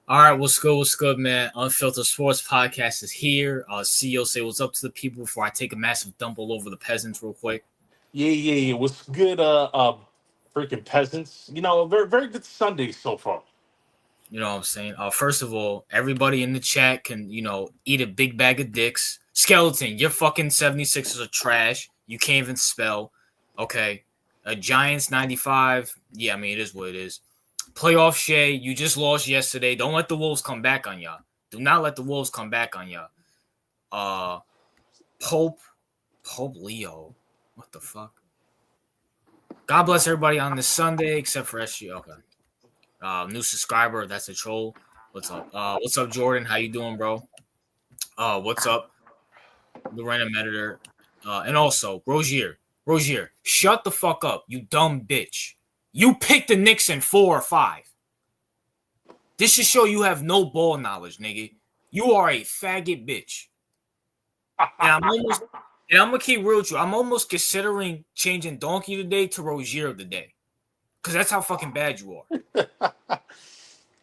All right, what's good? What's good, man? Unfiltered Sports Podcast is here. CEO, say what's up to the people before I take a massive dump all over the peasants real quick. Yeah. What's good, freaking peasants? Very, very good Sunday so far. You know what I'm saying? First of all, everybody in the chat can, eat a big bag of dicks. Skeleton, your fucking 76ers are trash. You can't even spell. Okay. Giants 95. Yeah, I mean, it is what it is. Playoff Shay, you just lost yesterday. Don't let the Wolves come back on y'all. Do not let the Wolves come back on y'all. Pope Leo. What the fuck? God bless everybody on this Sunday except for SG. Okay. New subscriber, that's a troll. What's up? What's up, Jordan? How you doing, bro? What's up, Lorena Meditor? And also, Rozier, shut the fuck up, you dumb bitch. You picked the Knicks in 4 or 5. This should show you have no ball knowledge, nigga. You are a faggot bitch. And I'm gonna keep real with you. I'm almost considering changing Donkey today to Rozier of the day. Because that's how fucking bad you are.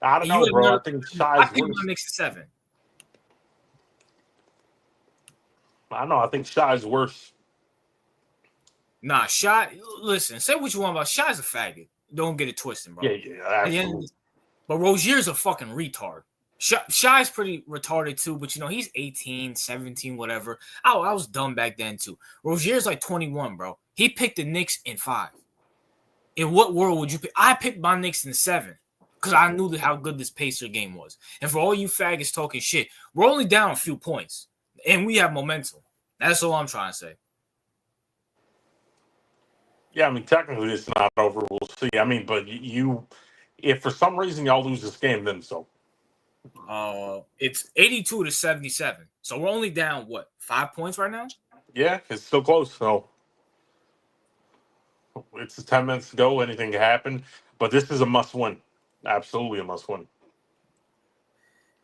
I don't know, bro. I think Shy's my worse. Knicks 7. I don't know. I think Shy's worse. Nah, Shy, listen, say what you want about Shy's a faggot. Don't get it twisted, bro. Yeah, absolutely. But Rozier's a fucking retard. Shy's pretty retarded too, but he's 18, 17, whatever. I was dumb back then too. Rozier's like 21, bro. He picked the Knicks in 5. In what world would you pick? I picked my Knicks in 7 because I knew how good this Pacer game was. And for all you faggots talking shit, we're only down a few points, and we have momentum. That's all I'm trying to say. Yeah, I mean, technically it's not over. We'll see. I mean, but if for some reason y'all lose this game, then so. It's 82-77. So we're only down, 5 points right now? Yeah, it's still close. So it's 10 minutes to go. Anything can happen. But this is a must-win. Absolutely a must-win.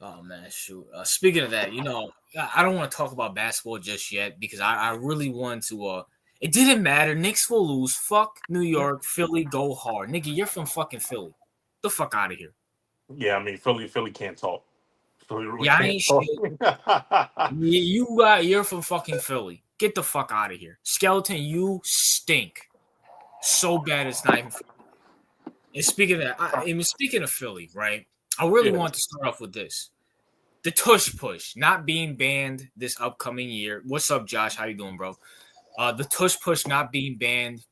Oh, man, shoot. Speaking of that, I don't want to talk about basketball just yet because I really want to. It didn't matter. Knicks will lose. Fuck New York. Philly, go hard. Nigga, you're from fucking Philly. Get the fuck out of here. Yeah, I mean, Philly can't talk. Philly really I can't ain't talk. shit. You're from fucking Philly. Get the fuck out of here. Skeleton, you stink. So bad it's not even funny. And speaking of Philly, right? I really want to start off with this. The tush push not being banned this upcoming year. What's up, Josh? How you doing, bro? The tush push not being banned.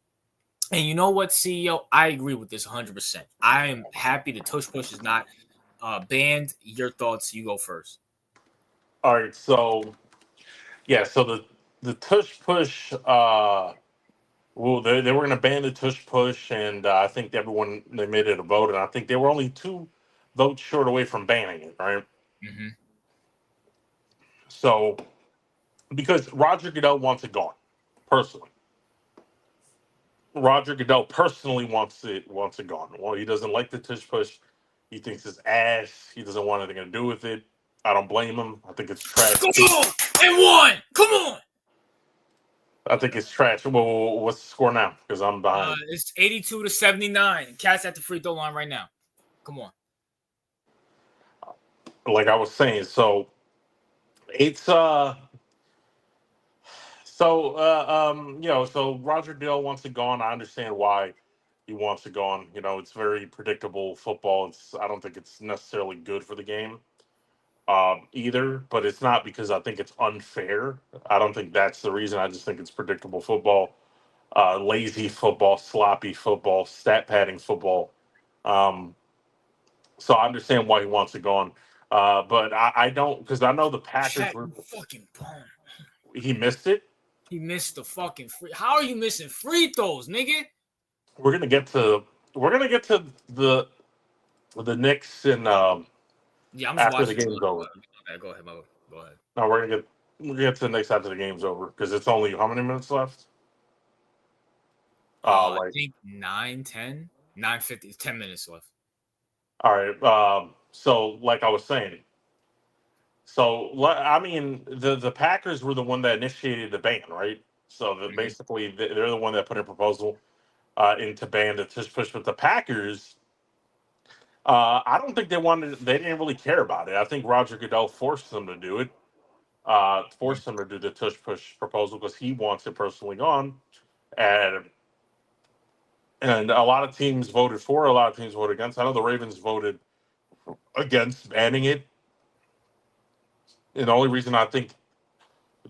And you know what, CEO? I agree with this 100%. I am happy the tush push is not banned. Your thoughts? You go first. All right, so the tush push. Well, they were going to ban the tush push, and I think they made it a vote, and I think they were only 2 votes short away from banning it, right? Mm-hmm. So, because Roger Goodell wants it gone, personally. Roger Goodell personally wants it gone. Well, he doesn't like the tush push. He thinks it's ass. He doesn't want anything to do with it. I don't blame him. I think it's trash. Come on, and one. Come on. I think it's trash. Well, what's the score now? Because I'm behind. It's 82-79. Cat's at the free throw line right now. Come on. Like I was saying, so it's so Roger Goodell wants it gone. I understand why he wants it gone. It's very predictable football. I don't think it's necessarily good for the game either, but it's not because I think it's unfair. I don't think that's the reason. I just think it's predictable football, lazy football, sloppy football, stat padding football. So I understand why he wants it gone. But I don't, because I know the Packers were fucking bum. He missed it. He missed the fucking free. How are you missing free throws, nigga? We're gonna get to the Knicks and yeah, I'm just after the watching. game's over. Go ahead, Mo. Go ahead. No, we're gonna get to the Knicks after the game's over because it's only how many minutes left? I think 9, 10, 9:50, 10 minutes left. All right. So like I was saying, I mean the Packers were the one that initiated the ban, right? So basically they're the one that put a proposal in to ban the tush push, but the Packers I don't think they wanted. They didn't really care about it. I think Roger Goodell forced them to do it. Forced them to do the tush push proposal because he wants it personally gone, and a lot of teams voted for it. A lot of teams voted against. I know the Ravens voted against banning it, and the only reason I think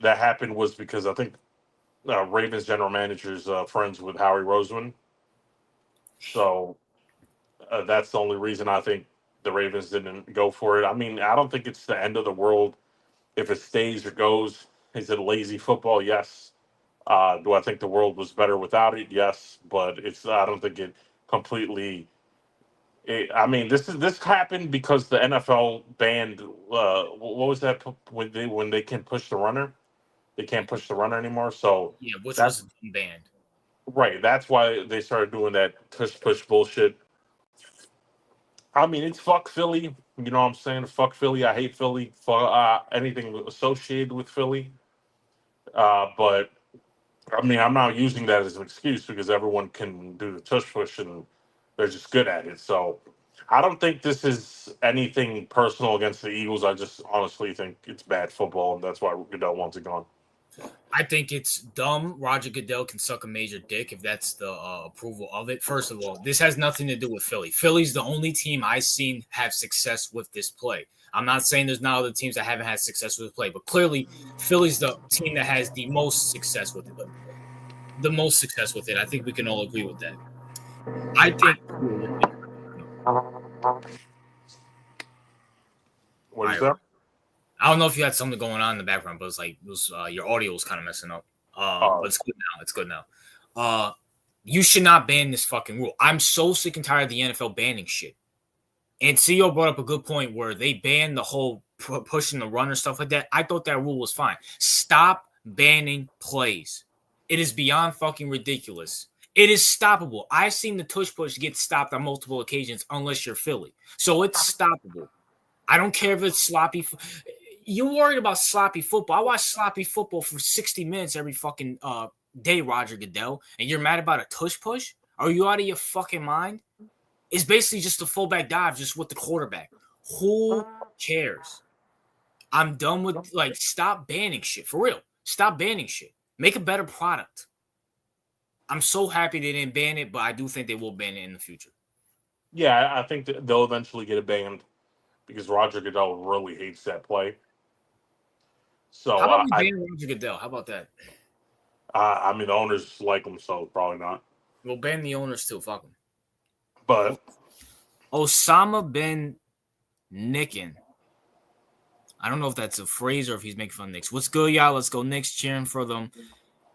that happened was because I think Ravens general manager's friends with Howie Roseman, so that's the only reason I think the Ravens didn't go for it. I mean, I don't think it's the end of the world if it stays or goes. Is it lazy football? Yes. Do I think the world was better without it? Yes, but it's. I don't think it completely. I mean, this happened because the NFL banned. What was that when they can push the runner? They can't push the runner anymore. So Yeah, which that's was banned. right. That's why they started doing that tush push bullshit. I mean, it's fuck Philly. You know what I'm saying? Fuck Philly. I hate Philly. Fuck anything associated with Philly. But I mean, I'm not using that as an excuse because everyone can do the tush push and they're just good at it. So I don't think this is anything personal against the Eagles. I just honestly think it's bad football, and that's why Goodell wants it gone. I think it's dumb. Roger Goodell can suck a major dick if that's the approval of it. First of all, this has nothing to do with Philly. Philly's the only team I've seen have success with this play. I'm not saying there's not other teams that haven't had success with the play, but clearly Philly's the team that has the most success with it. The most success with it. I think we can all agree with that. I think. What is that? I don't know if you had something going on in the background, but it's like your audio was kind of messing up. But it's good now. It's good now. You should not ban this fucking rule. I'm so sick and tired of the NFL banning shit. And CEO brought up a good point where they banned the whole pushing the run or stuff like that. I thought that rule was fine. Stop banning plays. It is beyond fucking ridiculous. It is stoppable. I've seen the tush push get stopped on multiple occasions unless you're Philly. So it's stoppable. I don't care if it's sloppy. You worried about sloppy football. I watch sloppy football for 60 minutes every fucking day, Roger Goodell, and you're mad about a tush push? Are you out of your fucking mind? It's basically just a fullback dive just with the quarterback. Who cares? I'm done with, stop banning shit. For real. Stop banning shit. Make a better product. I'm so happy they didn't ban it, but I do think they will ban it in the future. Yeah, I think that they'll eventually get it banned because Roger Goodell really hates that play. So how about we ban Roger Goodell? How about that? I mean, the owners like him, so probably not. We'll ban the owners too. Fuck them. But Osama bin Nickin. I don't know if that's a phrase or if he's making fun of Knicks. What's good, y'all? Let's go Knicks, cheering for them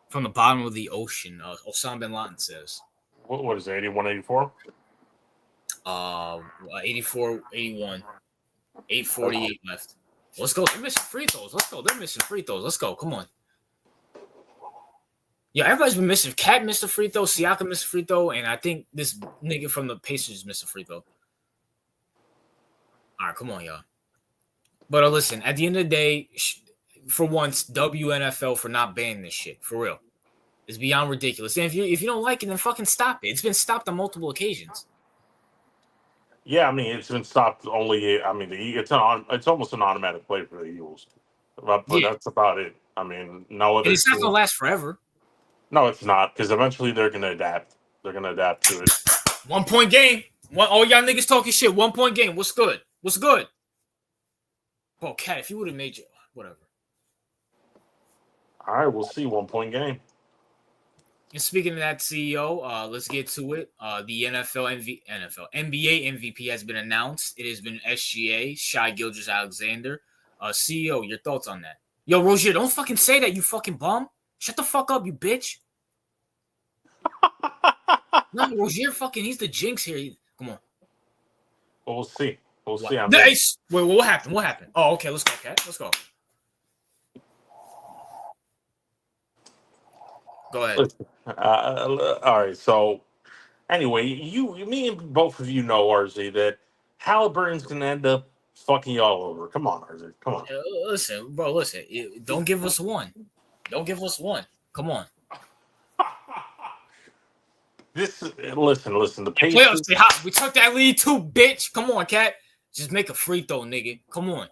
from the bottom of the ocean. Osama bin Laden says. What is it, 81, 84? 84, 81. 8:48 left. Let's go. They're missing free throws. Let's go. They're missing free throws. Let's go. Come on. Yeah, everybody's been missing. Cat missed a free throw. Siakam missed a free throw. And I think this nigga from the Pacers missed a free throw. All right, come on, y'all. But listen, at the end of the day, for once, WNFL for not banning this shit. For real. It's beyond ridiculous. And if you don't like it, then fucking stop it. It's been stopped on multiple occasions. Yeah, I mean, it's been stopped only. I mean, it's almost an automatic play for the Eagles. But that's about it. I mean, no other. And it's not going to last forever. No, it's not, because eventually they're going to adapt. They're going to adapt to it. 1 point game. All y'all niggas talking shit. 1 point game. What's good? What's good? Bro, Cat, if you would have made you, whatever. All right, we'll see. 1 point game. And speaking of that, CEO, let's get to it. The NBA MVP has been announced. It has been SGA, Shai Gilgeous-Alexander. CEO, your thoughts on that? Yo, Rozier, don't fucking say that, you fucking bum. Shut the fuck up, you bitch. No, Rozier he's the jinx here. Come on. Well, we'll see. We'll see. Nice. Wait, what happened? What happened? Oh, okay, let's go, Cat. Let's go. Go ahead. All right. So, anyway, me, and both of you know, RZ, that Halliburton's gonna end up fucking y'all over. Come on, RZ. Come on. Listen, bro. Listen. Don't give us one. Don't give us one. Come on. Listen. The Yeah, playoffs, Pacers. they hot. We took that lead too, bitch. Come on, cat. Just make a free throw, nigga. Come on.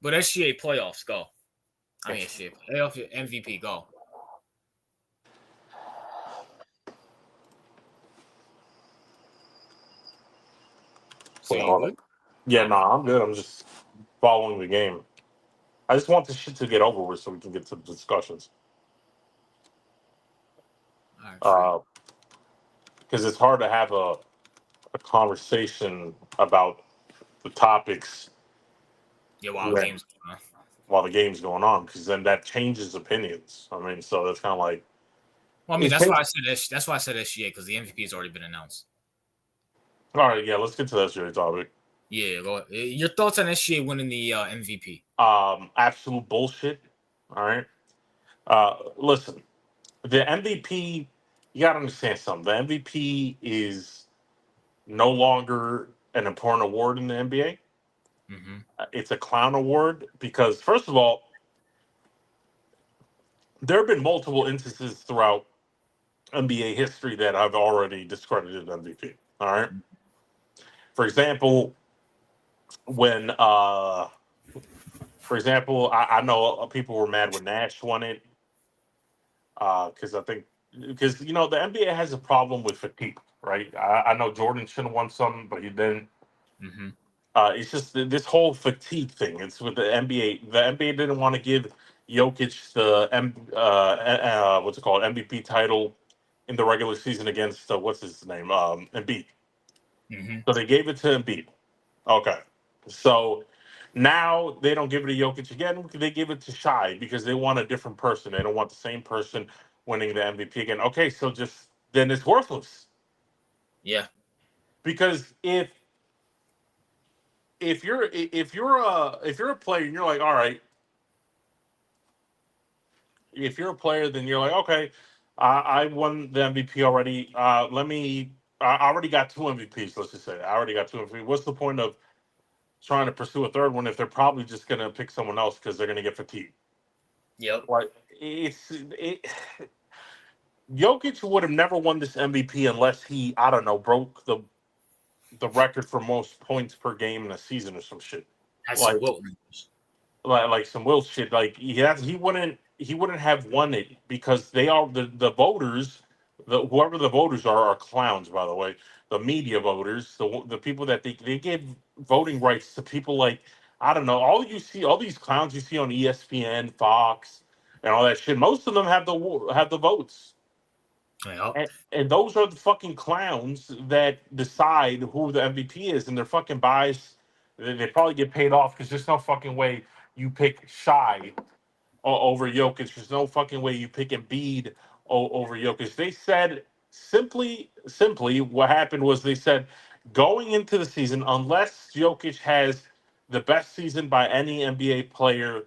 But SGA playoffs, go. I mean, SGA playoff MVP, go. So you good? Yeah, no, Okay. I'm good. I'm just following the game. I just want this shit to get over with so we can get to the discussions. All right, free. Because it's hard to have a conversation about the topics Yeah, wild when, games going on. while the game's going on, because then that changes opinions. I mean, so that's kind of like Well, I mean, it's that's why bas- I said that's why I said SGA because the MVP has already been announced. all right. Yeah, let's get to that serious topic. Yeah, go. Your thoughts on SGA winning the MVP? Absolute bullshit. All right. Listen, the MVP. You got to understand something. The MVP is no longer an important award in the NBA. Mm-hmm. It's a clown award because, first of all, there have been multiple instances throughout NBA history that I've already discredited MVP. All right. For example, when, I know people were mad when Nash won it because because the NBA has a problem with fatigue, right? I know Jordan should have won something, but he didn't. Mm-hmm. It's just this whole fatigue thing. It's with the NBA. The NBA didn't want to give Jokic the what's it called MVP title in the regular season against what's his name Embiid. Mm-hmm. So they gave it to Embiid. Okay, so now they don't give it to Jokic again. They give it to Shai because they want a different person. They don't want the same person winning the MVP again. Okay, so just then it's worthless Yeah. because if you're a player and you're like, all right, if you're a player, then you're like, okay, I won the MVP already. I already got two MVPs. Let's just say I already got two MVPs. What's the point of trying to pursue a third one if they're probably just gonna pick someone else because they're gonna get fatigued? Yep. Like Jokic would have never won this MVP unless he, I don't know, broke the record for most points per game in a season or some shit. Had some Like Wilt. like some Will shit. Like he wouldn't have won it because they are the voters. Whoever the voters are clowns, by the way. The media voters, the people that they give voting rights to people like I don't know. All these clowns you see on ESPN, Fox, and all that shit. Most of them have the votes. Yep. And those are the fucking clowns that decide who the MVP is, and they're fucking biased. They probably get paid off because there's no fucking way you pick Shy over Jokic. There's no fucking way you pick Embiid over Jokic. They said simply, what happened was they said going into the season, unless Jokic has the best season by any NBA player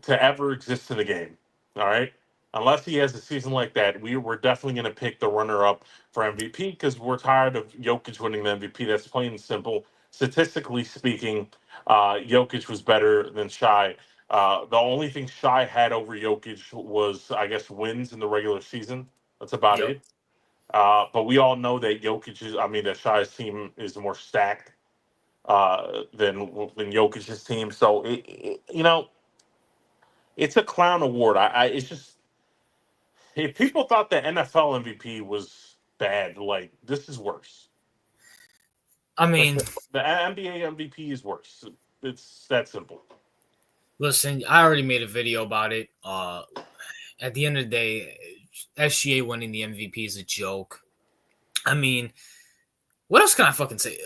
to ever exist in the game. All right. Unless he has a season like that, we're definitely going to pick the runner up for MVP because we're tired of Jokic winning the MVP. That's plain and simple. Statistically speaking, Jokic was better than Shai. The only thing Shai had over Jokic was, I guess, wins in the regular season. That's about Yep. it. But we all know that that Shai's team is more stacked than Jokic's team. So it's a clown award. It's just if people thought the NFL MVP was bad, like this is worse. I Like mean, the NBA MVP is worse. It's that simple. listen, I already made a video about it. At the end of the day, SGA winning the MVP is a joke. I mean, what else can I fucking say?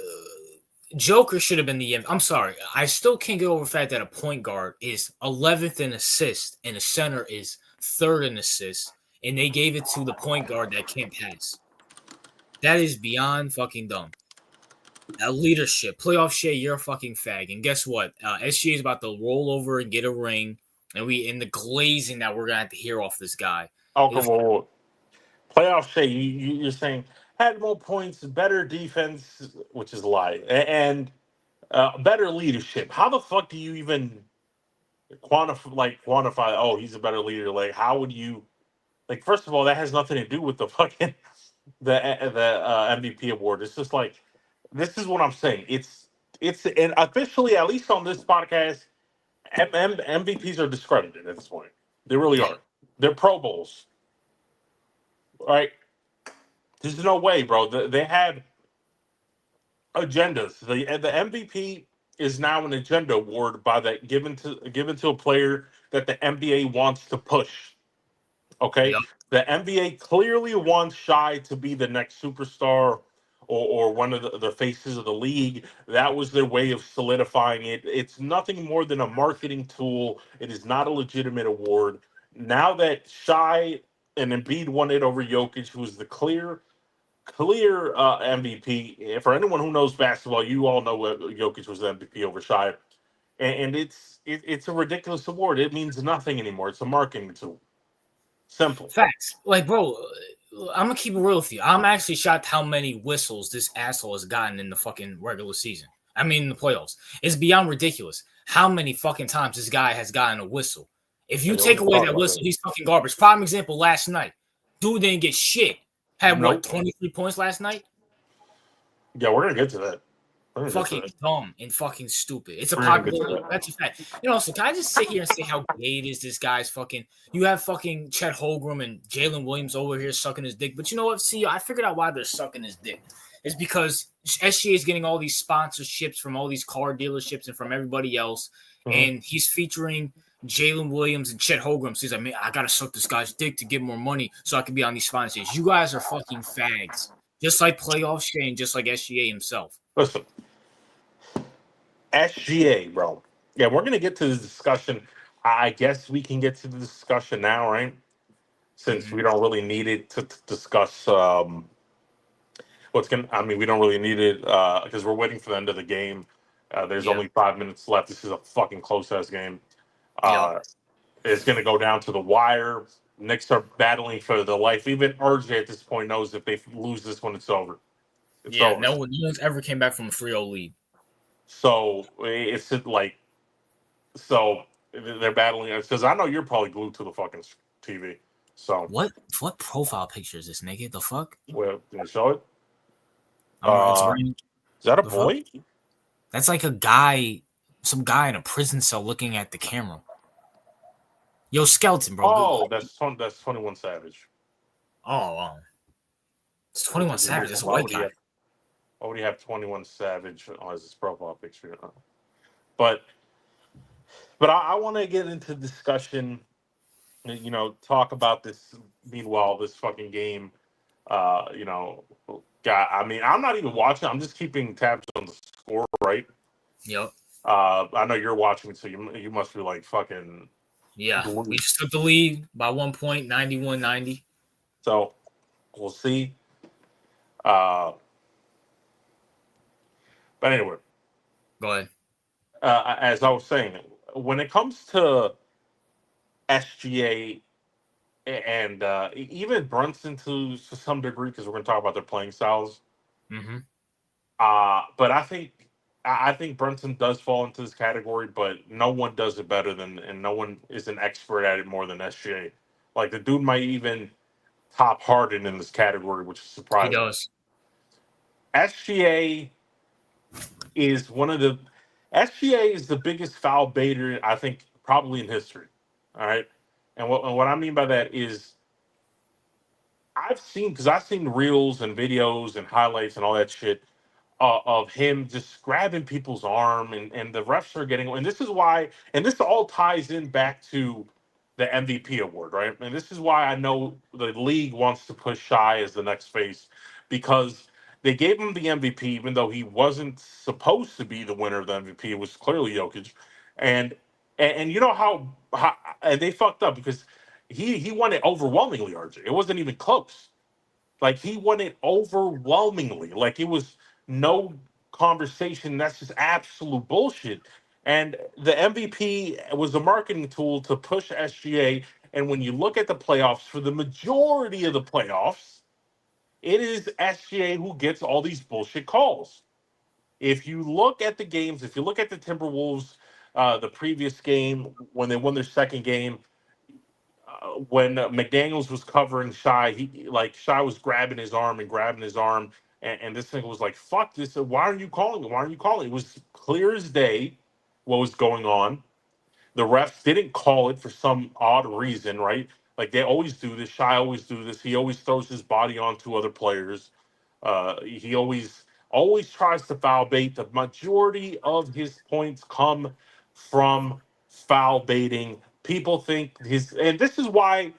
Joker should have been the MVP. I'm sorry. I still can't get over the fact that a point guard is 11th in assists and a center is third in assists, and they gave it to the point guard that can't pass. That is beyond fucking dumb. Leadership, playoff Shea, you're a fucking fag. And guess what? SGA is about to roll over and get a ring, and we in the glazing that we're gonna have to hear off this guy. Okay, If well, playoff shade. You're saying had more points, better defense, which is a lie, and better leadership. How the fuck do you even quantify? Oh, he's a better leader. Like, how would you? Like, first of all, that has nothing to do with the fucking the MVP award. It's just like, this is what I'm saying. It's and officially, at least on this podcast, MVPs are discredited at this point. They really Yeah. are. They're Pro Bowls, right? There's no way, bro. They had agendas. The MVP is now an agenda award by that given to a player that the NBA wants to push. Okay, Yep. the NBA clearly wants Shy to be the next superstar or one of the faces of the league. That was their way of solidifying it. It's nothing more than a marketing tool. It is not a legitimate award. Now that Shy and Embiid won it over Jokic, who was the clear MVP. For anyone who knows basketball, you all know what Jokic was the MVP over Shy, and it's a ridiculous award. It means nothing anymore. It's a marketing tool. Simple. Facts. Like, bro, I'm gonna keep it real with you. I'm actually shocked how many whistles this asshole has gotten in the fucking regular season. I mean, in the playoffs. It's beyond ridiculous how many fucking times this guy has gotten a whistle. If you And we'll take away talk that about whistle, that. he's fucking garbage. Prime example last night. Dude didn't get shit. Had what, Nope. 23 points last night? Yeah, we're gonna get to that. We're gonna get to Fucking that. dumb and fucking stupid. It's a We're gonna get to popular. that. That's a fact. You know, so can I just sit here and say how gay it is? This guy's fucking. You have fucking Chet Holmgren and Jalen Williams over here sucking his dick. But you know what? See, I figured out why they're sucking his dick. It's because SGA is getting all these sponsorships from all these car dealerships and from everybody else, Mhm. and he's featuring Jalen Williams and Chet Holmgren. So he's like, man, I gotta suck this guy's dick to get more money so I can be on these sponsors. You guys are fucking fags, just like playoff Shane, just like SGA himself. Listen, SGA, bro. Yeah, we're gonna get to this discussion. I guess we can get to the discussion now, right? Since Mm-hmm. we don't really need it to discuss what's gonna. I mean, we don't really need it because we're waiting for the end of the game. There's Yeah. only 5 minutes left. This is a fucking close ass game. Yep. Uh, it's gonna go down to the wire. Knicks are battling for their life. Even RJ at this point knows if they lose this one, it's over. It's Yeah, over. no one's ever came back from a 3-0 lead. So it's like so they're battling because I know you're probably glued to the fucking TV. So What profile picture is this, nigga? The fuck? well, can you show it? I'm on Instagram. Is that a The fuck? boy? That's like a guy, some guy in a prison cell looking at the camera. Yo, skeleton, bro. Oh, that's 21 Savage. Oh, it's 21 Savage. That's a white guy. Why would he have 21 Savage as his profile picture? But I want to get into discussion. You know, talk about this. Meanwhile, this fucking game. You know, God, I mean, I'm not even watching. I'm just keeping tabs on the score, right? Yep. I know you're watching, so you must be like fucking. Yeah. glued. We just took the lead by 1 point, 91-90. So we'll see. But anyway, Go ahead. as I was saying, when it comes to SGA and even Brunson to some degree, because we're going to talk about their playing styles. Mm-hmm. But I think Brunson does fall into this category, but no one does it better than, and no one is an expert at it more than SGA. Like the dude might even top Harden in this category, which is He surprising. does. SGA is one of the SGA is the biggest foul baiter I think probably in history. All right, and what I mean by that is I've seen reels and videos and highlights and all that shit of him just grabbing people's arm and the refs are getting, and this is why, and this all ties in back to the MVP award, right? And this is why I know the league wants to push Shy as the next face because they gave him the MVP even though he wasn't supposed to be the winner of the MVP. It was clearly Jokic, and you know how and they fucked up because he won it overwhelmingly. RJ, it wasn't even close. Like he won it overwhelmingly. Like it was no conversation. That's just absolute bullshit. And the MVP was a marketing tool to push SGA. And when you look at the playoffs, for the majority of the playoffs, it is SGA who gets all these bullshit calls. If you look at the games, if you look at the Timberwolves, the previous game when they won their second game, when McDaniels was covering Shy, Shy was grabbing his arm and grabbing his arm, and this thing was like, "Fuck this! Why are you calling it? Why are you calling it?" It was clear as day what was going on. The refs didn't call it for some odd reason, right? Like they always do this. Shy always do this. He always throws his body onto other players. He always tries to foul bait. The majority of his points come from foul baiting. People think and this is why,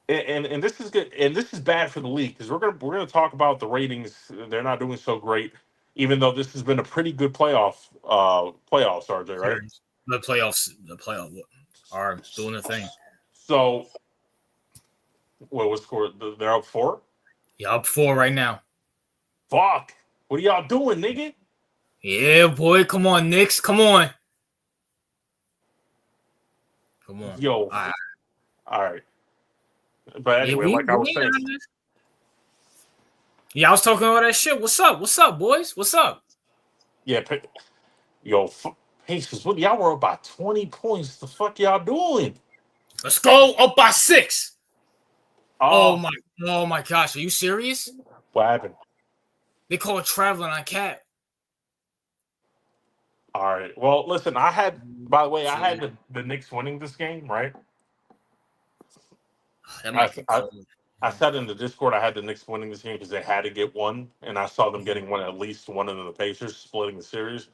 and this is good, and this is bad for the league because we're gonna talk about the ratings. They're not doing so great, even though this has been a pretty good playoffs, RJ, right? Series. The playoff are doing the thing. So, what was score? They're up four. Yeah, up 4 right now. Fuck! What are y'all doing, nigga? Yeah, boy. Come on, Knicks. Come on. Come on. Yo, All right. all right. But Yeah, anyway, we like I was ain't saying, on this. Yeah, I was talking about that shit. What's up? What's up, boys? What's up? yeah, yo, Pacers, what y'all were up by 20 points? The fuck y'all doing? Let's go. Up by 6. Oh Oh, my oh my gosh. Are you serious? what happened? They call it traveling on cat. All right. Well, listen, by the way, I See, had the Knicks winning this game, right? that I, might get I, cold. I said in the Discord I had the Knicks winning this game because they had to get one, and I saw them Mhm. getting one, at least one of the Pacers splitting the series.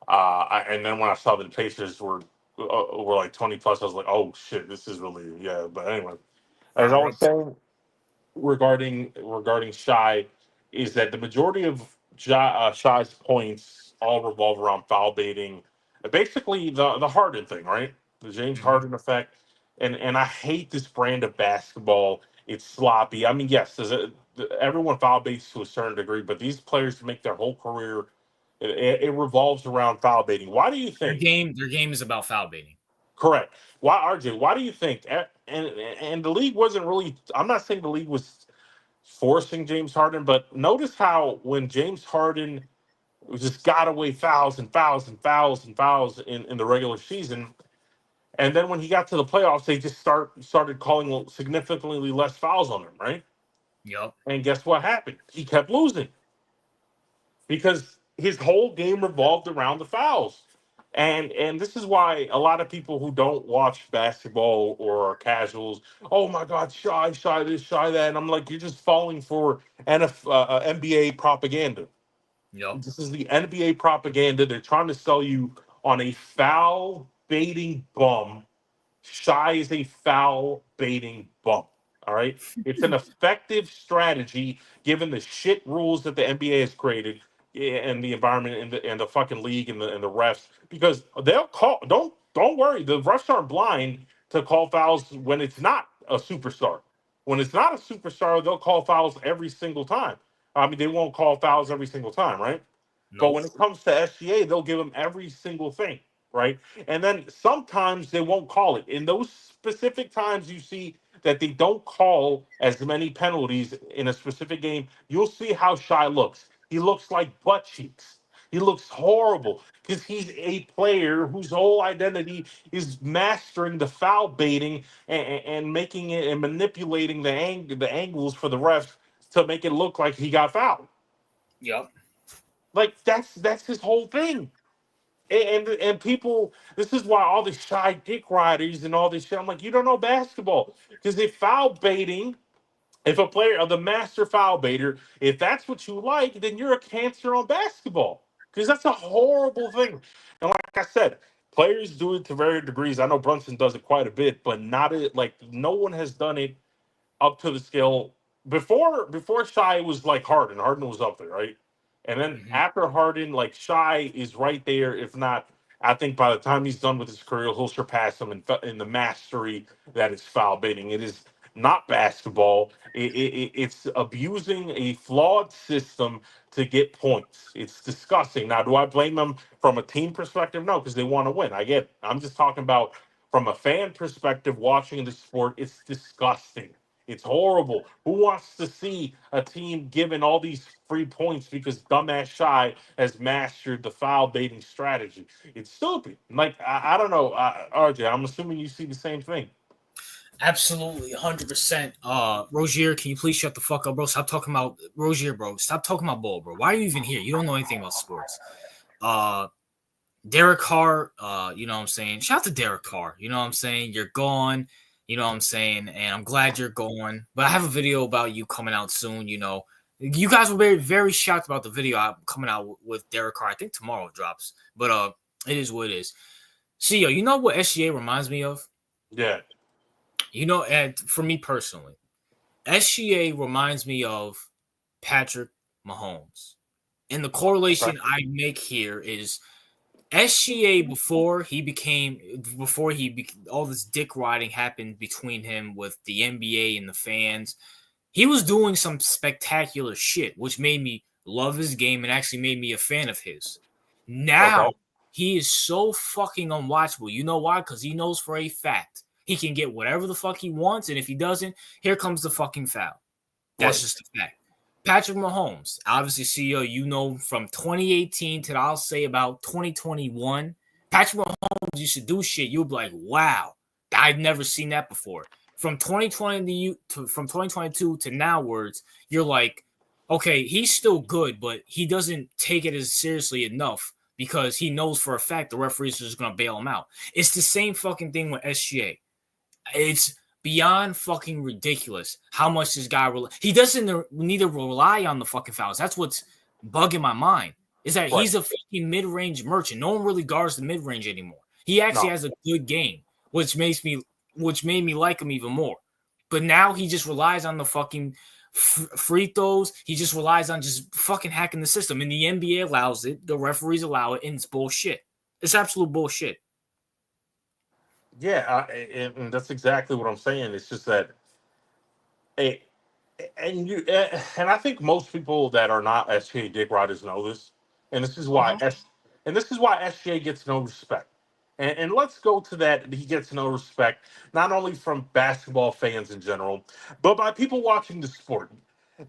And then when I saw that the Pacers were like 20 plus, I was like, oh shit, this is really, yeah. But anyway, as I We're was up. saying, regarding Shy is that the majority of Shy's points all revolve around foul baiting, basically the Harden thing, right? The James Mhm. Harden effect, and I hate this brand of basketball. It's sloppy. I mean, yes, everyone foul baits to a certain degree, but these players make their whole career. It revolves around foul baiting. Why do you think? Their game is about foul baiting. Correct. Why, RJ? Why do you think? And the league wasn't really. I'm not saying the league was forcing James Harden, but notice how when James Harden just got away fouls and fouls and fouls and fouls in the regular season, and then when he got to the playoffs, they just started calling significantly less fouls on him, right? Yup. And guess what happened? He kept losing because his whole game revolved around the fouls. And this is why a lot of people who don't watch basketball or are casuals, oh my God, shy this, shy that, and I'm like, you're just falling for NBA propaganda. Yup. This is the NBA propaganda. They're trying to sell you on a foul baiting bum. Shy is a foul baiting bum. All right. It's an effective strategy given the shit rules that the NBA has created, and the environment and the fucking league and the refs, because they'll call, don't worry, the refs aren't blind to call fouls when it's not a superstar. When it's not a superstar, they'll call fouls every single time. I mean, they won't call fouls every single time, right? But Nope. when it comes to SGA, they'll give them every single thing, right? And then sometimes they won't call it. In those specific times you see that they don't call as many penalties in a specific game, you'll see how Shy looks. He looks like butt cheeks. He looks horrible because he's a player whose whole identity is mastering the foul baiting and making it and manipulating the angles for the refs to make it look like he got fouled. Yup. Like that's his whole thing. And people, this is why all the shy dick riders and all this shit. I'm like, you don't know basketball because if foul baiting, if a player of the master foul baiter, if that's what you like, then you're a cancer on basketball because that's a horrible thing. And like I said, players do it to varying degrees. I know Brunson does it quite a bit, but not it like no one has done it up to the scale before Shy was like Harden. Harden was up there, right? And then Mhm. after Harden, like Shy is right there. If not, I think by the time he's done with his career, he'll surpass him in the mastery that is foul baiting. It is not basketball. It's abusing a flawed system to get points. It's disgusting. Now, do I blame them from a team perspective? No, because they want to win. I get it. I'm just talking about from a fan perspective watching the sport. It's disgusting. It's horrible. Who wants to see a team giving all these free points because dumbass Shy has mastered the foul baiting strategy? It's stupid. Like I don't know, RJ. I'm assuming you see the same thing. Absolutely, 100%. Rozier, can you please shut the fuck up, bro? Stop talking about Rozier, bro. Stop talking about ball, bro. Why are you even here? You don't know anything about sports. Uh, Derek Carr, you know what I'm saying? Shout out to Derek Carr. You know what I'm saying? You're gone. You know what I'm saying? And I'm glad you're going. But I have a video about you coming out soon. You know, you guys were very, very shocked about the video coming out with Derek Carr. I think tomorrow it drops. But it is what it is. CEO, you know what SGA reminds me of? Yeah. You know, and for me personally, SGA reminds me of Patrick Mahomes. And the Okay. correlation I make here is SGA all this dick riding happened between him with the NBA and the fans. He was doing some spectacular shit, which made me love his game and actually made me a fan of his. Okay. Now he is so fucking unwatchable. You know why? Because he knows for a fact he can get whatever the fuck he wants, and if he doesn't, here comes the fucking foul. That's Right. just a fact. Patrick Mahomes, obviously, CEO, you know, from 2018 to I'll say about 2021, Patrick Mahomes used to do shit. You'd be like, wow, I've never seen that before. From 2022 to nowwards, you're like, okay, he's still good, but he doesn't take it as seriously enough because he knows for a fact the referees are just gonna bail him out. It's the same fucking thing with SGA. It's beyond fucking ridiculous how much this guy he doesn't need to rely on the fucking fouls. That's what's bugging my mind. Is that Right. he's a fucking mid-range merchant. No one really guards the mid-range anymore. He actually No. has a good game, which made me like him even more. But now he just relies on the fucking free throws. He just relies on just fucking hacking the system. And the NBA allows it, the referees allow it, and it's bullshit. It's absolute bullshit. Yeah, and that's exactly what I'm saying. It's just that, eh, and I think most people that are not SGA dick riders know this, and this is why Uh-huh. SGA gets no respect. And let's go to that. He gets no respect not only from basketball fans in general, but by people watching the sport.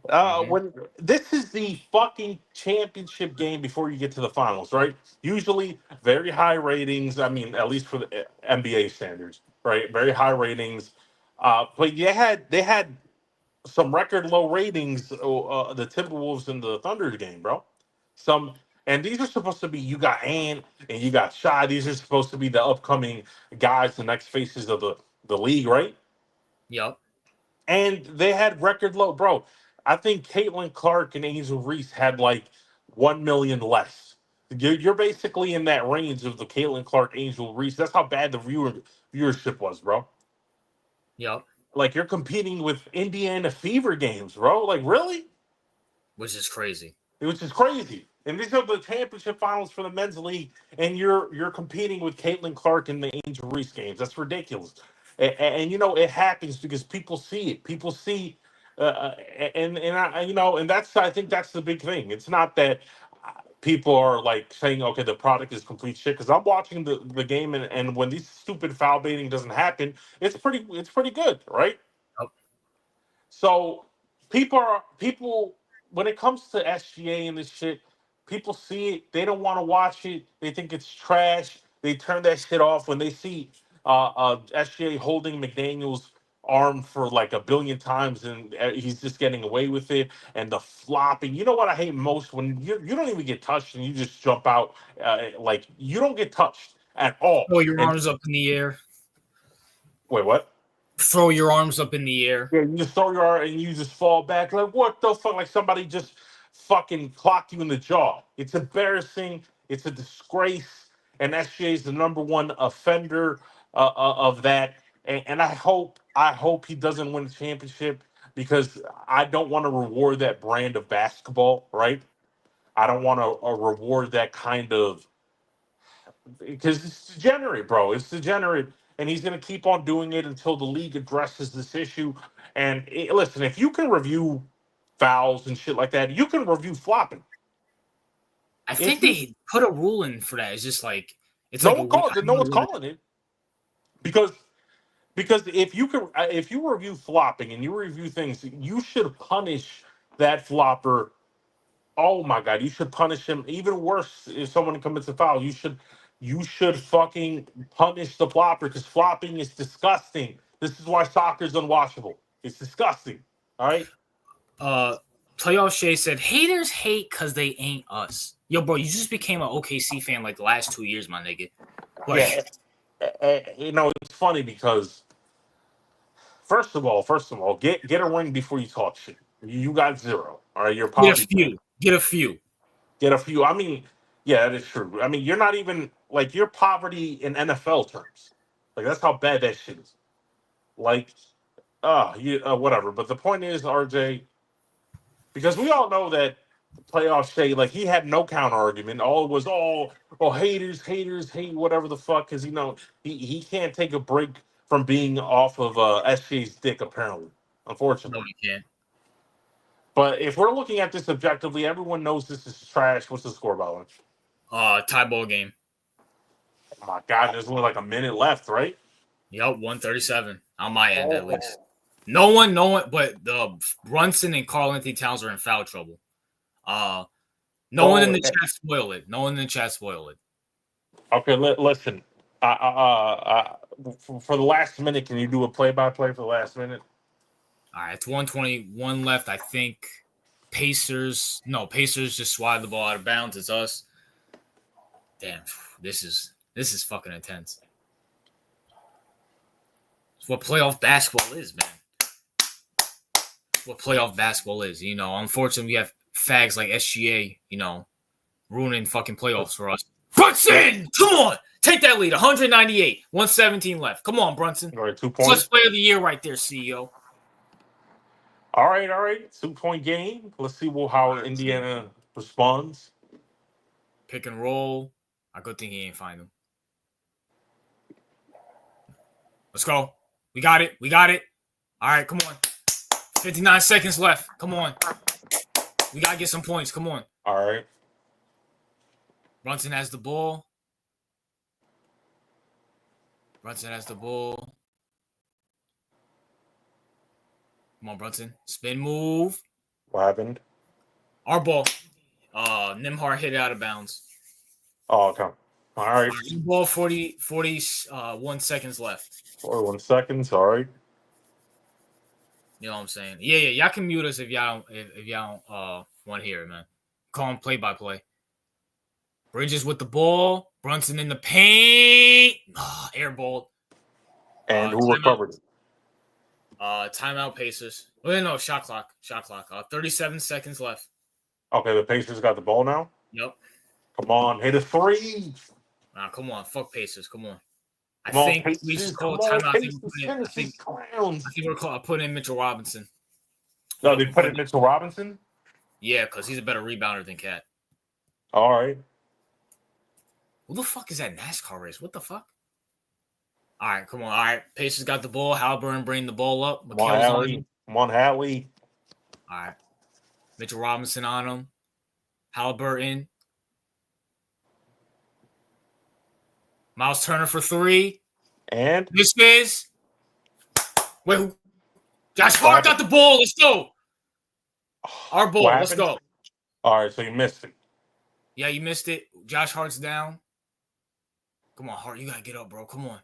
Mm-hmm. When this is the fucking championship game before you get to the finals, right? Usually very high ratings. I mean, at least for the NBA standards, right? Very high ratings. But they had some record low ratings. The Timberwolves and the Thunder game, bro. Some and these are supposed to be you got and you got Shy. These are supposed to be the upcoming guys, the next faces of the league, right? Yep. And they had record low, bro. I think Caitlin Clark and Angel Reese had like 1 million less. You're basically in that range of the Caitlin Clark, Angel Reese. That's how bad the viewership was, bro. Yep. Like you're competing with Indiana Fever games, bro. Like really? Which is crazy. Which is crazy. And these are the championship finals for the men's league, and you're competing with Caitlin Clark in the Angel Reese games. That's ridiculous. And you know it happens because people see it. People see, and you know, and that's I think that's the big thing. It's not that people are like saying, okay, the product is complete shit. Because I'm watching the game, and when these stupid foul baiting doesn't happen, it's pretty good, right? Yep. So people when it comes to SGA and this shit, people see it. They don't want to watch it. They think it's trash. They turn that shit off when they see SGA holding McDaniel's arm for like a billion times and he's just getting away with it and the flopping. You know what I hate most when you don't even get touched and you just jump out like you don't get touched at all. Throw your And arms up in the air. wait, what? Throw your arms up in the air. Yeah, you just throw your arm and you just fall back. Like, what the fuck? Like somebody just fucking clocked you in the jaw. It's embarrassing. It's a disgrace. And SGA is the number one offender of that. And I hope he doesn't win the championship because I don't want to reward that brand of basketball, right? I don't want to reward that kind of because it's degenerate, bro. It's degenerate, and he's going to keep on doing it until the league addresses this issue. And listen, if you can review fouls and shit like that, you can review flopping. I think If you they put a rule in for that. It's just like it's no like a one week. calls I it, don't no know one's what it calling it because if you review flopping and you review things, you should punish that flopper. Oh my god, you should punish him. Even worse, if someone commits a foul, you should fucking punish the flopper because flopping is disgusting. This is why soccer is unwatchable. It's disgusting. All right. Playoff Shay said, haters hate because they ain't us. Yo, bro, you just became an OKC fan like the last 2 years, my nigga. Like, It's funny because first of all, get a ring before you talk shit. You got zero. All right, you're get a poverty. few. Get a few. Get a few. I mean, yeah, that is true. I mean, you're not even like you're poverty in NFL terms. Like that's how bad that shit is. Like, whatever. But the point is, RJ, because we all know that playoff shade, like he had no counter argument. All it was haters hate whatever the fuck, because he can't take a break from being off of SJ's dick apparently, No, unfortunately. you can't. But if we're looking at this objectively, everyone knows this is trash. What's the score, by the way? Tie ball game. Oh my God, there's only like a minute left, right? Yep, 137 on my end at least. No one, but the Brunson and Karl Anthony Towns are in foul trouble. No one in the chat spoil it. No one in the chat spoil it. Okay, listen. For the last minute, can you do a play-by-play for the last minute? All right, it's 121 left. I think Pacers just swatted the ball out of bounds. It's us. Damn, this is fucking intense. It's what playoff basketball is, man. It's what playoff basketball is. Unfortunately, we have fags like SGA, ruining fucking playoffs for us. Brunson, come on. Take that lead. 198. 117 left. Come on, Brunson. All right, 2 points. First player of the year right there, CEO. All right. 2-point game. Let's see how Indiana responds. Pick and roll. A good thing he ain't find him. Let's go. We got it. All right, come on. 59 seconds left. Come on. We got to get some points. Come on. All right. Brunson has the ball. Come on, Brunson. Spin move. What happened? Our ball. Nimhar hit it out of bounds. Oh, okay. All right. Ball 41 seconds left. 41 seconds. All right. You know what I'm saying? Yeah. Y'all can mute us if y'all don't want to hear it, man. Call him play-by-play. Bridges with the ball. Brunson in the paint. Airball. And who recovered it? Timeout Pacers. Oh, no, shot clock. 37 seconds left. Okay, the Pacers got the ball now? Yep. Come on, hit a three. Nah, come on. Fuck Pacers. Come on. I Come on, think Pacers, we should call come on, timeout. I think Clowns. we're putting in Mitchell Robinson. No, they put in Mitchell Robinson? Yeah, because he's a better rebounder than Cat. All right. Who the fuck is that NASCAR race? What the fuck? All right, come on. All right, Pacers got the ball. Halliburton bringing the ball up. Come on, Hallie. All right. Mitchell Robinson on him. Halliburton. Miles Turner for three. And? This is. Wait, who? Josh Hart got the ball. Let's go. Our ball. Let's go. All right, so you missed it. Yeah, you missed it. Josh Hart's down. Come on, Hart. You got to get up, bro. Come on.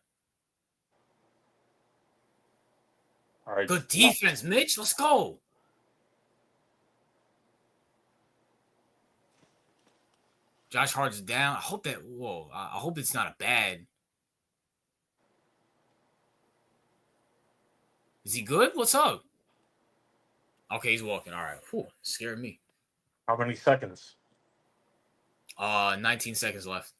All right. Good defense, Mitch. Let's go. Josh Hart's down. I hope it's not a bad. Is he good? What's up? Okay, he's walking. All right. Whew, scared me. How many seconds? 19 seconds left.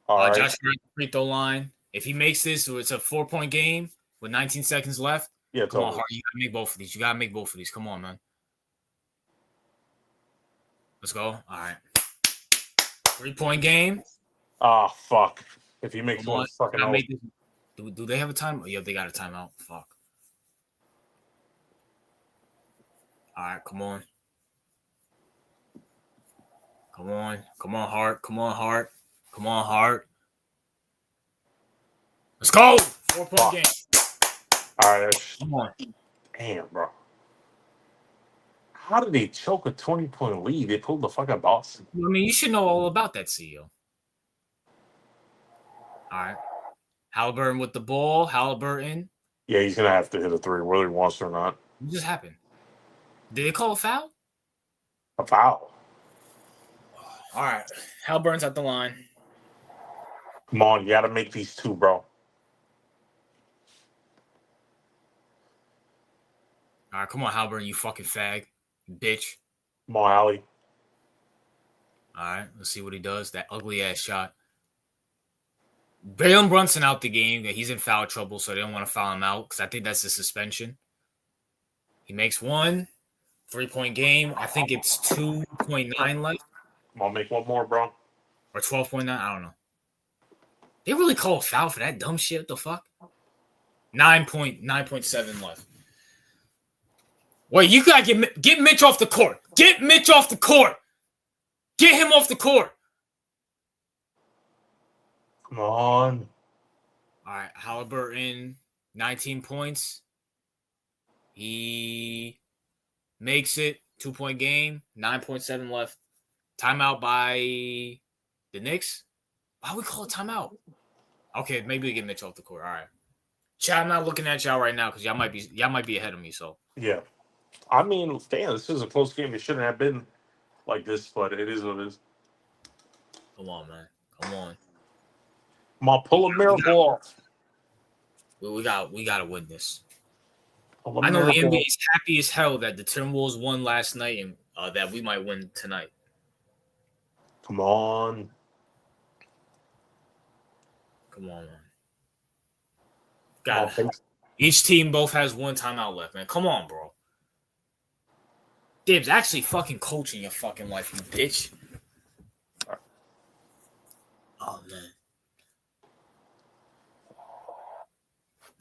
All right. Josh Hart free throw line. If he makes this, so it's a 4-point game with 19 seconds left. Yeah, come on, Hart. You gotta make both of these. Come on, man. Let's go. All right. 3-point game. Ah, fuck. If he makes one fucking out. Do they have a time? Yeah, they got a timeout. Fuck. All right, come on. Come on, Hart. Come on, Hart. Let's go. 4-point game. All right. Come on. Damn, bro. How did they choke a 20-point lead? They pulled the fucking Boston. I mean, you should know all about that, CEO. All right. Halliburton with the ball. Halliburton. Yeah, he's gonna have to hit a three, whether he wants to or not. What just happened? Did they call a foul? A foul. All right. Halliburton's at the line. Come on, you got to make these two, bro. All right, come on, Halliburton, you fucking fag. Bitch. Come on, Allie. All right, let's see what he does. That ugly-ass shot. Jalen Brunson out the game. He's in foul trouble, so they don't want to foul him out because I think that's a suspension. He makes one. 3-point game. I think it's 2.9 left. Come on, make one more, bro. Or 12.9. I don't know. They really call a foul for that dumb shit? What the fuck? 9.7 left. Wait, you gotta get Mitch off the court. Get Mitch off the court. Get him off the court. Come on. All right, Halliburton, 19 points. He makes it. 2-point game. 9.7 left. Timeout by the Knicks. Why we call it timeout? Okay, maybe we get Mitch off the court. All right. Chad, I'm not looking at y'all right now because y'all might be ahead of me. So Yeah. I mean, damn, this is a close game. It shouldn't have been like this, but it is what it is. come on, man. Come on. Come on, pull a miracle off. We got to win this. Pull a I know the miracle NBA off. is happy as hell that the Timberwolves won last night and that we might win tonight. Come on. Come on, man. Come Got on, each team both has one timeout left, man. Come on, bro. Dibs, actually fucking coaching your fucking life, you bitch. Oh, man.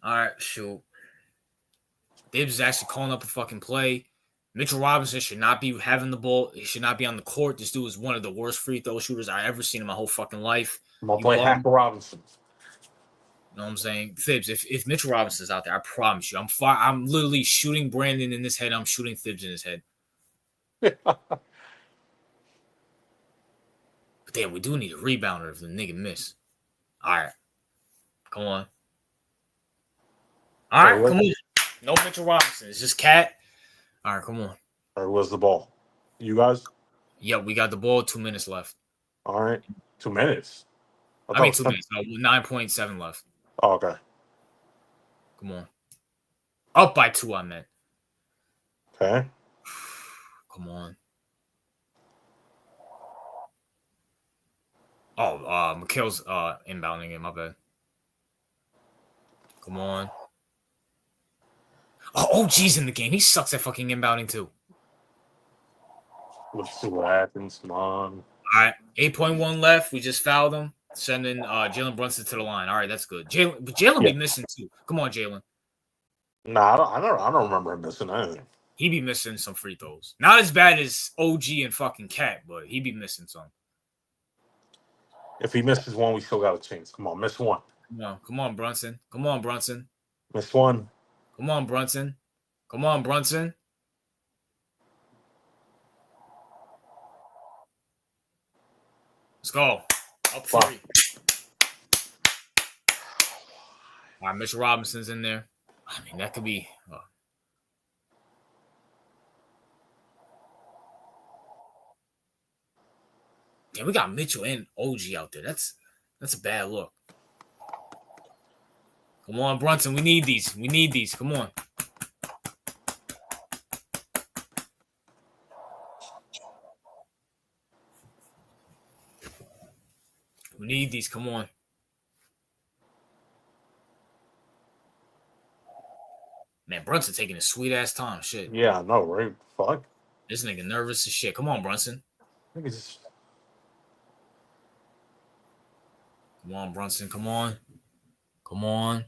All right, shoot. Dibs is actually calling up a fucking play. Mitchell Robinson should not be having the ball. He should not be on the court. This dude is one of the worst free throw shooters I ever seen in my whole fucking life. I'm going to play Hacker Robinson. You know what I'm saying? Thibs, if Mitchell Robinson's out there, I promise you, I'm literally shooting Brandon in his head. I'm shooting Thibs in his head. But damn, we do need a rebounder if the nigga miss. All right. Come on. All right, come on. No Mitchell Robinson. It's just Cat. All right, come on. All right, where's the ball? You guys? Yep, we got the ball. 2 minutes left. All right. 2 minutes. I mean, 2 minutes. 9.7 left. Oh, okay. Come on. Up by 2, I meant. Okay. Come on. Oh, Mikhail's inbounding it. My bad. Come on. Oh, OG's in the game. He sucks at fucking inbounding too. Let's see what happens. Come on. All right. 8.1 left. We just fouled him. Sending Jalen Brunson to the line. All right, that's good. Jalen be missing too. Come on, Jalen. Nah, I don't remember him missing anything. He be missing some free throws. Not as bad as OG and fucking Cat, but he be missing some. If he misses one, we still got a chance. Come on, miss one. Come on, Brunson. Come on, Brunson. Miss one. Come on, Brunson. Come on, Brunson. Let's go. Up 3. All right, Mitchell Robinson's in there. I mean, that could be. Yeah, we got Mitchell and OG out there. That's a bad look. Come on, Brunson. We need these. We need these. Come on. We need these. Come on. Man, Brunson taking a sweet ass time. Shit. Yeah, I know, right? Fuck. This nigga nervous as shit. Come on, Brunson. I think it's Come on, Brunson. Come on. Come on.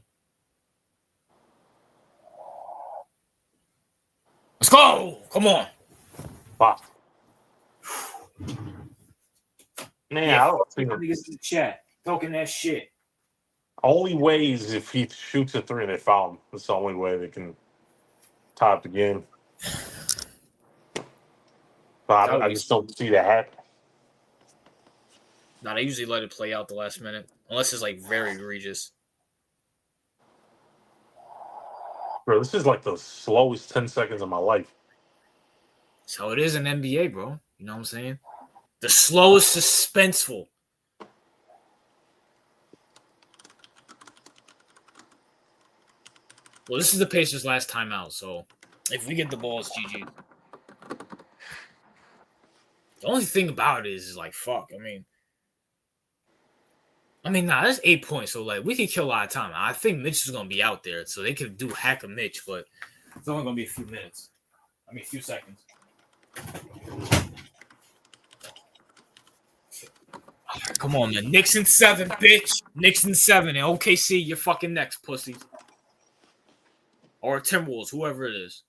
Let's go. Come on. fuck. Man, I don't think niggas in the chat talking that shit. only way is if he shoots a 3 and they foul him. That's the only way they can tie up the game. But I just don't see that happen. No, they usually let it play out the last minute. Unless it's like very egregious. Bro, this is like the slowest 10 seconds of my life. So it is an NBA, bro. You know what I'm saying? The slowest suspenseful. Well, this is the Pacers' last timeout, so if we get the ball, it's GG. The only thing about it is like, fuck. Nah, that's 8 points, so like we can kill a lot of time. I think Mitch is gonna be out there, so they could do hack a Mitch, but it's only gonna be a few minutes. A few seconds. Right, come on, man. Knicks in 7, bitch. Knicks in 7, and OKC, you're fucking next, pussies. Or Timberwolves, whoever it is.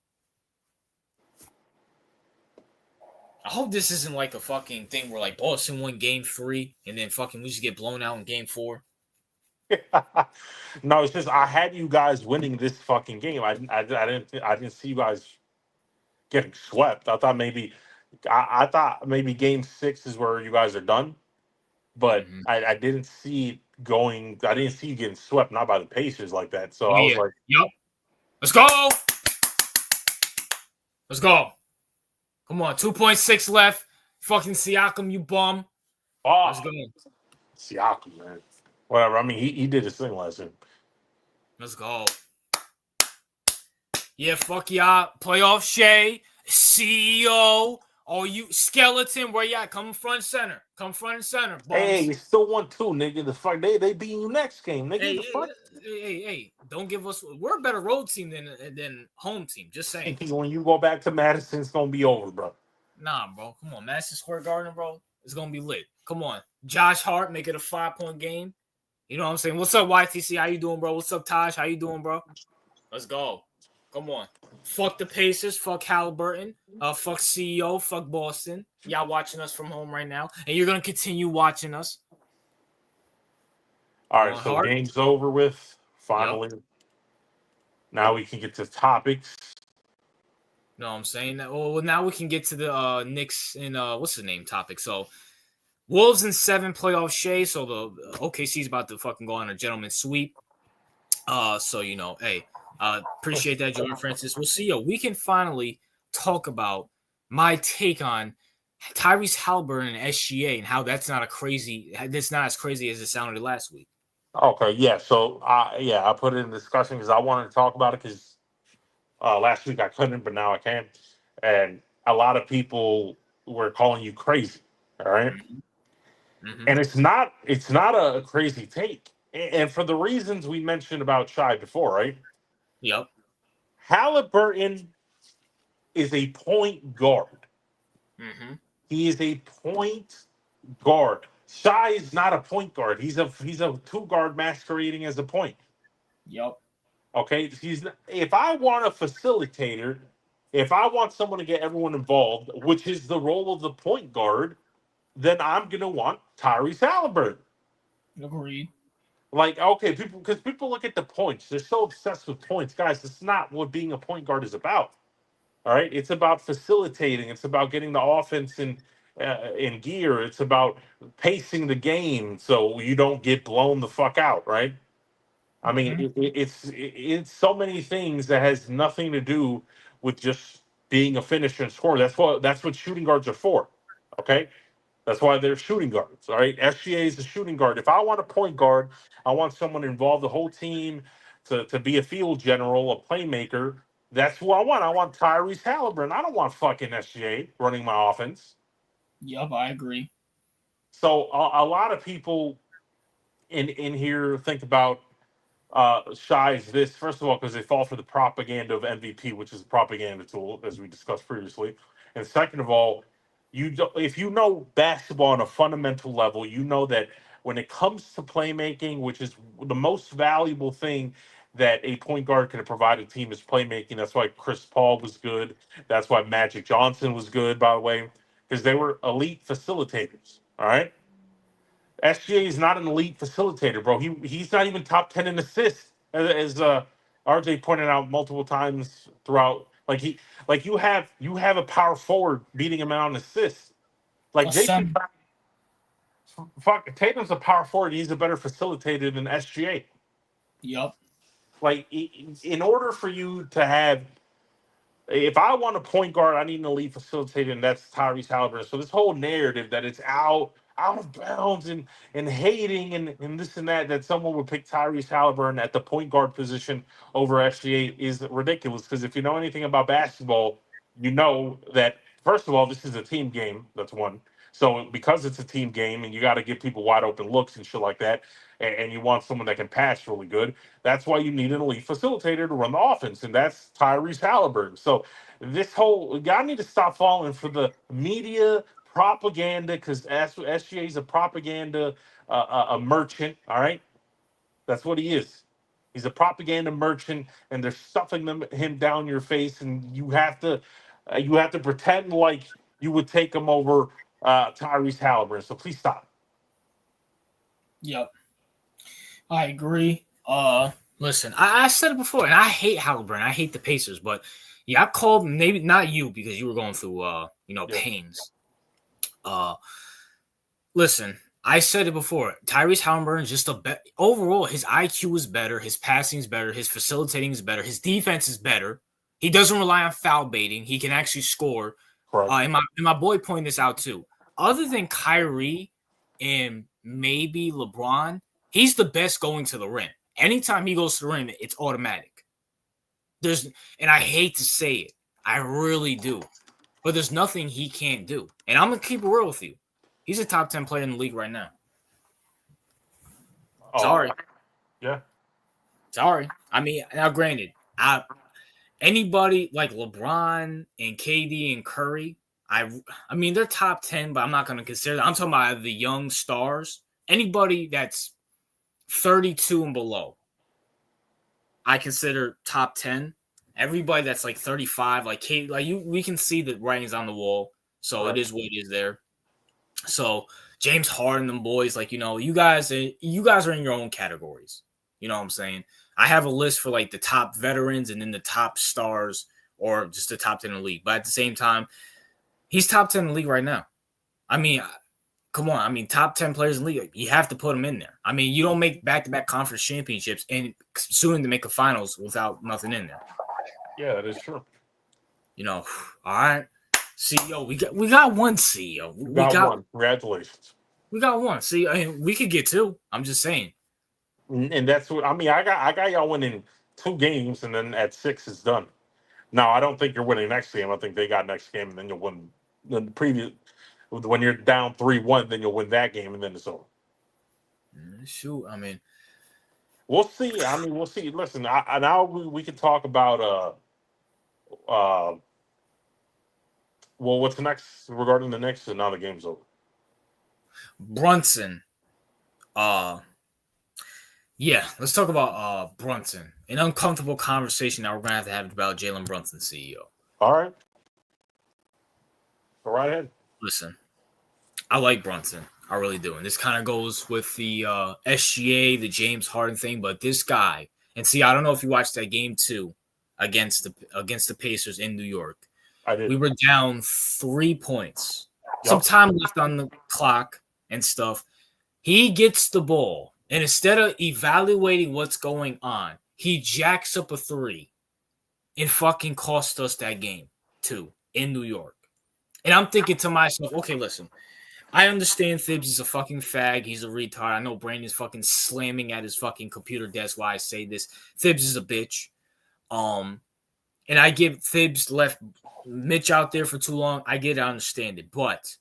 I hope this isn't like a fucking thing where like Boston won game 3 and then fucking we just get blown out in game 4. No, it's just I had you guys winning this fucking game. I didn't see you guys getting swept. I thought maybe game 6 is where you guys are done, but I didn't see it going. I didn't see you getting swept, not by the Pacers like that. So I was like, "Yep, let's go, let's go." Come on, 2.6 left. Fucking Siakam, you bum. "Oh, let's go." Siakam, man. Whatever. I mean, he did his thing last year. Let's go. Yeah, fuck y'all. Playoff Shay, CEO. Oh, you skeleton, where you at? Come front center. Come front and center. Bums. Hey, you still 1-2, nigga. The fuck they beat you next game, nigga. Hey, don't give us. We're a better road team than home team. Just saying. When you go back to Madison, it's gonna be over, bro. Nah, bro. Come on, Madison Square Garden, bro. It's gonna be lit. Come on, Josh Hart, make it a 5-point game. You know what I'm saying? What's up, YTC? How you doing, bro? What's up, Taj? How you doing, bro? Let's go. Come on. Fuck the Pacers. Fuck Halliburton. Fuck CEO. Fuck Boston. Y'all watching us from home right now. And you're going to continue watching us. All right, so game's over with. Finally. Yep. Now we can get to topics. No, I'm saying that. Well, now we can get to the Knicks and what's the name topic. So, Wolves in 7 playoff Shay. So, the OKC's about to fucking go on a gentleman's sweep. So, you know, hey. Appreciate that, Jordan Francis. We'll see you. We can finally talk about my take on Tyrese Halliburton and SGA and how that's not as crazy as it sounded last week. Okay, yeah. So, I put it in discussion because I wanted to talk about it because last week I couldn't, but now I can. And a lot of people were calling you crazy. All right. Mm-hmm. And it's not a crazy take. And for the reasons we mentioned about Shai before, right? Yep. Halliburton is a point guard. Mm-hmm. He is a point guard. Shai is not a point guard. He's a 2-guard masquerading as a point. Yep. Okay. If I want a facilitator, if I want someone to get everyone involved, which is the role of the point guard, then I'm gonna want Tyrese Halliburton. Agreed. Like, okay, people look at the points. They're so obsessed with points. Guys, it's not what being a point guard is about. All right? It's about facilitating. It's about getting the offense in gear. It's about pacing the game so you don't get blown the fuck out, right? I mean, it's so many things that has nothing to do with just being a finisher and scorer. That's what shooting guards are for, okay? That's why they're shooting guards, all right? SGA is a shooting guard. If I want a point guard, I want someone to involve the whole team to be a field general, a playmaker. That's who I want. I want Tyrese Halliburton. I don't want fucking SGA running my offense. Yep, I agree. So a lot of people in here think about Shai's this, first of all, because they fall for the propaganda of MVP, which is a propaganda tool, as we discussed previously. And second of all, if you know basketball on a fundamental level, you know that when it comes to playmaking, which is the most valuable thing that a point guard can provide a team, is playmaking. That's why Chris Paul was good. That's why Magic Johnson was good, by the way, because they were elite facilitators. All right. SGA is not an elite facilitator, bro. He's not even top 10 in assists, as RJ pointed out multiple times throughout. Like you have a power forward beating him out on assists. Like Tatum's a power forward. He's a better facilitator than SGA. Yep. Like, in order for you to have, if I want a point guard, I need an elite facilitator, and that's Tyrese Halliburton. So this whole narrative that it's out of bounds and hating and this and that someone would pick Tyrese Halliburton at the point guard position over SGA is ridiculous. Because if you know anything about basketball, you know that first of all, this is a team game. That's one. So because it's a team game and you got to give people wide open looks and shit like that, and you want someone that can pass really good, that's why you need an elite facilitator to run the offense, and that's Tyrese Halliburton. So this whole y'all need to stop falling for the media propaganda because SGA is a propaganda a merchant. All right, that's what he is. He's a propaganda merchant, and they're stuffing him down your face, and you have to pretend like you would take him over Tyrese Halliburton. So please stop. Yep, I agree. Listen, I said it before, and I hate Halliburton. I hate the Pacers, but yeah, I called maybe not you because you were going through Yeah, pains. Uh, Listen, I said it before. Tyrese Halliburton is just overall. His IQ is better. His passing is better. His facilitating is better. His defense is better. He doesn't rely on foul baiting. He can actually score. correct. And my boy pointed this out too. Other than Kyrie and maybe LeBron, he's the best going to the rim. Anytime he goes to the rim, it's automatic. And I hate to say it, I really do, but there's nothing he can't do. And I'm gonna keep it real with you. He's a top 10 player in the league right now. Oh, Sorry. yeah. Sorry. I mean, now granted, anybody like LeBron and KD and Curry, I mean they're top 10, but I'm not going to consider that. I'm talking about the young stars. Anybody that's 32 and below, I consider top 10. Everybody that's like 35, like Kate, we can see the writings on the wall. So it Correct. is what it is there. So James Harden, them boys, you guys are in your own categories. You know what I'm saying? I have a list for like the top veterans and then the top stars or just the top 10 in the league. But at the same time, he's top 10 in the league right now. I mean, come on. I mean, top 10 players in the league, you have to put them in there. I mean, you don't make back-to-back conference championships and soon to make a finals without nothing in there. Yeah, that is true. All right. CEO, we got one CEO. You got one. Congratulations. We got one. See, I mean, we could get two. I'm just saying. And that's what I mean. I got y'all winning 2 games, and then at 6 it's done. Now I don't think you're winning next game. I think they got next game, and then you'll win the previous. When you're down 3-1, then you'll win that game, and then it's over. Shoot, I mean, We'll see. I mean, we'll see. Listen, now we can talk about well, what's next regarding the Knicks, and now the game's over. Brunson. Yeah, let's talk about Brunson. An uncomfortable conversation that we're gonna have to have about Jalen Brunson, CEO. All right, go right ahead. Listen, I like Brunson. I really do. And this kind of goes with the SGA, the James Harden thing, but this guy, and see, I don't know if you watched that game too against the Pacers in New York. I did. We were down 3 points. Yep. Some time left on the clock and stuff. He gets the ball, and instead of evaluating what's going on, he jacks up a 3 and fucking cost us that game too in New York. And I'm thinking to myself, okay, listen, I understand Thibs is a fucking fag. He's a retard. I know Brandon's fucking slamming at his fucking computer desk while I say this. Thibs is a bitch. And I give Thibs left Mitch out there for too long. I get it, I understand it. But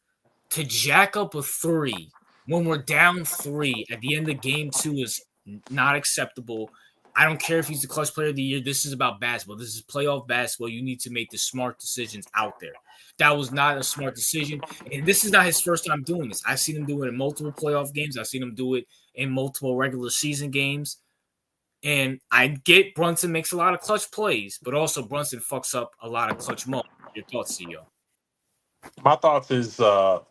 to jack up a 3 when we're down 3 at the end of game 2 is not acceptable. I don't care if he's the clutch player of the year. This is about basketball. This is playoff basketball. You need to make the smart decisions out there. That was not a smart decision. And this is not his first time doing this. I've seen him do it in multiple playoff games. I've seen him do it in multiple regular season games. And I get Brunson makes a lot of clutch plays, but also Brunson fucks up a lot of clutch moments. Your thoughts, CEO? My thoughts is I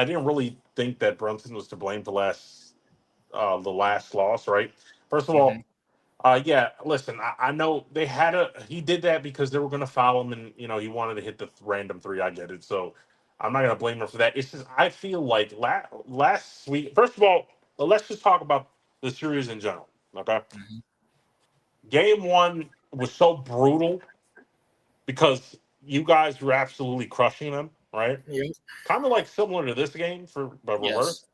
didn't really think that Brunson was to blame for the last loss, right? First of all, yeah, listen, I know he did that because they were going to foul him, and he wanted to hit the random 3. I get it, so I'm not going to blame him for that. It's just I feel like last week. First of all, let's just talk about the series in general. Okay. Mhm. Game one was so brutal because you guys were absolutely crushing them, right? Yep. Kind of like similar to this game for but reverse.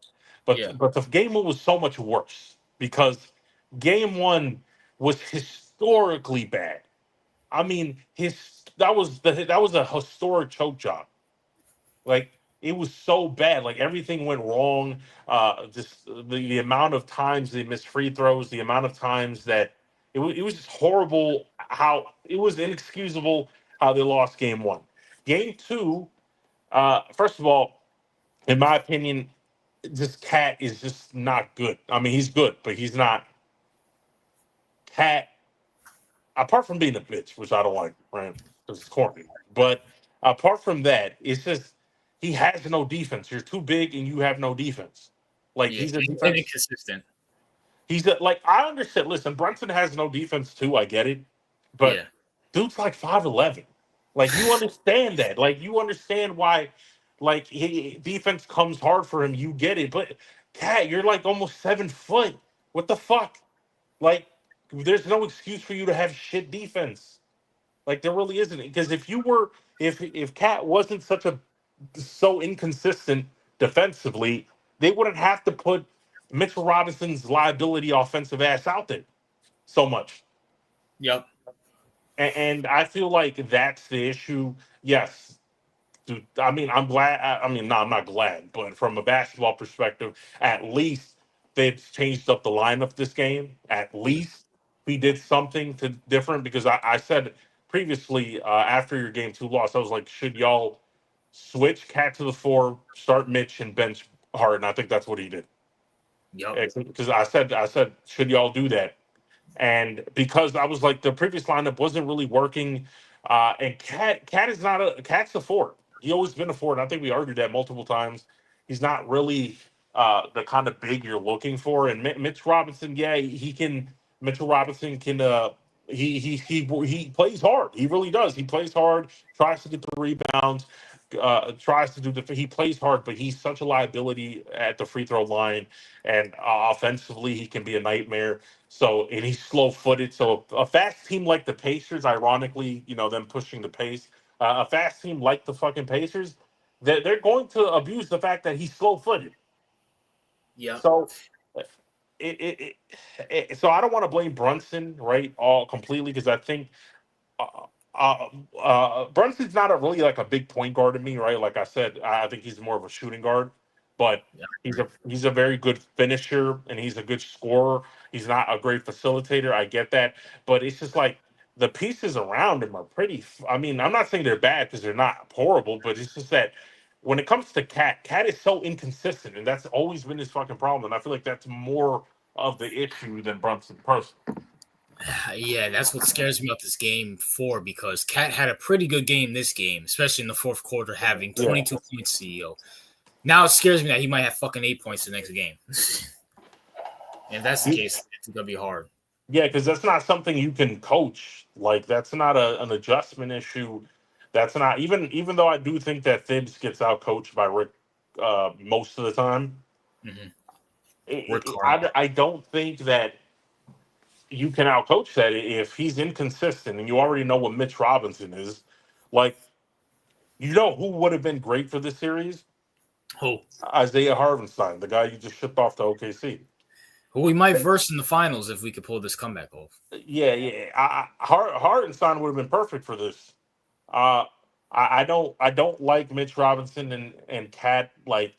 Yes. Yeah. But the game one was so much worse because game one was historically bad. I mean, that was a historic choke job. Like it was so bad. Like everything went wrong. Just the amount of times they missed free throws, the amount of times that it was just horrible. How it was inexcusable how they lost game one. Game two, first of all, in my opinion, this cat is just not good. I mean, he's good, but he's not cat. Apart from being a bitch, which I don't like, right? Because it's corny. But apart from that, it's just he has no defense. You're too big and you have no defense. Like Yeah. he's a And defense. inconsistent. Like I understand. Listen, Brunson has no defense too. I get it, but Yeah. dude's like 5'11". Like you understand that. Like you understand why. Like defense comes hard for him. You get it, but Cat, you're like almost 7 foot. What the fuck? Like, there's no excuse for you to have shit defense. Like, there really isn't. Because if Cat wasn't so inconsistent defensively, they wouldn't have to put Mitchell Robinson's liability offensive ass out there so much. Yep. And I feel like that's the issue. Yes, dude, I mean, I'm glad. I mean, no, I'm not glad, but from a basketball perspective, at least they've changed up the lineup this game. At Yeah. least we did something to different because I said previously after your game two loss, I was like, should y'all switch Cat to the four, start Mitch and bench Harden? I think that's what he did. Yep. Because I said, should y'all do that? And because I was like the previous lineup wasn't really working, and Cat is not a Cat's a forward. He always been a forward. I think we argued that multiple times. He's not really the kind of big you're looking for. And Mitch Robinson, yeah, he can. Mitchell Robinson can. He plays hard. He really does. He plays hard. Tries to get the rebounds. Tries to do the. He plays hard, but he's such a liability at the free throw line, and offensively he can be a nightmare. So, and he's slow footed. So, a fast team like the Pacers, ironically, them pushing the pace, a fast team like the fucking Pacers, they're going to abuse the fact that he's slow footed. Yep. So, so I don't want to blame Brunson, right, all completely, because I think uh, Brunson's not really like a big point guard to me, right? Like I said, I think he's more of a shooting guard, but Yeah. he's a very good finisher and he's a good scorer. He's not a great facilitator. I get that, but it's just like the pieces around him are pretty. I mean, I'm not saying they're bad because they're not horrible, but it's just that when it comes to Cat is so inconsistent, and that's always been his fucking problem. And I feel like that's more of the issue than Brunson personally. Yeah, that's what scares me about this game four because Cat had a pretty good game this game, especially in the fourth quarter, having Yeah. 22 points. CEO. Now it scares me that he might have fucking 8 points the next game. And if that's the case, it's gonna be hard. Yeah, because that's not something you can coach. Like that's not an adjustment issue. That's not even though I do think that Thibs gets out coached by Rick most of the time. Mm-hmm. I, Work hard. I don't think that you can outcoach that if he's inconsistent and you already know what Mitch Robinson is. Like you know who would have been great for this series? Who? Isaiah Harvenstein, the guy you just shipped off to OKC. Who we might verse in the finals if we could pull this comeback off. Yeah. Hartenstein would have been perfect for this. Uh, I don't like Mitch Robinson and Cat. Like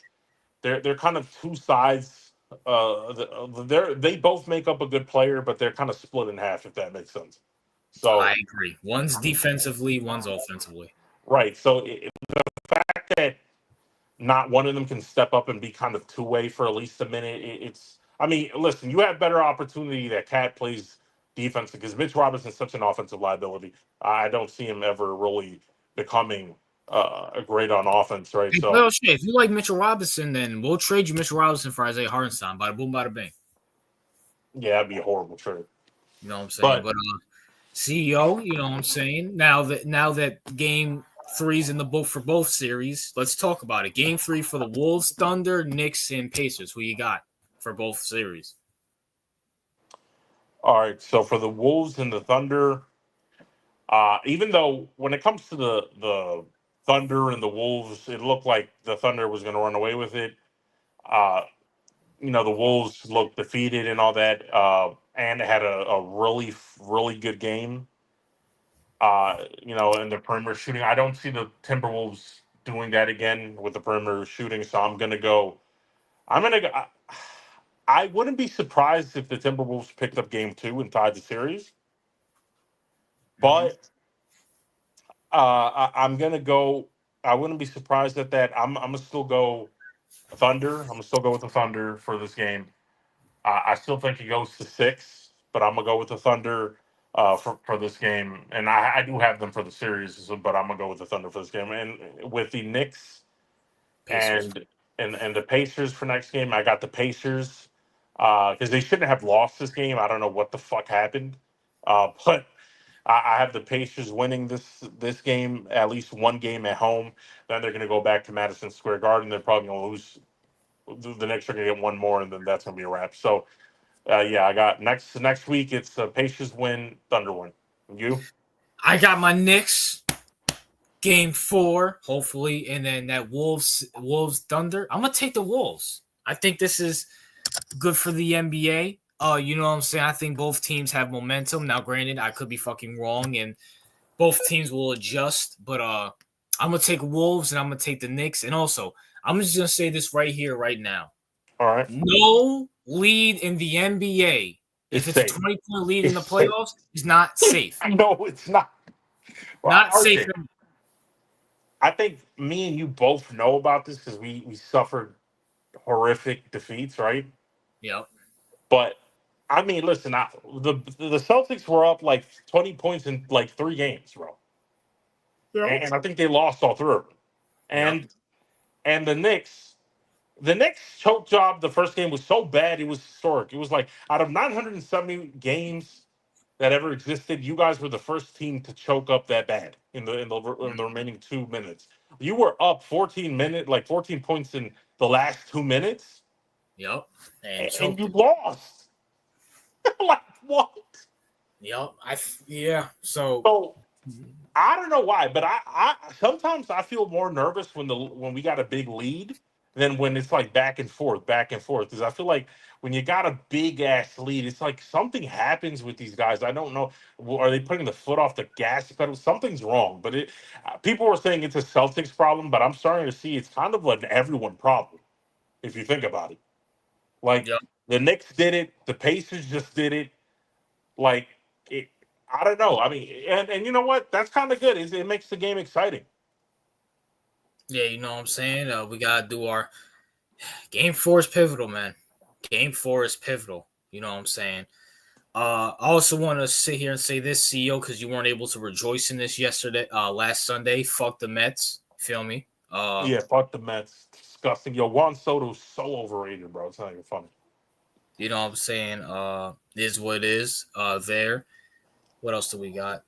they're kind of two sides. They both make up a good player, but they're kind of split in half. If that makes sense. I So agree. One's defensively, one's offensively. right. So the fact that not one of them can step up and be kind of two way for at least a minute. It's. I mean, listen, you have better opportunity that Cat plays defense because Mitch Robinson's such an offensive liability. I don't see him ever really becoming a great on offense, right? Hey, So well, shit, if you like Mitchell Robinson, then we'll trade you Mitchell Robinson for Isaiah Hartenstein. Bada boom, bada bing. yeah, that'd be a horrible trade. You know what I'm saying? But But CEO, you know what I'm saying? Now that game three's in the book for both series, let's talk about it. Game three for the Wolves, Thunder, Knicks, and Pacers. Who you got for both series? All right. So for the Wolves and the Thunder, even though when it comes to the Thunder and the Wolves, it looked like the Thunder was going to run away with it. Uh, the Wolves looked defeated and all that, and had a really good game. In the perimeter shooting, I don't see the Timberwolves doing that again with the perimeter shooting. So I'm gonna go. I'm gonna go. I wouldn't be surprised if the Timberwolves picked up game two and tied the series, Mhm. but I'm gonna go. I wouldn't be surprised at that. I'm gonna still go Thunder. I'm gonna still go with the Thunder for this game. I still think it goes to six, but I'm gonna go with the Thunder for this game, and I do have them for the series, but I'm gonna go with the Thunder for this game. And with the Knicks Pacers. and the Pacers for next game, I got the Pacers because they shouldn't have lost this game. I don't know what the fuck happened, but I have the Pacers winning this game, at least one game at home. Then they're gonna go back to Madison Square Garden. They're probably gonna lose. The Knicks are gonna get one more, and then that's gonna be a wrap. So. Yeah, I got next week. It's Pacers win, Thunder win. You? I got my Knicks game four, hopefully, and then that Wolves Thunder. I'm gonna take the Wolves. I think this is good for the NBA. You know what I'm saying? I think both teams have momentum. Now, granted, I could be fucking wrong, and both teams will adjust. But I'm gonna take Wolves and I'm gonna take the Knicks. And also, I'm just gonna say this right here, right now. All right. No lead in the NBA. It's If it's a safe. 20-point lead in It's the safe. playoffs, is not safe. No, it's not. Well, Not safe. RJ, I think me and you both know about this because we suffered horrific defeats, right? Yep. But I mean, listen, the Celtics were up like 20 points in like three games, bro, Yep. and I think they lost all three of them. Yep. And the Knicks. The Knicks choke job the first game was so bad it was historic. It was like out of 970 games that ever existed, you guys were the first team to choke up that bad in the remaining 2 minutes. You were up 14 points in the last 2 minutes, Yep. And and choked you it. lost. Like what? Yep. Yeah. So So I don't know why, but I sometimes I feel more nervous when we got a big lead than when it's like back and forth. Because I feel like when you got a big ass lead, it's like something happens with these guys. I don't know. Are they putting the foot off the gas pedal? Something's wrong. But people were saying it's a Celtics problem, but I'm starting to see it's kind of an everyone problem if you think about it. Like yep. the Knicks did it, the Pacers just did it. Like it, I don't know. I mean, and you know what? That's kind of good. It makes the game exciting. Yeah, you know what I'm saying? We gotta do our game four is pivotal, man. Game four is pivotal. You know what I'm saying? I also want to sit here and say this, CEO, because you weren't able to rejoice in this last Sunday. Fuck the Mets. Feel me? Yeah, fuck the Mets. Disgusting. Yo, Juan Soto's so overrated, bro. It's not even funny. You know what I'm saying? Is what it is. There. What else do we got?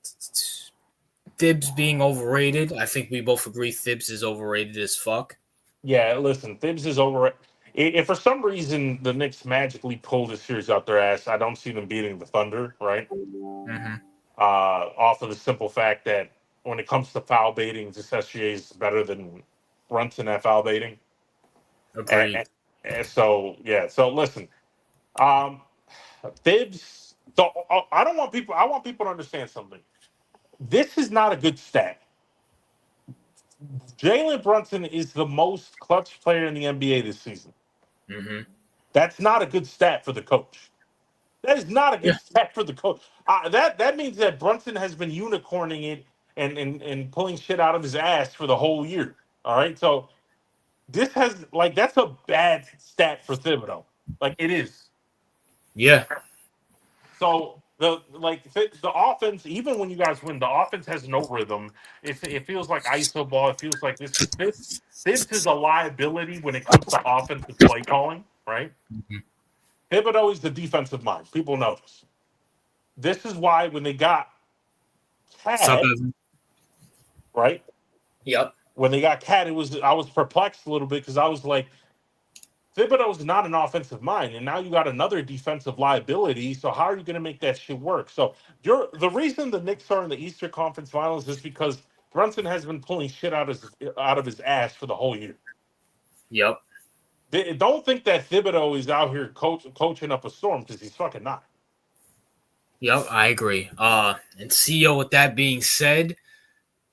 Thibs being overrated. I think we both agree Thibs is overrated as fuck. Yeah, listen, Thibs is over. If for some reason the Knicks magically pull this series out their ass, I don't see them beating the Thunder, right? Mm-hmm. Off of the simple fact that when it comes to foul baiting, this SGA is better than Brunson at foul baiting. And, Agreed. and, and so, yeah. So listen, um, Thibs. So I don't want people. I want people to understand something. This is not a good stat. Jalen Brunson is the most clutch player in the NBA this season. Mm-hmm. That's not a good stat for the coach. That is not a Yeah. good stat for the coach. That means that Brunson has been unicorning it and pulling shit out of his ass for the whole year. All right, so this has like that's a bad stat for Thibodeau. Like it is. Yeah. So the offense, even when you guys win, the offense has no rhythm. It feels like ISO ball. It feels like this is a liability when it comes to offensive play calling, right? Mm-hmm. Thibodeau is the defensive mind. People know this. This is why when they got Sup, Cat, Evan? right? Yep. When they got Cat, I was perplexed a little bit because I was like, Thibodeau's not an offensive mind, and now you got another defensive liability. So how are you going to make that shit work? So the reason the Knicks are in the Eastern Conference Finals is because Brunson has been pulling shit out of his ass for the whole year. Yep. Don't think that Thibodeau is out here coaching up a storm, because he's fucking not. Yep, I agree. And CEO, with that being said,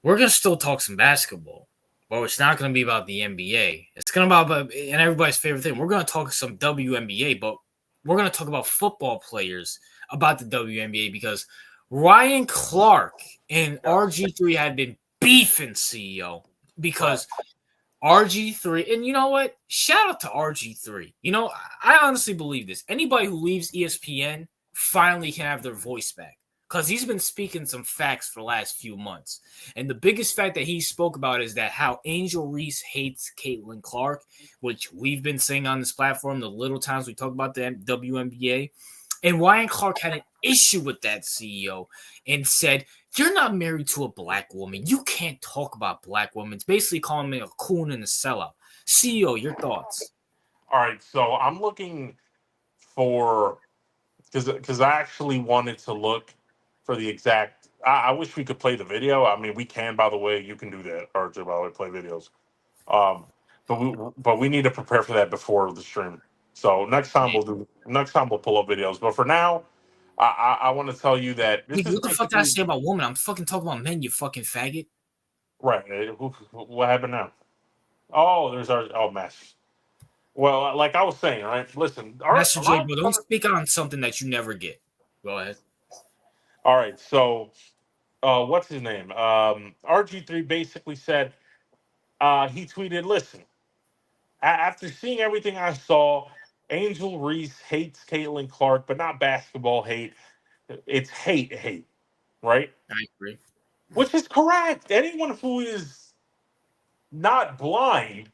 we're gonna still talk some basketball, but it's not gonna be about the NBA. It's gonna be about and everybody's favorite thing. We're gonna talk some WNBA, but we're gonna talk about football players about the WNBA because Ryan Clark and RG3 had been beefing, CEO, because RG3, and you know what? Shout out to RG3. You know, I honestly believe this. Anybody who leaves ESPN finally can have their voice back because he's been speaking some facts for the last few months. And the biggest fact that he spoke about is that how Angel Reese hates Caitlin Clark, which we've been saying on this platform the little times we talk about the WNBA. And Ryan Clark had an issue with that, CEO, and said, "You're not married to a black woman. You can't talk about black women." It's basically calling me a coon and a sellout. CEO, your thoughts? All right, so I'm looking for, because I actually wanted to look for the exact. I wish we could play the video. I mean, we can, by the way. You can do that, RJ, by the way, play videos. Um, but we need to prepare for that before the stream. So next time we'll pull up videos. But for now, I want to tell you that this Nigga, is what the fuck did I basically say about women? I'm fucking talking about men, you fucking faggot. right. What happened now? Oh, there's our mess. Well, like I was saying, right? Listen, Master J, Ryan bro, don't Clark. speak on something that you never get. Go ahead. All right, so what's his name? RG3 basically said, he tweeted, "Listen, after seeing everything I saw, Angel Reese hates Caitlin Clark, but not basketball hate. It's hate, right? I agree. Which is correct. Anyone who is not blind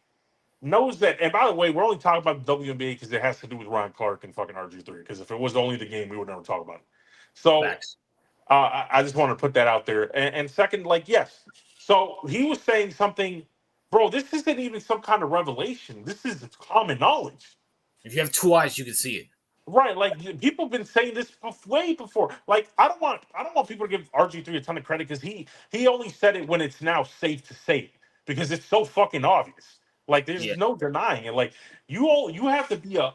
knows that. And by the way, we're only talking about the WNBA because it has to do with Ryan Clark and fucking RG3. Because if it was only the game, we would never talk about it. So Facts. I just want to put that out there. And second, like, yes. So he was saying something, bro. This isn't even some kind of revelation. This is common knowledge. If you have two eyes, you can see it. Right, like people have been saying this way before. Like I don't want people to give RG3 a ton of credit because he only said it when it's now safe to say it because it's so fucking obvious. Like Yeah. there's no denying it. Like you have to be a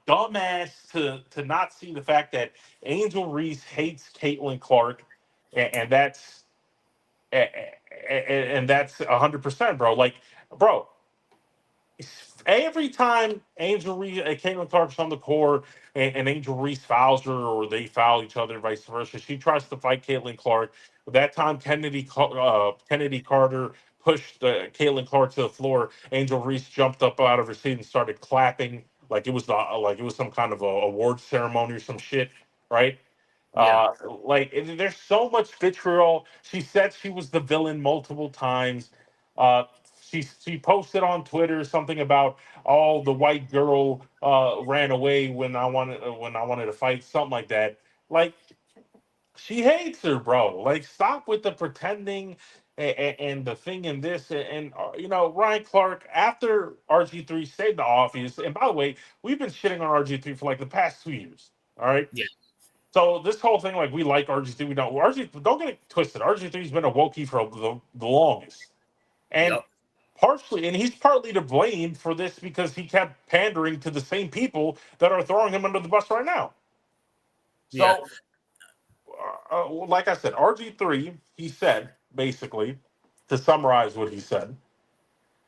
dumbass to not see the fact that Angel Reese hates Caitlin Clark, and that's 100%, bro. Like, bro, every time Angel Reese, Caitlin Clark's on the court, and Angel Reese fouls her, or they foul each other, vice versa, she tries to fight Caitlin Clark. That time, Kennedy Carter pushed Caitlin Clark to the floor. Angel Reese jumped up out of her seat and started clapping like it was some kind of a award ceremony or some shit, right? Yeah. There's so much vitriol. She said she was the villain multiple times. Uh, she posted on Twitter something about, oh, the white girl ran away when I wanted to fight, something like that. Like, she hates her, bro. Like, stop with the pretending and the thing in this Ryan Clark, after RG3 saved the office. And by the way, we've been shitting on RG3 for like the past 2 years. All right. Yeah. So this whole thing, like, we like RG3, we don't. RG, don't get it twisted. RG3's been a Wokey for the longest, and Yep. he's partly to blame for this because he kept pandering to the same people that are throwing him under the bus right now. Yeah. So, like I said, RG3, he said basically, to summarize what he said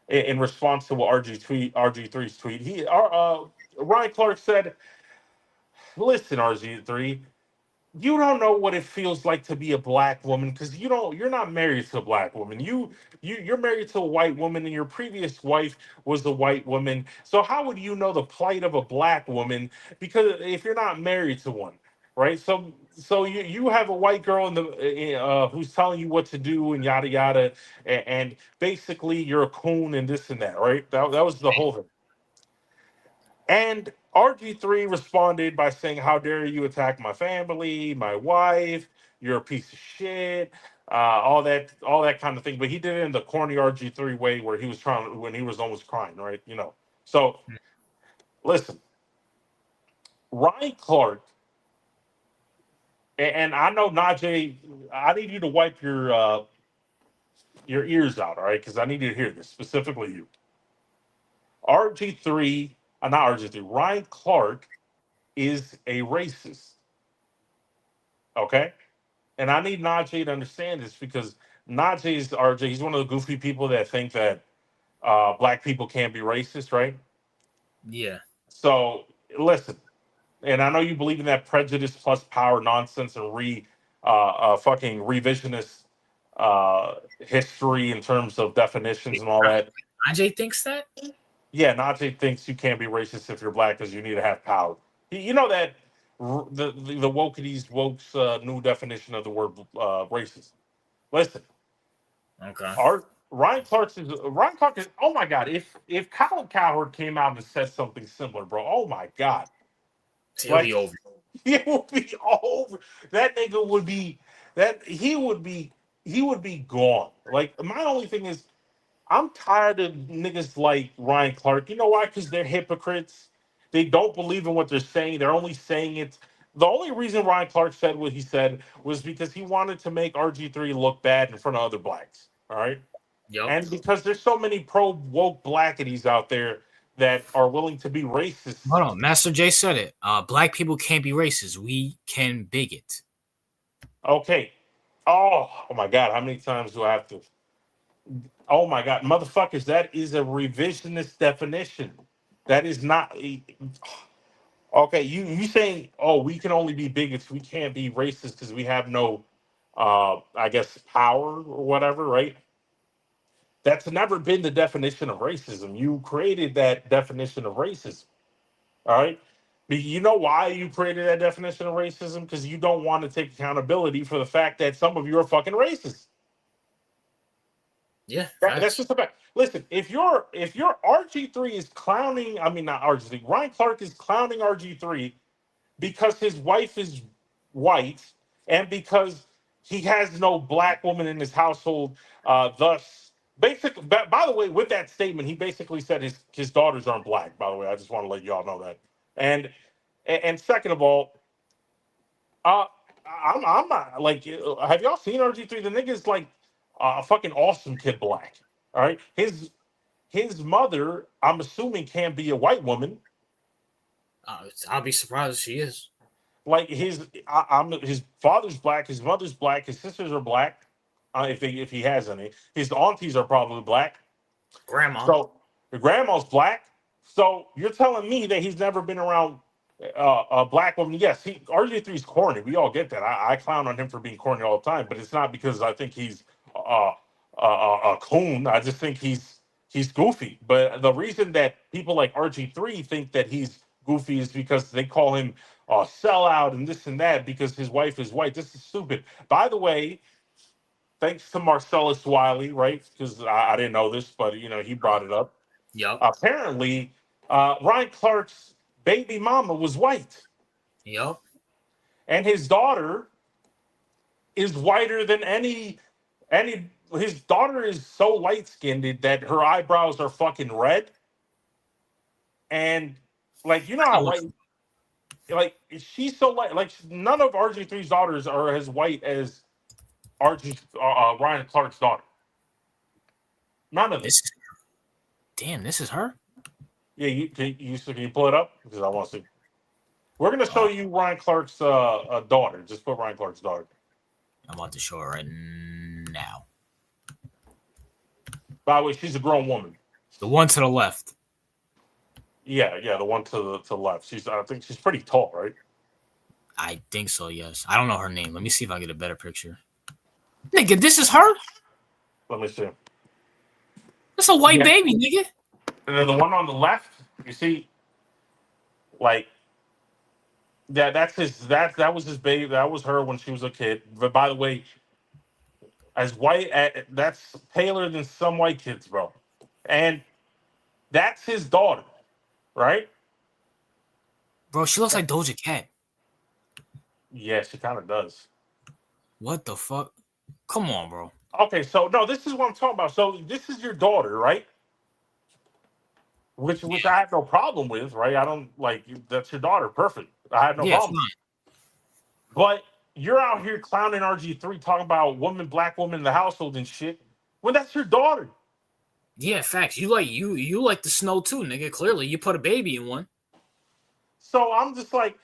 in response to what RG3's tweet, Ryan Clark said, "Listen, RG3. You don't know what it feels like to be a black woman because you're not married to a black woman. You're married to a white woman, and your previous wife was a white woman. So how would you know the plight of a black woman, because if you're not married to one, right? So you have a white girl who's telling you what to do and yada yada, and basically you're a coon and this and that, right? That was the whole thing. And RG3 responded by saying, "How dare you attack my family, my wife? You're a piece of shit." All that kind of thing. But he did it in the corny RG3 way, where he was trying, when he was almost crying, right? So Listen, Ryan Clark, and I know Najee. I need you to wipe your ears out, all right? Because I need you to hear this, specifically you. RG3, not RG3. Ryan Clark is a racist. Okay, and I need Najee to understand this because Najee's RJ. He's one of the goofy people that think that black people can't be racist, right? Yeah. So listen, and I know you believe in that prejudice plus power nonsense and fucking revisionist history in terms of definitions and all that. Ajay thinks that? Yeah, Najee thinks you can't be racist if you're black because you need to have power. You know that the woke's new definition of the word racist. Listen, Okay. our Ryan Clark is, oh my god, if Colin Cowherd came out and said something similar, bro, oh my god, He'll be like over. it would be over. That nigga would be he would be gone. Like my only thing is I'm tired of niggas like Ryan Clark. You know why? Because they're hypocrites. They don't believe in what they're saying. They're only saying it. The only reason Ryan Clark said what he said was because he wanted to make RG3 look bad in front of other blacks. All right. Yep. And because there's so many pro woke blackities out there that are willing to be racist. Hold on. Master J said it. Black people can't be racist. We can bigot. Okay. Oh my God. How many times do I have to? Oh my God. Motherfuckers, that is a revisionist definition. That is not. Okay, you saying, oh, we can only be bigots, we can't be racist because we have no, I guess, power or whatever, right? That's never been the definition of racism. You created that definition of racism, all right? But you know why you created that definition of racism? Because you don't want to take accountability for the fact that some of you are fucking racist. Yeah. That's just a fact. Listen, if your RG3 is clowning, I mean not RG3, Ryan Clark is clowning RG3 because his wife is white and because he has no black woman in his household. Thus, basically, by the way, with that statement, he basically said his daughters aren't black. By the way, I just want to let y'all know that. And second of all, uh, I'm not like. Have y'all seen RG3? The nigga's like a fucking awesome kid black. All right, his mother, I'm assuming, can't be a white woman. I'll be surprised if she is. Like his father's black, his mother's black, his sisters are black. If he has any, his aunties are probably black. Grandma. So the grandma's black. So you're telling me that he's never been around a black woman? Yes, RG3 is corny. We all get that. I clown on him for being corny all the time, but it's not because I think he's a coon. I just think he's goofy. But the reason that people like RG3 think that he's goofy is because they call him a sellout and this and that because his wife is white. This is stupid. By the way, thanks to Marcellus Wiley, right? Because I didn't know this, but he brought it up. Yep. Apparently, Ryan Clark's baby mama was white, Yep. and his daughter is whiter than any. His daughter is so light skinned that her eyebrows are fucking red, and like how white. Like she's so light. Like none of RG3's daughters are as white as Ryan Clark's daughter. None of them. Damn, this is her? Yeah, can you pull it up? Because I want to see. We're gonna show you Ryan Clark's daughter. Just put Ryan Clark's daughter. I'm about to show her right now. By the way, she's a grown woman. The one to the left. Yeah, the one to the left. I think she's pretty tall, right? I think so, yes. I don't know her name. Let me see if I get a better picture. Nigga, this is her? Let me see. That's a white baby, nigga. And then the one on the left, you see, like that was his baby. That was her when she was a kid. But by the way, as white, that's paler than some white kids, bro. And that's his daughter, right? Bro, she looks like Doja Cat. Yeah, she kind of does. What the fuck? Come on, bro. Okay, so no, this is what I'm talking about. So this is your daughter, right? which I have no problem with, right? I don't like that's your daughter, perfect. I have no Yeah, problem. fine. But you're out here clowning RG3, talking about black woman in the household and shit, when that's your daughter. Yeah, facts. You like the snow too, nigga. Clearly, you put a baby in one. So I'm just like,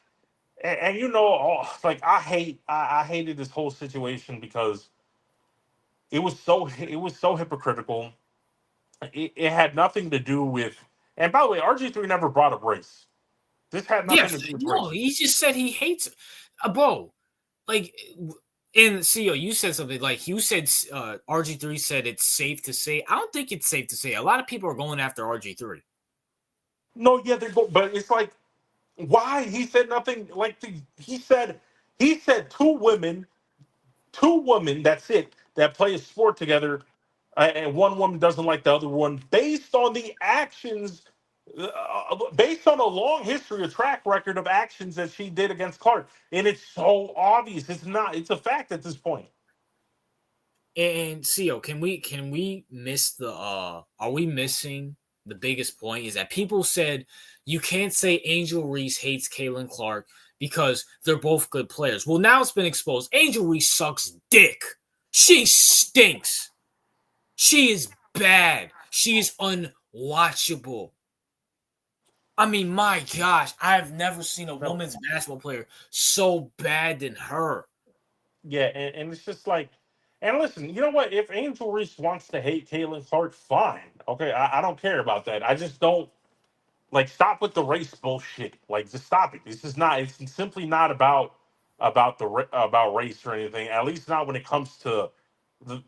and you know, like I hated this whole situation because it was so hypocritical. It had nothing to do with. And by the way, RG3 never brought up race. This had Yeah, nothing to do with no, race. he just said he hates bro. Like in CEO, you said something like you said RG3 said it's safe to say. I don't think it's safe to say. A lot of people are going after RG3. No, yeah, but it's like why he said nothing. Like he said two women. That's it. That play a sport together, and one woman doesn't like the other one based on the actions, based on a long history, a track record of actions that she did against Clark, and it's so obvious. It's not. It's a fact at this point. And CEO, can we miss the are we missing the biggest point is that people said you can't say Angel Reese hates Caitlin Clark because they're both good players. Well, now it's been exposed. Angel Reese sucks dick. She stinks. She is bad. She is unwatchable. I mean, my gosh, I have never seen a No. women's basketball player so bad than her. Yeah, and it's just like, and listen, you know what? If Angel Reese wants to hate Caitlin Clark, fine. Okay, I don't care about that. I just don't like stop with the race bullshit. Like, just stop it. This is not. It's simply not about race or anything. At least not when it comes to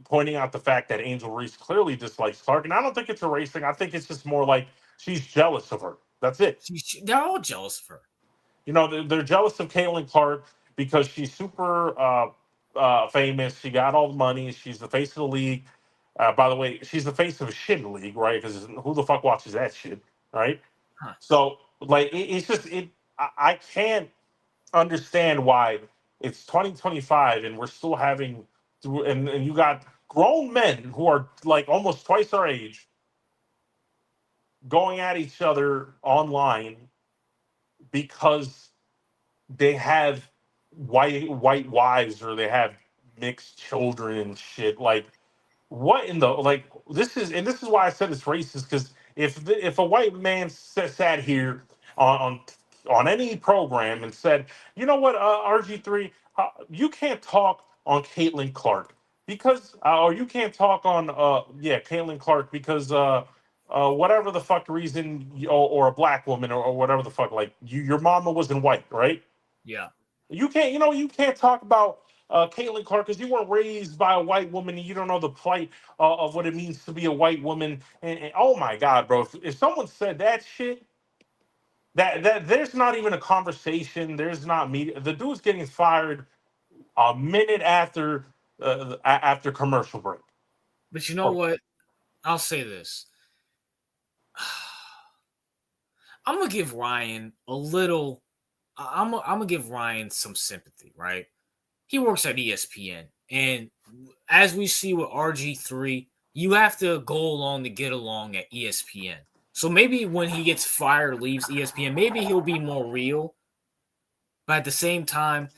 pointing out the fact that Angel Reese clearly dislikes Clark. And I don't think it's a race thing. I think it's just more like she's jealous of her. That's it. They're all jealous of her. You know, they're jealous of Caitlin Clark because she's super famous. She got all the money. She's the face of the league. By the way, she's the face of a shit league, right? Because who the fuck watches that shit, right? Huh. So, like, it's just it. I can't understand why it's 2025 and we're still having, and you got grown men who are like almost twice our age going at each other online because they have white wives or they have mixed children and shit. Like, what in the like? This is why I said it's racist because if a white man sat here on on any program and said, you know what, RG3, you can't talk on Caitlin Clark because, or you can't talk on Caitlin Clark because whatever the fuck reason, or a black woman or whatever the fuck, like your mama wasn't white, right? Yeah. You can't talk about Caitlin Clark because you weren't raised by a white woman and you don't know the plight of what it means to be a white woman. And oh my God, bro, if someone said that shit, that there's not even a conversation. There's not media. The dude's getting fired a minute after commercial break. But you know Or- what? I'll say this. I'm gonna give Ryan a little. I'm gonna give Ryan some sympathy, right? He works at ESPN, and as we see with RG3, you have to go along to get along at ESPN. So maybe when he gets fired, leaves ESPN, maybe he'll be more real. But at the same time,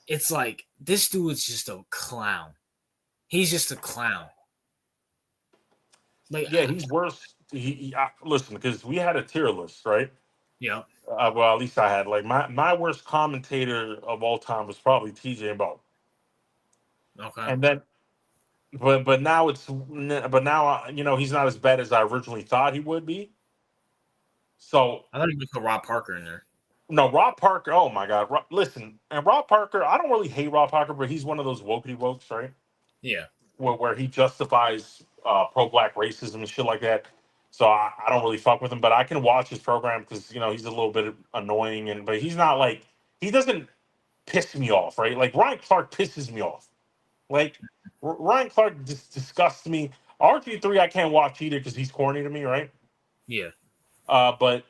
it's like this dude is just a clown. He's just a clown. Like, yeah, he's worse. Listen, because we had a tier list, right? yeah, Well, at least I had. Like my worst commentator of all time was probably TJ Bo, okay. and then but now he's not as bad as I originally thought he would be. So I thought he would put Rob Parker in there. no, Rob Parker. Oh my God, listen, and Rob Parker. I don't really hate Rob Parker, but he's one of those wokey wokes, right? Yeah, Where he justifies pro black racism and shit like that. So I don't really fuck with him, but I can watch his program because he's a little bit annoying, but he's not like he doesn't piss me off, right? Like Ryan Clark pisses me off. Like Ryan Clark just disgusts me. RG3 I can't watch either because he's corny to me, right? yeah. But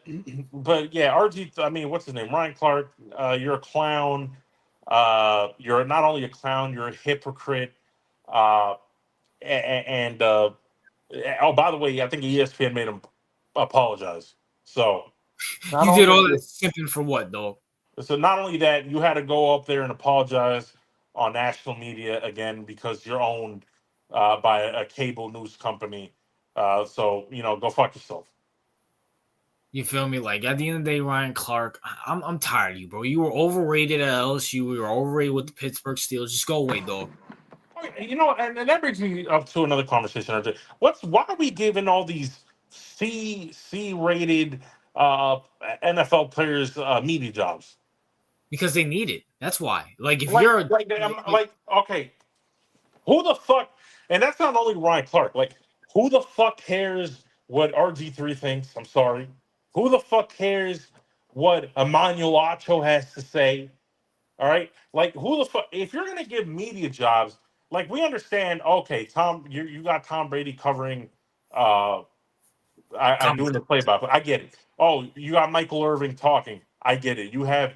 but yeah, RG. I mean, what's his name? Ryan Clark. You're a clown. You're not only a clown, you're a hypocrite. Uh, and oh, by the way, I think ESPN made him apologize. So not You did all only that simping for what, dog? so not only that, you had to go up there and apologize on national media again because you're owned by a cable news company. So go fuck yourself. You feel me? Like at the end of the day, Ryan Clark, I'm tired of you, bro. You were overrated at LSU. You were overrated with the Pittsburgh Steelers. Just go away, dog. Okay, and that brings me up to another conversation. RJ. Why are we giving all these C rated uh, NFL players media jobs? Because they need it. That's why. Like if Like, you're a, like, I'm like, okay, who the fuck? And that's not only Ryan Clark. Like, who the fuck cares what RG3 thinks? I'm sorry. Who the fuck cares what Emmanuel Acho has to say? All right. Like, who the fuck? If you're gonna give media jobs, like we understand. Okay, Tom, you got Tom Brady covering. I doing the play by play. I get it. Oh, you got Michael Irving talking. I get it. You have,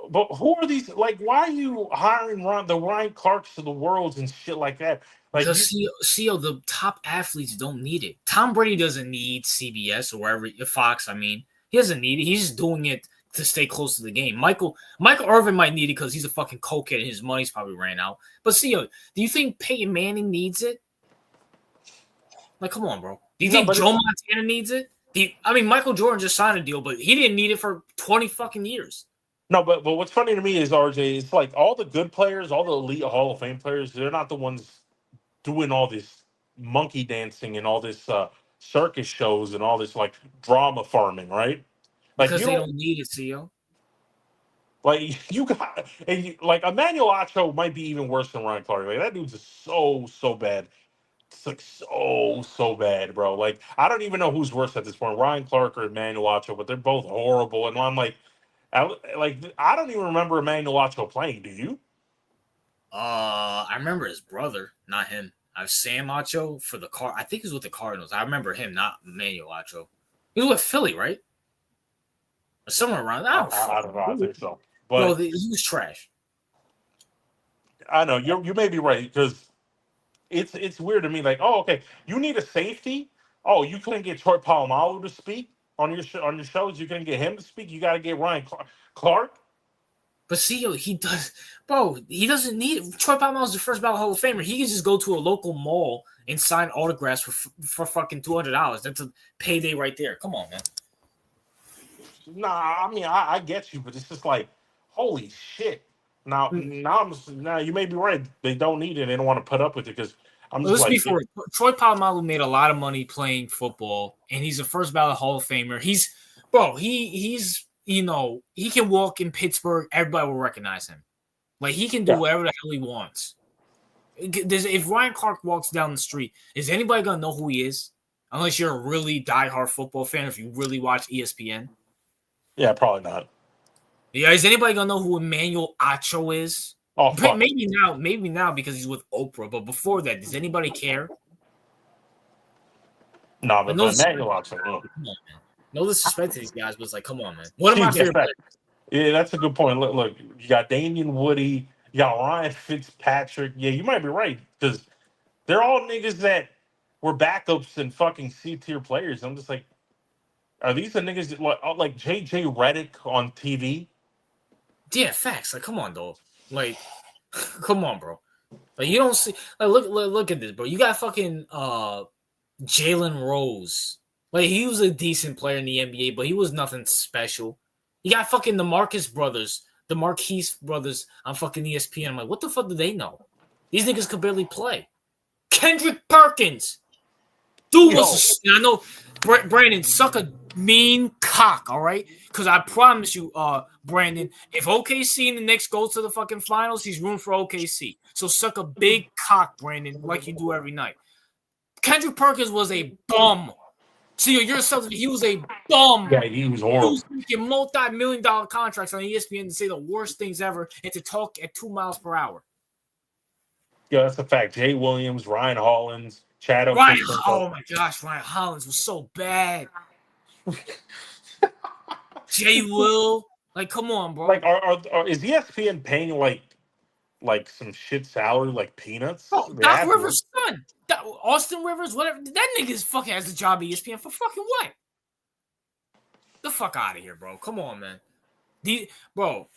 but who are these? Like, why are you hiring the Ryan Clarks of the worlds and shit like that? Like, because CO, the top athletes don't need it. Tom Brady doesn't need CBS or wherever Fox. I mean, he doesn't need it. He's just doing it to stay close to the game. Michael Irvin might need it because he's a fucking cokehead and his money's probably ran out. But CO, do you think Peyton Manning needs it? Like, come on, bro. Do you think Joe Montana needs it? Michael Jordan just signed a deal, but he didn't need it for 20 fucking years. No, but what's funny to me is RJ. It's like all the good players, all the elite Hall of Fame players. They're not the ones doing all this monkey dancing and all this circus shows and all this like drama farming, right? Like Because they don't need it, CO. Like you got, like Emmanuel Acho might be even worse than Ryan Clark. Like that dude's just so bad. It's like so bad, bro. Like I don't even know who's worse at this point, Ryan Clark or Emmanuel Acho, but they're both horrible. And I'm like, I don't even remember Emmanuel Acho playing. Do you? I remember his brother, not him. I have Sam Acho for the car. I think he was with the Cardinals. I remember him, not Emmanuel Acho. He was with Philly, right? Or somewhere around. I don't know. I think so, Bro, but he was trash. I know you may be right because it's weird to me. Like, oh, okay, you need a safety. Oh, you couldn't get Troy Polamalu to speak on your on your shows. You couldn't get him to speak. You got to get Ryan Clark. But see, he does, bro. He doesn't need it. Troy Polamalu is the first ballot Hall of Famer. He can just go to a local mall and sign autographs for fucking $200. That's a payday right there. Come on, man. Nah, I mean I get you, but it's just like, holy shit. Now you may be right. They don't need it. They don't want to put up with it because I'm just Let's like be fair. Troy Polamalu made a lot of money playing football, and he's a first ballot Hall of Famer. He's he can walk in Pittsburgh. Everybody will recognize him. Like he can do whatever the hell he wants. If Ryan Clark walks down the street, is anybody gonna know who he is? Unless you're a really diehard football fan, if you really watch ESPN. Yeah, probably not. Yeah, is anybody gonna know who Emmanuel Acho is? Oh, fuck. Maybe now because he's with Oprah. But before that, does anybody care? No, but Emmanuel Acho. Come on, man. No disrespect to these guys, but it's like, come on, man. One of my favorite players. Yeah, that's a good point. Look, you got Damian Woody, you got Ryan Fitzpatrick. Yeah, you might be right because they're all niggas that were backups and fucking C-tier players. I'm just like, are these the niggas that, like JJ Redick on TV? Yeah, facts. Like, come on, dog. Like, come on, bro. Like, you don't see. Like, look at this, bro. You got fucking Jalen Rose. Like, he was a decent player in the NBA, but he was nothing special. You got fucking the Marquise brothers on fucking ESPN. I'm like, what the fuck do they know? These niggas could barely play. Kendrick Perkins. Dude I know, Brandon, suck a mean cock, all right? Because I promise you, Brandon, if OKC in the Knicks goes to the fucking finals, he's rooting for OKC. So suck a big cock, Brandon, like you do every night. Kendrick Perkins was a bum. See, you're something. He was a bum. Yeah, he was horrible. He was making multi-million-dollar contracts on ESPN to say the worst things ever and to talk at 2 miles per hour. Yeah, that's a fact. Jay Williams, Ryan Hollins, Chad oh my gosh, Ryan Hollins was so bad. Jay Will, like, come on, bro. Like, is ESPN paying like some shit salary, like peanuts? Oh, Doc Rivers' son, Austin Rivers, whatever. That nigga's fucking has a job at ESPN for fucking what? The fuck out of here, bro. Come on, man. Bro,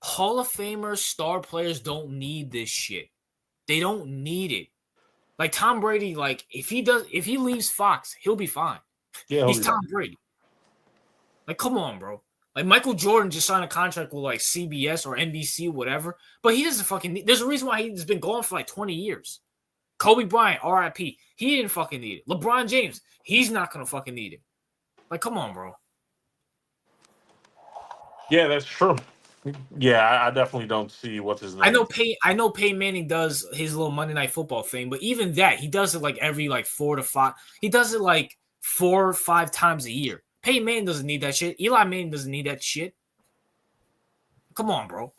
Hall of Famers, star players don't need this shit. They don't need it. Like Tom Brady, like if he leaves Fox, he'll be fine. Yeah, He's Tom Brady. Like, come on, bro. Like Michael Jordan just signed a contract with like CBS or NBC, whatever. But he doesn't fucking need. There's a reason why he's been gone for like 20 years. Kobe Bryant, RIP. He didn't fucking need it. LeBron James, he's not gonna fucking need it. Like, come on, bro. Yeah, that's true. Yeah, I definitely don't see what's his name. I know Peyton Manning does his little Monday Night Football thing, but even that, he does it like every like 4 to 5. He does it like 4 or 5 times a year. Peyton Manning doesn't need that shit. Eli Manning doesn't need that shit. Come on, bro.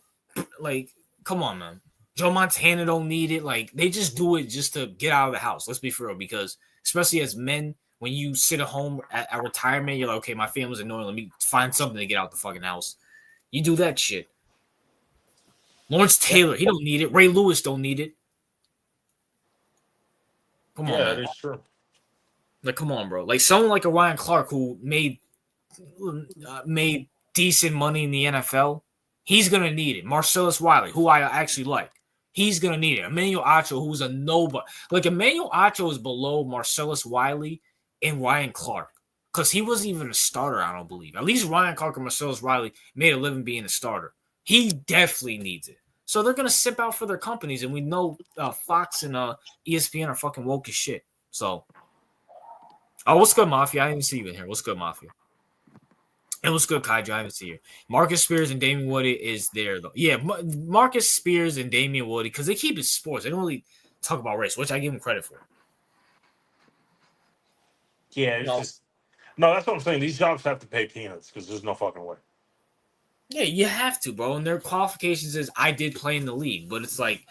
Like, come on, man. Joe Montana don't need it. Like, they just do it just to get out of the house. Let's be for real, because especially as men, when you sit at home at retirement, you're like, okay, my family's annoying. Let me find something to get out the fucking house. You do that shit. Lawrence Taylor, he don't need it. Ray Lewis don't need it. Come on, man. Yeah, that is true. Like, come on, bro. Like, someone like a Ryan Clark who made decent money in the NFL, he's going to need it. Marcellus Wiley, who I actually like, he's going to need it. Emmanuel Acho, who's a nobody. Like, Emmanuel Acho is below Marcellus Wiley and Ryan Clark because he wasn't even a starter, I don't believe. At least Ryan Clark and Marcellus Wiley made a living being a starter. He definitely needs it. So they're going to sip out for their companies, and we know Fox and ESPN are fucking woke as shit. So, what's good, Mafia? I didn't see you in here. What's good, Mafia? And what's good, Kaiju? I haven't seen you. Marcus Spears and Damian Woody is there, though. Yeah, Marcus Spears and Damian Woody, because they keep it sports. They don't really talk about race, which I give them credit for. Yeah, it's just... No, that's what I'm saying. These jobs have to pay peanuts because there's no fucking way. Yeah, you have to, bro. And their qualifications is I did play in the league, but it's like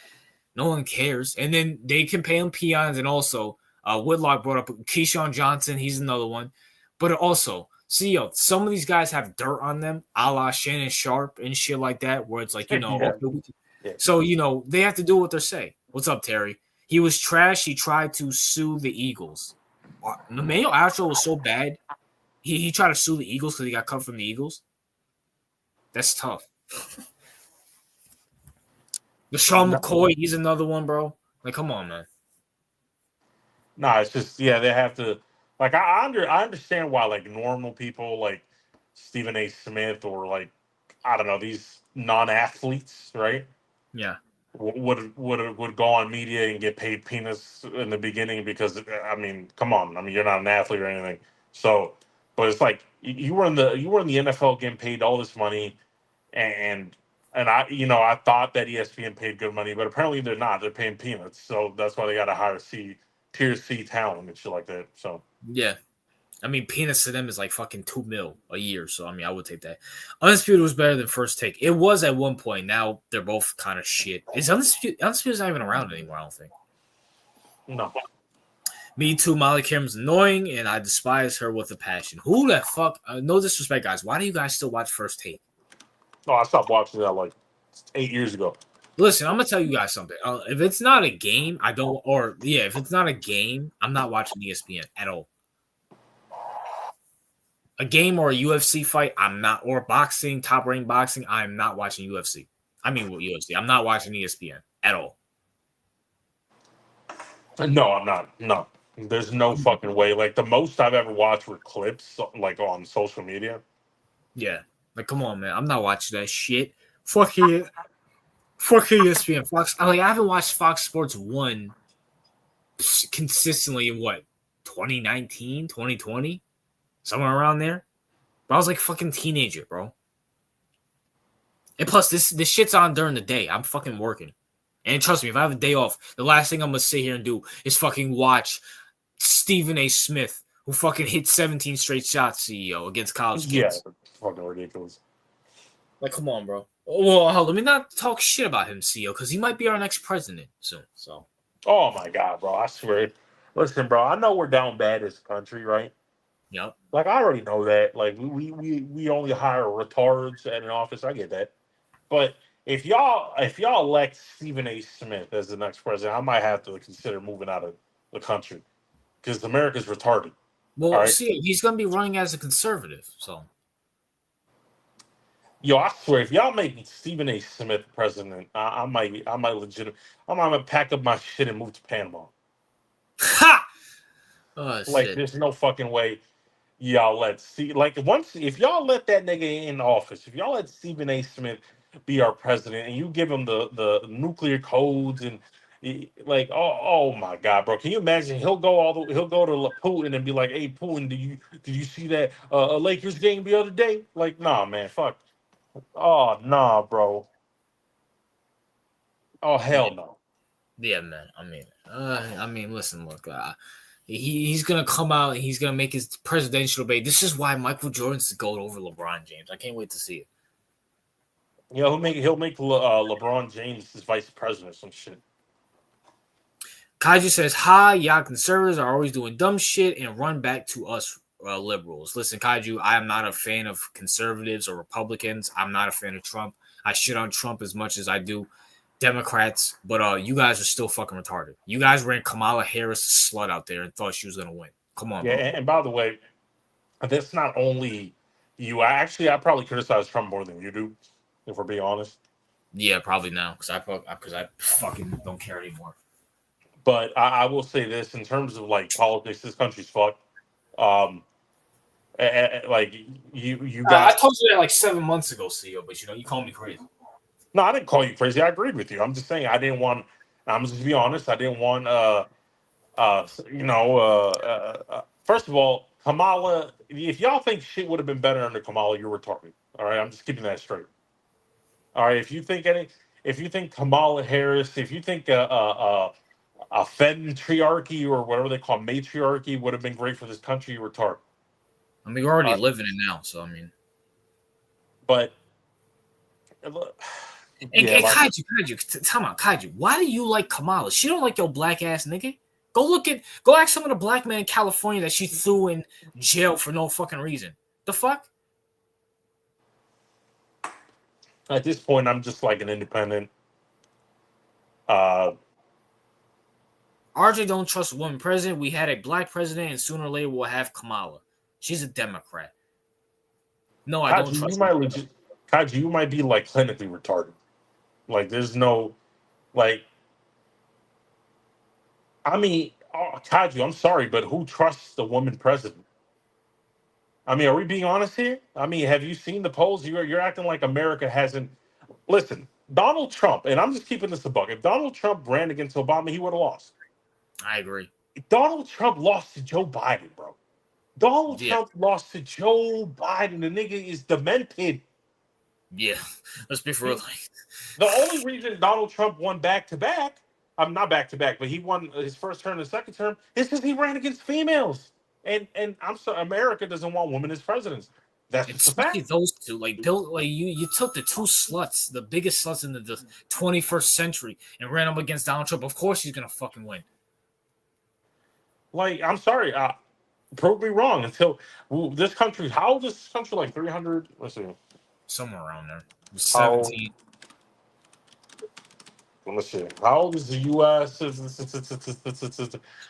no one cares. And then they can pay them peons, and also Whitlock brought up Keyshawn Johnson. He's another one. But also, see, some of these guys have dirt on them, a la Shannon Sharp and shit like that, where it's like, So, they have to do what they say. What's up, Terry? He was trash. He tried to sue the Eagles. Emmanuel Acho was so bad. He tried to sue the Eagles because he got cut from the Eagles. That's tough. LaShawn McCoy, he's another one, bro. Like, come on, man. Nah, it's just, they have to. Like, I understand why, like, normal people like Stephen A. Smith or, like, I don't know, these non-athletes, right? Yeah. Would go on media and get paid peanuts in the beginning because, I mean, come on. I mean, you're not an athlete or anything. So, but it's like you were in the NFL getting paid all this money, and I thought that ESPN paid good money, but apparently they're not. They're paying peanuts. So that's why they got to hire tier C talent and shit like that. So yeah, I mean, peanuts to them is like fucking $2 million a year. So I mean, I would take that. Undisputed was better than First Take. It was at one point. Now they're both kind of shit. Is Undisputed's not even around anymore? I don't think. No. Me too. Molly Kim's annoying, and I despise her with a passion. Who the fuck? No disrespect, guys. Why do you guys still watch First Take? No, I stopped watching that like 8 years ago. Listen, I'm gonna tell you guys something. If it's not a game, I don't. Or yeah, if it's not a game, I'm not watching ESPN at all. A game or a UFC fight, I'm not. Or boxing, top ranked boxing, I'm not watching UFC. I mean, UFC. I'm not watching ESPN at all. No, I'm not. No, there's no fucking way. Like the most I've ever watched were clips, like on social media. Yeah, like come on, man. I'm not watching that shit. Fuck it. Fuck ESPN, Fox. I haven't watched Fox Sports 1 consistently in what 2019, 2020, somewhere around there. But I was like a fucking teenager, bro. And plus, this shit's on during the day. I'm fucking working. And trust me, if I have a day off, the last thing I'm gonna sit here and do is fucking watch Stephen A. Smith, who fucking hit 17 straight shots, CEO, against college kids. Yeah, fucking ridiculous. Like, come on, bro. Well, let me not talk shit about him, CEO, because he might be our next president soon. So. Oh my god, bro! I swear. Listen, bro. I know we're down bad as a country, right? Yep. Like I already know that. Like we only hire retards at an office. I get that. But if y'all elect Stephen A. Smith as the next president, I might have to consider moving out of the country because America's retarded. All Well, right. see, he's gonna be running as a conservative, so Yo, I swear, if y'all make Stephen A. Smith president, I might I might pack up my shit and move to Panama. ha. Oh Like, shit. there's no fucking way y'all let see like once if y'all let that nigga in office, if y'all let Stephen A. Smith be our president and you give him the nuclear codes and like oh my god, bro, can you imagine he'll go to Putin and be like, hey Putin, did you see that a Lakers game the other day? Like, nah, man, fuck. Oh nah, bro. Oh hell Yeah, no. yeah, man. Listen, look, he's gonna come out and he's gonna make his presidential debate. This is why Michael Jordan's the GOAT over LeBron James. I can't wait to see it. You know, he'll make LeBron James his vice president or some shit. Kaiju says, "Hi, y'all conservatives are always doing dumb shit and run back to us liberals." Listen, Kaiju, I am not a fan of conservatives or Republicans. I'm not a fan of Trump. I shit on Trump as much as I do Democrats, but you guys are still fucking retarded. You guys ran Kamala Harris a slut out there and thought she was gonna win. Come on, Yeah, bro. and by the way, that's not only you. I probably criticize Trump more than you do, if we're being honest. Yeah, probably now because I fucking don't care anymore. But I will say this in terms of like politics, this country's fucked. Um, like you I got told you that like 7 months ago, CEO, but you called me crazy. no, I didn't call you crazy. I agreed with you. I'm just saying I didn't want. I'm just be honest. I didn't want. First of all, Kamala. If y'all think shit would have been better under Kamala, you're retarded. All right, I'm just keeping that straight. All right, if you think Kamala Harris, if you think a Fed-triarchy or whatever they call matriarchy would have been great for this country, you're retarded. I mean, we're already Uh, living it now, so I mean. but yeah, And like Kaiju, tell me, Kaiju, why do you like Kamala? She don't like your black ass nigga. Go ask some of the black men in California that she threw in jail for no fucking reason. The fuck? at this point, I'm just like an independent. Uh, RJ don't trust a woman president. We had a black president, and sooner or later we'll have Kamala. She's a Democrat. No, I don't Kaji, trust her. Kaji, you might be like clinically retarded. Like, there's no like. I mean, Kaji, I'm sorry, but who trusts the woman president? I mean, are we being honest here? I mean, have you seen the polls? You're acting like America hasn't. Listen, Donald Trump, and I'm just keeping this a buck. If Donald Trump ran against Obama, he would have lost. I agree. Donald Trump lost to Joe Biden, bro. Donald Yeah, Trump lost to Joe Biden. The nigga is demented. yeah. Let's be for real. He, the only reason Donald Trump won back to back, I'm not back to back, but he won his first term and second term, is because he ran against females. And I'm sorry, America doesn't want women as presidents. That's just a Especially fact. those two, like Bill, like you took the two sluts, the biggest sluts in the 21st century, and ran up against Donald Trump. Of course, he's gonna fucking win. Like, I'm sorry, prove me wrong. Until this country, how old is this country? Like 300? Let's see. Somewhere around there. How 17. let's see. How old is the U.S.?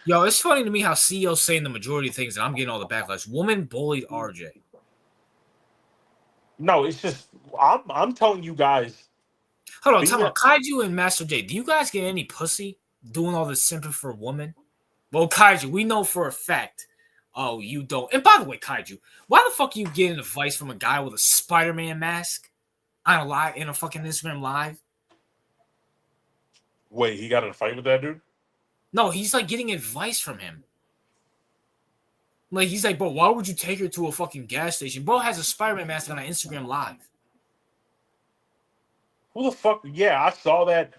Yo, it's funny to me how CEO's saying the majority of things, and I'm getting all the backlash. Woman bullied RJ. No, it's just I'm telling you guys. Hold on, Being talking a, about Kaiju and Master J. Do you guys get any pussy doing all this simping for women? Well, Kaiju, we know for a fact. Oh, you don't. And by the way, Kaiju, why the fuck are you getting advice from a guy with a Spider-Man mask on a live in a fucking Instagram live? wait, he got in a fight with that dude? No, he's like getting advice from him. Like he's like, bro, why would you take her to a fucking gas station? Bro has a Spider-Man mask on an Instagram live. Who the fuck? Yeah, I saw that,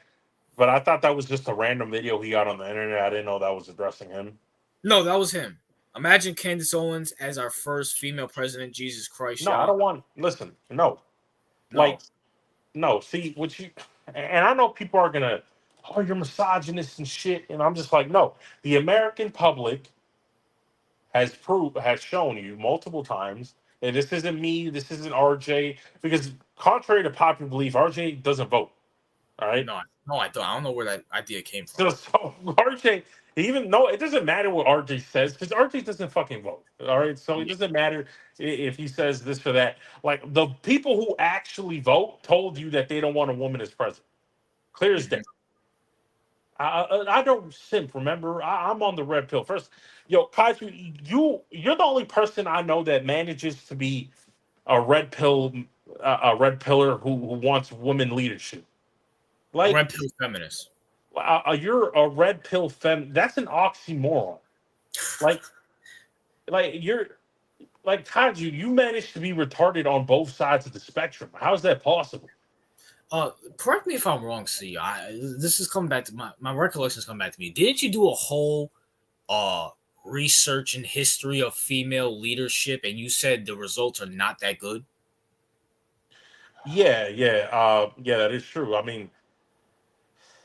but I thought that was just a random video he got on the internet. I didn't know that was addressing him. No, that was him. Imagine Candace Owens as our first female president. Jesus Christ, No, I y'all. don't want. Listen, no, like No. no. See what you, and I know people are gonna, oh, you're misogynist and shit, and I'm just like, no. The American public has shown you multiple times, and this isn't me, this isn't RJ, because contrary to popular belief, RJ doesn't vote. All right, No, I don't. I don't know where that idea came from. so RJ Even no, it doesn't matter what RJ says because RJ doesn't fucking vote. All right, so it Yeah. doesn't matter if he says this or that. Like the people who actually vote told you that they don't want a woman as president. Clear as day. Mhm. I don't simp. Remember, I'm on the red pill. First, yo, Kaiju, you're the only person I know that manages to be a red pill, a red pillar who wants woman leadership. Like, Red pill feminist. you're a red pill fem. That's an oxymoron. Like, you're like Kaiju. You managed to be retarded on both sides of the spectrum. How's that possible? Correct me if I'm wrong, see. This is coming back to my recollections coming back to me. Didn't you do a whole uh research and history of female leadership and you said the results are not that good? Yeah, yeah, yeah. That is true. I mean,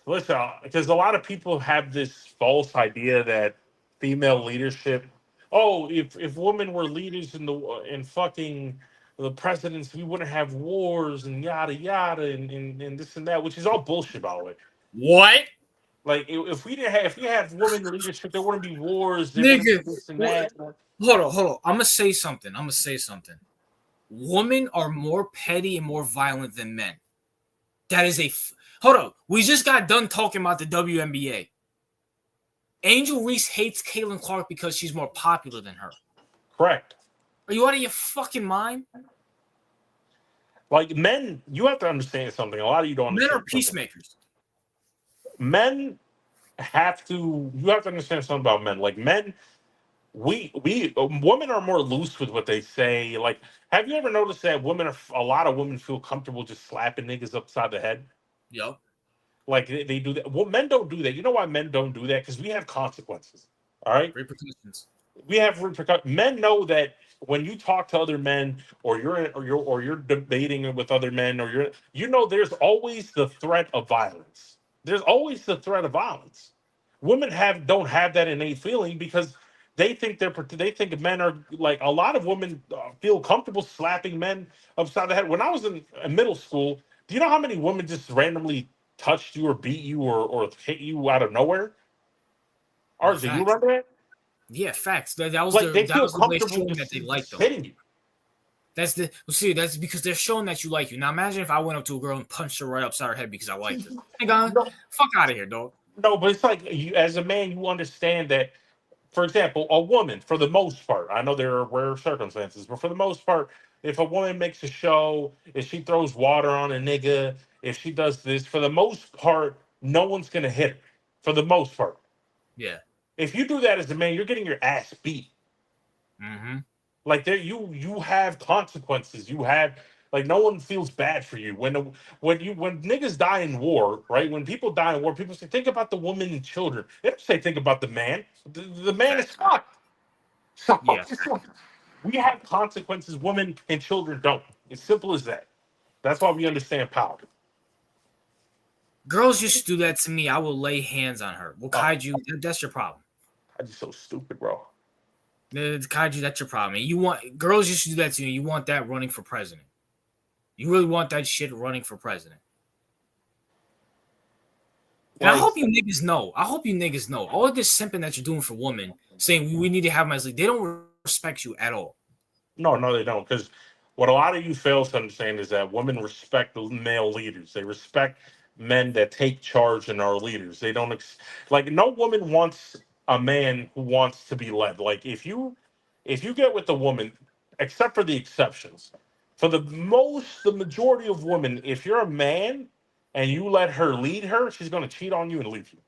listen, because a lot of people have this false idea that female leadership. Oh, if women were leaders in fucking the presidents, we wouldn't have wars and yada yada and this and that, which is all bullshit, by the way. What? Like if we didn't have if we had women leadership, there wouldn't be wars, there wouldn't Nigga, be this and what? that. Hold on. I'm gonna say something. Women are more petty and more violent than men. That is hold on. We just got done talking about the WNBA. Angel Reese hates Caitlin Clark because she's more popular than her. Correct. Are you out of your fucking mind? Like men, you have to understand something. A lot of you don't Men are understand something. peacemakers. Men have to. You have to understand something about men. Like men, we women are more loose with what they say. Like, have you ever noticed that women are a lot of women feel comfortable just slapping niggas upside the head? Yo, Like they do that. Well, men don't do that. You know why men don't do that? Because we have consequences. All right, repercussions. we have repercussions. Men know that when you talk to other men, or you're debating with other men, or there's always the threat of violence. There's always the threat of violence. Women don't have that innate feeling because they think men are like a lot of women feel comfortable slapping men upside the head. When I was in middle school, do you know how many women just randomly touched you or beat you or hit you out of nowhere? RJ, you Facts. remember that? Yeah, facts. That was Like they that feel was the way comfortable showing that they like just them. hitting you. That's because they're showing that you like you. Now imagine if I went up to a girl and punched her right upside her head because I liked her. Hey, God, No, fuck out of here, dog. no, but it's like you, as a man, you understand that. For example, a woman, for the most part, I know there are rare circumstances, but for the most part, if a woman makes a show, if she throws water on a nigga, if she does this, for the most part, no one's gonna hit her. For the most part, Yeah. if you do that as a man, you're getting your ass beat. Mm-hmm. Like there, you have consequences. You have like no one feels bad for you when niggas die in war, right? When people die in war, people say think about the women and children. They don't say think about the man. The man is Facts. fucked. So Yeah. we have consequences. Women and children don't. It's simple as that. That's why we understand power. Girls used to do that to me. I will lay hands on her. Well, Oh, Kaiju, that's your problem. I'm just so stupid, bro. Kaiju, that's your problem. And you want girls used to do that to you. You want that running for president. You really want that shit running for president. And I Like, hope you niggas know. I hope you niggas know. All of this simping that you're doing for women, saying we need to have them as league, they don't respect you at all. no, no, they don't. Because what a lot of you fail to understand is that women respect the male leaders. They respect men that take charge and are leaders. They don't like no woman wants a man who wants to be led. Like if you get with a woman, except for the exceptions, for the majority of women, if you're a man and you let her lead her, she's going to cheat on you and leave you.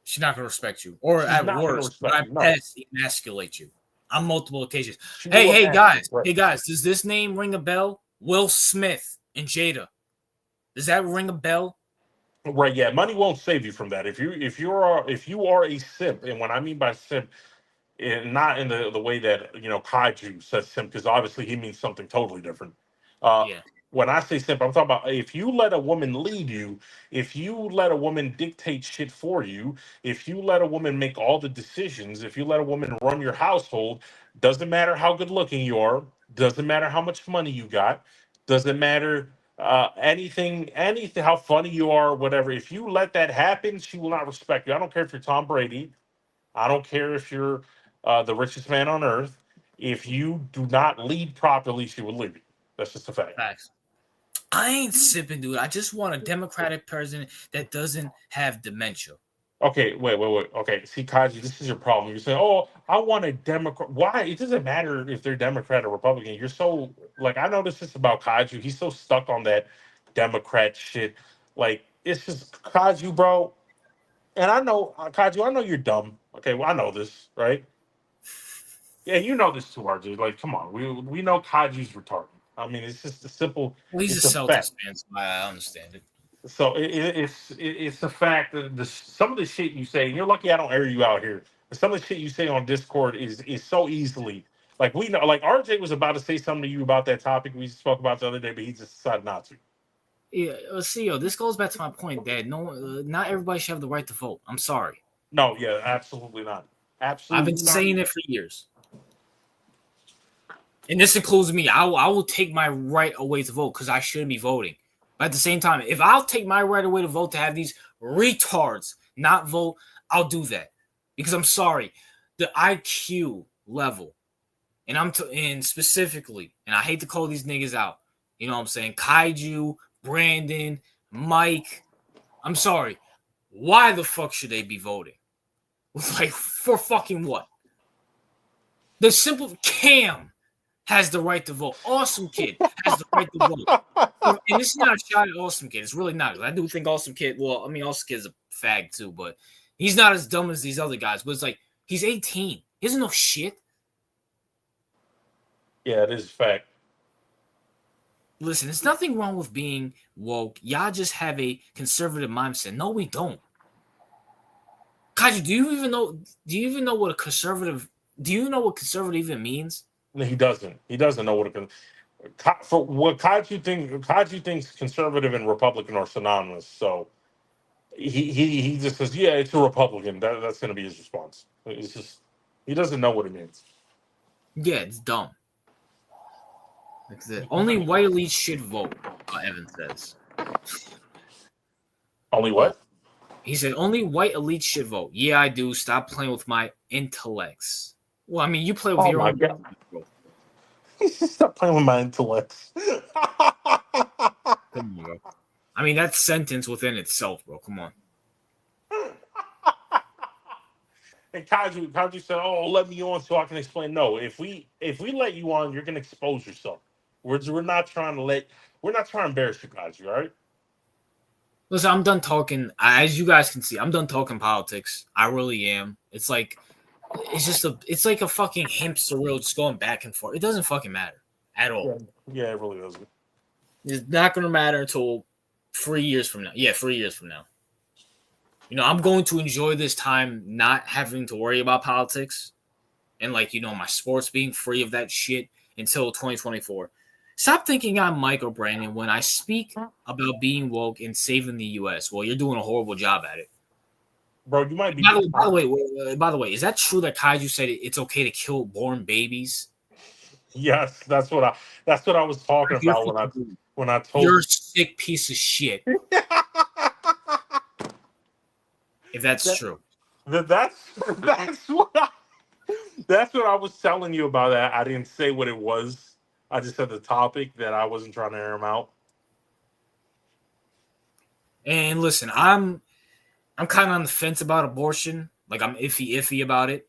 She's not gonna respect you, or She's at not going to worst, or respect at you. No, best, emasculate you on multiple occasions. she Hey, will hey emasculate. guys, Right. hey guys, does this name ring a bell? Will Smith and Jada. Does that ring a bell? Right, yeah, money won't save you from that. If you are a simp, and what I mean by simp, and not in the way that Kaiju says simp, because obviously he means something totally different. Uh, Yeah. when I say simp, I'm talking about if you let a woman lead you, if you let a woman dictate shit for you, if you let a woman make all the decisions, if you let a woman run your household, doesn't matter how good looking you are, doesn't matter how much money you got, doesn't matter anything, how funny you are, whatever. If you let that happen, she will not respect you. I don't care if you're Tom Brady. I don't care if you're the richest man on earth. If you do not lead properly, she will leave you. That's just a fact. Facts. I ain't sipping, dude. I just want a Democratic president that doesn't have dementia. Okay, wait. Okay, see, Kaji, this is your problem. You're saying, "Oh, I want a Democrat." Why? It doesn't matter if they're Democrat or Republican. You're so like I noticed this about Kaiju. He's so stuck on that Democrat shit. Like it's just Kaiju, bro. And I know Kaiju. I know you're dumb. Okay, well, I know this, right? Yeah, you know this too, RJ. Like, come on, we know Kaji's retarded. I mean, it's just a simple. Well, he's a It's a fact. Celtics fan, so I understand it. So it's the fact that some of the shit you say, and you're lucky I don't air you out here. But some of the shit you say on Discord is so easily like we know. Like RJ was about to say something to you about that topic we spoke about the other day, but he just decided not to. Yeah, see, this goes back to my point that not everybody should have the right to vote. I'm sorry. No, yeah, absolutely not. Absolutely, I've been not. saying it for years, and this includes me. I will take my right away to vote because I shouldn't be voting. But at the same time, if I'll take my right away to vote to have these retards not vote, I'll do that because I'm sorry. The IQ level, and and specifically, and I hate to call these niggas out. You know what I'm saying? Kaiju, Brandon, Mike. I'm sorry. Why the fuck should they be voting? Like, for fucking what? The simple Cam has the right to vote. Awesome Kid has the right to vote. And this is not a shot at Awesome Kid. It's really not. I do think Awesome Kid, well, I mean, Awesome Kid's a fag too, but he's not as dumb as these other guys. But it's like, he's 18. He doesn't know shit. Yeah, it is a fact. Listen, there's nothing wrong with being woke. Y'all just have a conservative mindset. No, we don't. Kaji, do you even know what a conservative? Do you know what conservative even means? No, he doesn't. He doesn't know what it can. For what Kaiju thinks conservative and Republican are synonymous. So he just says, yeah, it's a Republican. That's going to be his response. It's just he doesn't know what it means. Yeah, it's dumb. That's it. Only white elites should vote, Evan says. Only what? He said, only white elites should vote. Yeah, I do. Stop playing with my intellects. Well, I mean, you play with your own. God. Stop playing with my intellects. Come on, bro. I mean, that sentence within itself, bro. Come on. And Kaiju said, "Oh, let me on so I can explain." No, if we let you on, you're gonna expose yourself. We're not trying to embarrass you, Kaiju. All right. Listen, I'm done talking. As you guys can see, I'm done talking politics. I really am. It's like a fucking hamster wheel just going back and forth. It doesn't fucking matter at all. Yeah, it really doesn't. It's not gonna matter until 3 years from now. Yeah, 3 years from now. You know, I'm going to enjoy this time not having to worry about politics and, like, you know, my sports being free of that shit until 2024. Stop thinking I'm Mike or Brandon when I speak about being woke and saving the U.S. Well, you're doing a horrible job at it. Bro, you might be. By the way, is that true that Kaiju said it's okay to kill born babies? Yes, that's what I was talking about when I told you're a sick piece of shit. If that's true. That's what I was telling you about. That I didn't say what it was. I just said the topic that I wasn't trying to air him out. And listen, I'm kind of on the fence about abortion. Like, I'm iffy about it.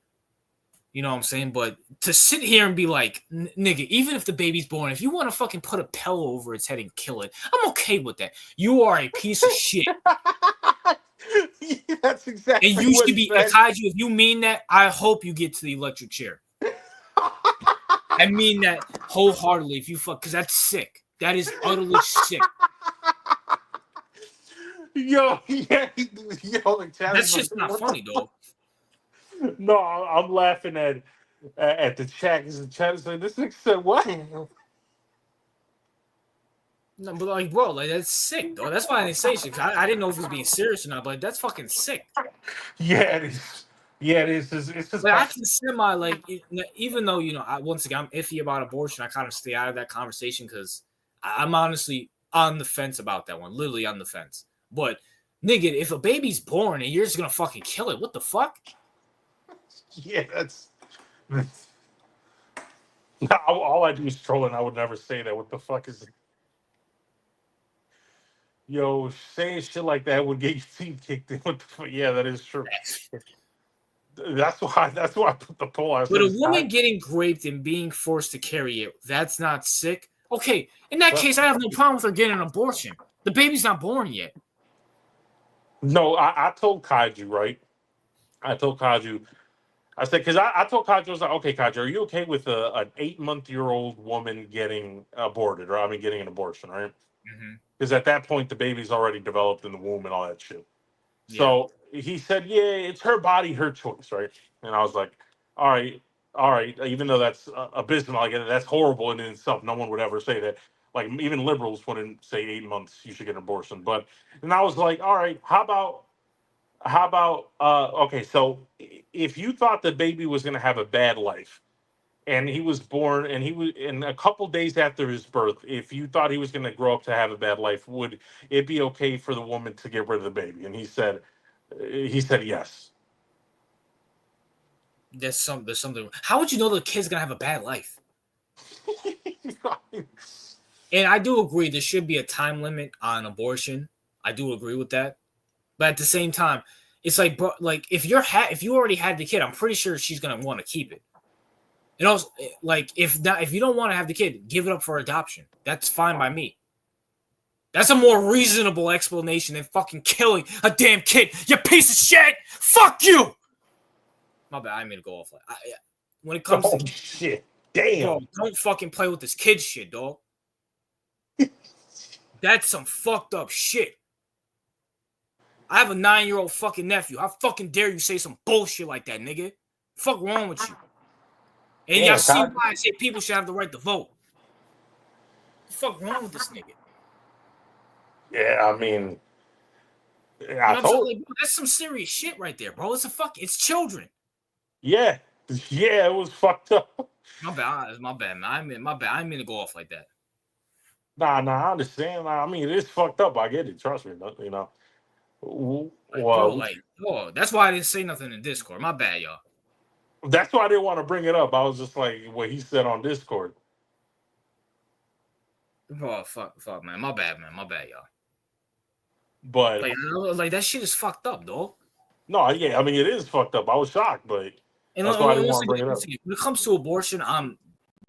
You know what I'm saying? But to sit here and be like, nigga, even if the baby's born, if you want to fucking put a pillow over its head and kill it, I'm okay with that. You are a piece of shit. That's exactly. And you should be, Kaiju, if you mean that, I hope you get to the electric chair. I mean that wholeheartedly. If you fuck, because that's sick. That is utterly sick. Yo, yeah, that's just not funny, though. No, I'm laughing at the chat because the chat is saying this nigga said what? No, but like, bro, like that's sick, though. That's why I didn't say shit. I didn't know if he was being serious or not, but like, that's fucking sick. Yeah, it is. Yeah, it is. It's just like, I can semi like, even though, you know, once again I'm iffy about abortion, I kind of stay out of that conversation because I'm honestly on the fence about that one. Literally on the fence. But nigga, if a baby's born and you're just gonna fucking kill it, what the fuck? Yeah, that's all I do is troll, and I would never say that. What the fuck is? Yo, saying shit like that would get your teeth kicked in. What the fuck? Yeah, that is true. That's why. That's why I put the poll. I But said a it's woman not. getting raped and being forced to carry it, that's not sick. Okay, in that But, case, I have no problem with her getting an abortion. The baby's not born yet. no, I told Kaiju, right? I told Kaiju. I said, because I told Kaiju, I was like, okay, Kaiju, are you okay with an 8-month-old woman getting aborted, or I mean, getting an abortion, right? Mm-hmm. Because at that point, the baby's already developed in the womb and all that shit. Yeah. So he said, yeah, it's her body, her choice, right? And I was like, all right, all right. Even though that's abysmal, I get it. That's horrible in itself. No one would ever say that. Like, even liberals wouldn't say 8 months you should get an abortion. But, and I was like, all right, how about okay, so if you thought the baby was going to have a bad life, and he was born, and he was in a couple days after his birth, if you thought he was going to grow up to have a bad life, would it be okay for the woman to get rid of the baby? And he said yes. There's something. How would you know the kid's gonna have a bad life? And I do agree there should be a time limit on abortion. I do agree with that. But at the same time, it's like, bro, like if you already had the kid, I'm pretty sure she's gonna want to keep it. And also, like if you don't want to have the kid, give it up for adoption. That's fine by me. That's a more reasonable explanation than fucking killing a damn kid. You piece of shit! Fuck you! My bad. I didn't mean to go off. When it comes Oh to shit! bro, Damn. don't fucking play with this kid shit, dog. That's some fucked up shit. I have a 9-year-old fucking nephew. How fucking dare you say some bullshit like that, nigga? Fuck wrong with you? And y'all Damn, see Todd. why I say people should have the right to vote. The fuck wrong with this nigga? Yeah, I mean, You know I what I'm saying? told. Like, bro, that's some serious shit right there, bro. It's children. Yeah, yeah, it was fucked up. My bad, man. I didn't mean to go off like that. Nah, I understand. I mean, it is fucked up. I get it. Trust me. You know. Like, bro, Well, that's why I didn't say nothing in Discord. My bad, y'all. that's why I didn't want to bring it up. I was just like what he said on Discord. Bro, fuck, man. My bad, y'all. But Like that shit is fucked up, dog. no, yeah, I mean it is fucked up. I was shocked, but And that's why I didn't want to bring it up. when it comes to abortion, I'm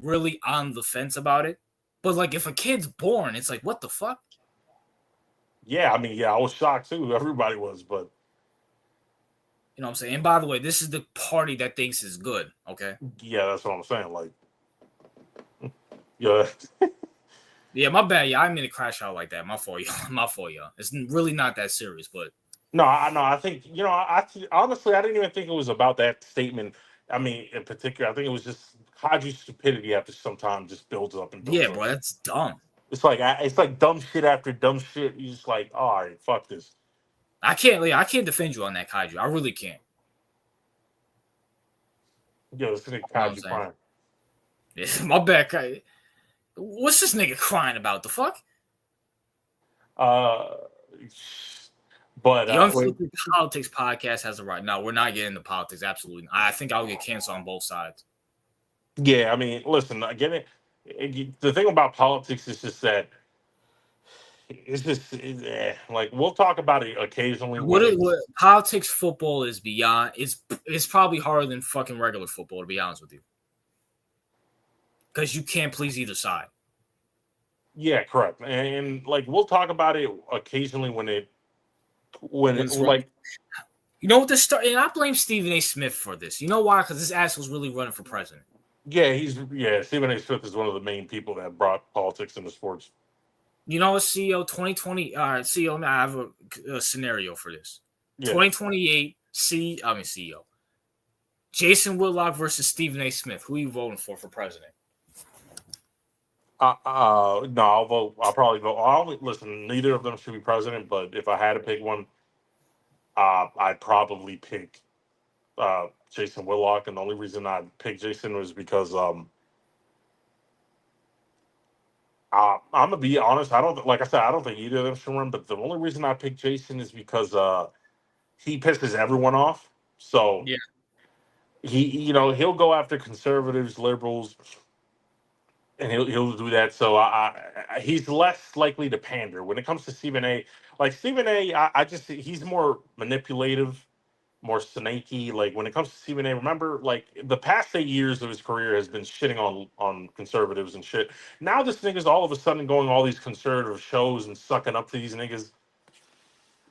really on the fence about it. But like, if a kid's born, it's like, what the fuck? Yeah, I mean, yeah, I was shocked too. Everybody was, but You know what I'm saying? And by the way, this is the party that thinks is good. Okay. yeah, that's what I'm saying. Like, yeah, Yeah, my bad. Yeah, I didn't mean to crash out like that. My fault, y'all. My fault, y'all. It's really not that serious, but no, I think honestly, I didn't even think it was about that statement. I mean, in particular, I think it was just Haji's stupidity after some time just builds up and builds yeah, up. bro, that's dumb. It's like dumb shit after dumb shit. You just like, oh, all right, fuck this. I can't defend you on that, Kaiju. I really can't. Yo, this nigga You know what I'm Kaji saying? crying. Yeah, my bad, Kaiju. What's this nigga crying about? The fuck? But The Unfiltered Politics podcast has a right. No, we're not getting into politics. Absolutely not. I think I'll get canceled on both sides. yeah, I mean, listen, again, the thing about politics is just that it's just like we'll talk about it occasionally when What politics football is beyond. It's probably harder than fucking regular football, to be honest with you, because you can't please either side. yeah, correct, and like we'll talk about it occasionally when it's like You know what this start? And I blame Stephen A. Smith for this. You know why? Because this asshole's really running for president. yeah, Stephen A. Smith is one of the main people that brought politics into sports. You know what, CEO 2020. CEO. I have a scenario for this. Yeah. 2028. CEO. Jason Whitlock versus Stephen A. Smith. Who are you voting for president? No, I'll vote. I'll probably vote. Listen. Neither of them should be president, but if I had to pick one, I'd probably pick Jason Whitlock, and the only reason I picked Jason was because I'm gonna be honest. I don't like I said. I don't think either of them should run. But the only reason I picked Jason is because he pisses everyone off. So Yeah. he'll go after conservatives, liberals, and he'll do that. So he's less likely to pander when it comes to Stephen A. Like Stephen A. I just he's more manipulative, more snaky. Like when it comes to Stephen A. Remember, like the past 8 years of his career has been shitting on conservatives and shit. Now this nigga's all of a sudden going all these conservative shows and sucking up to these niggas.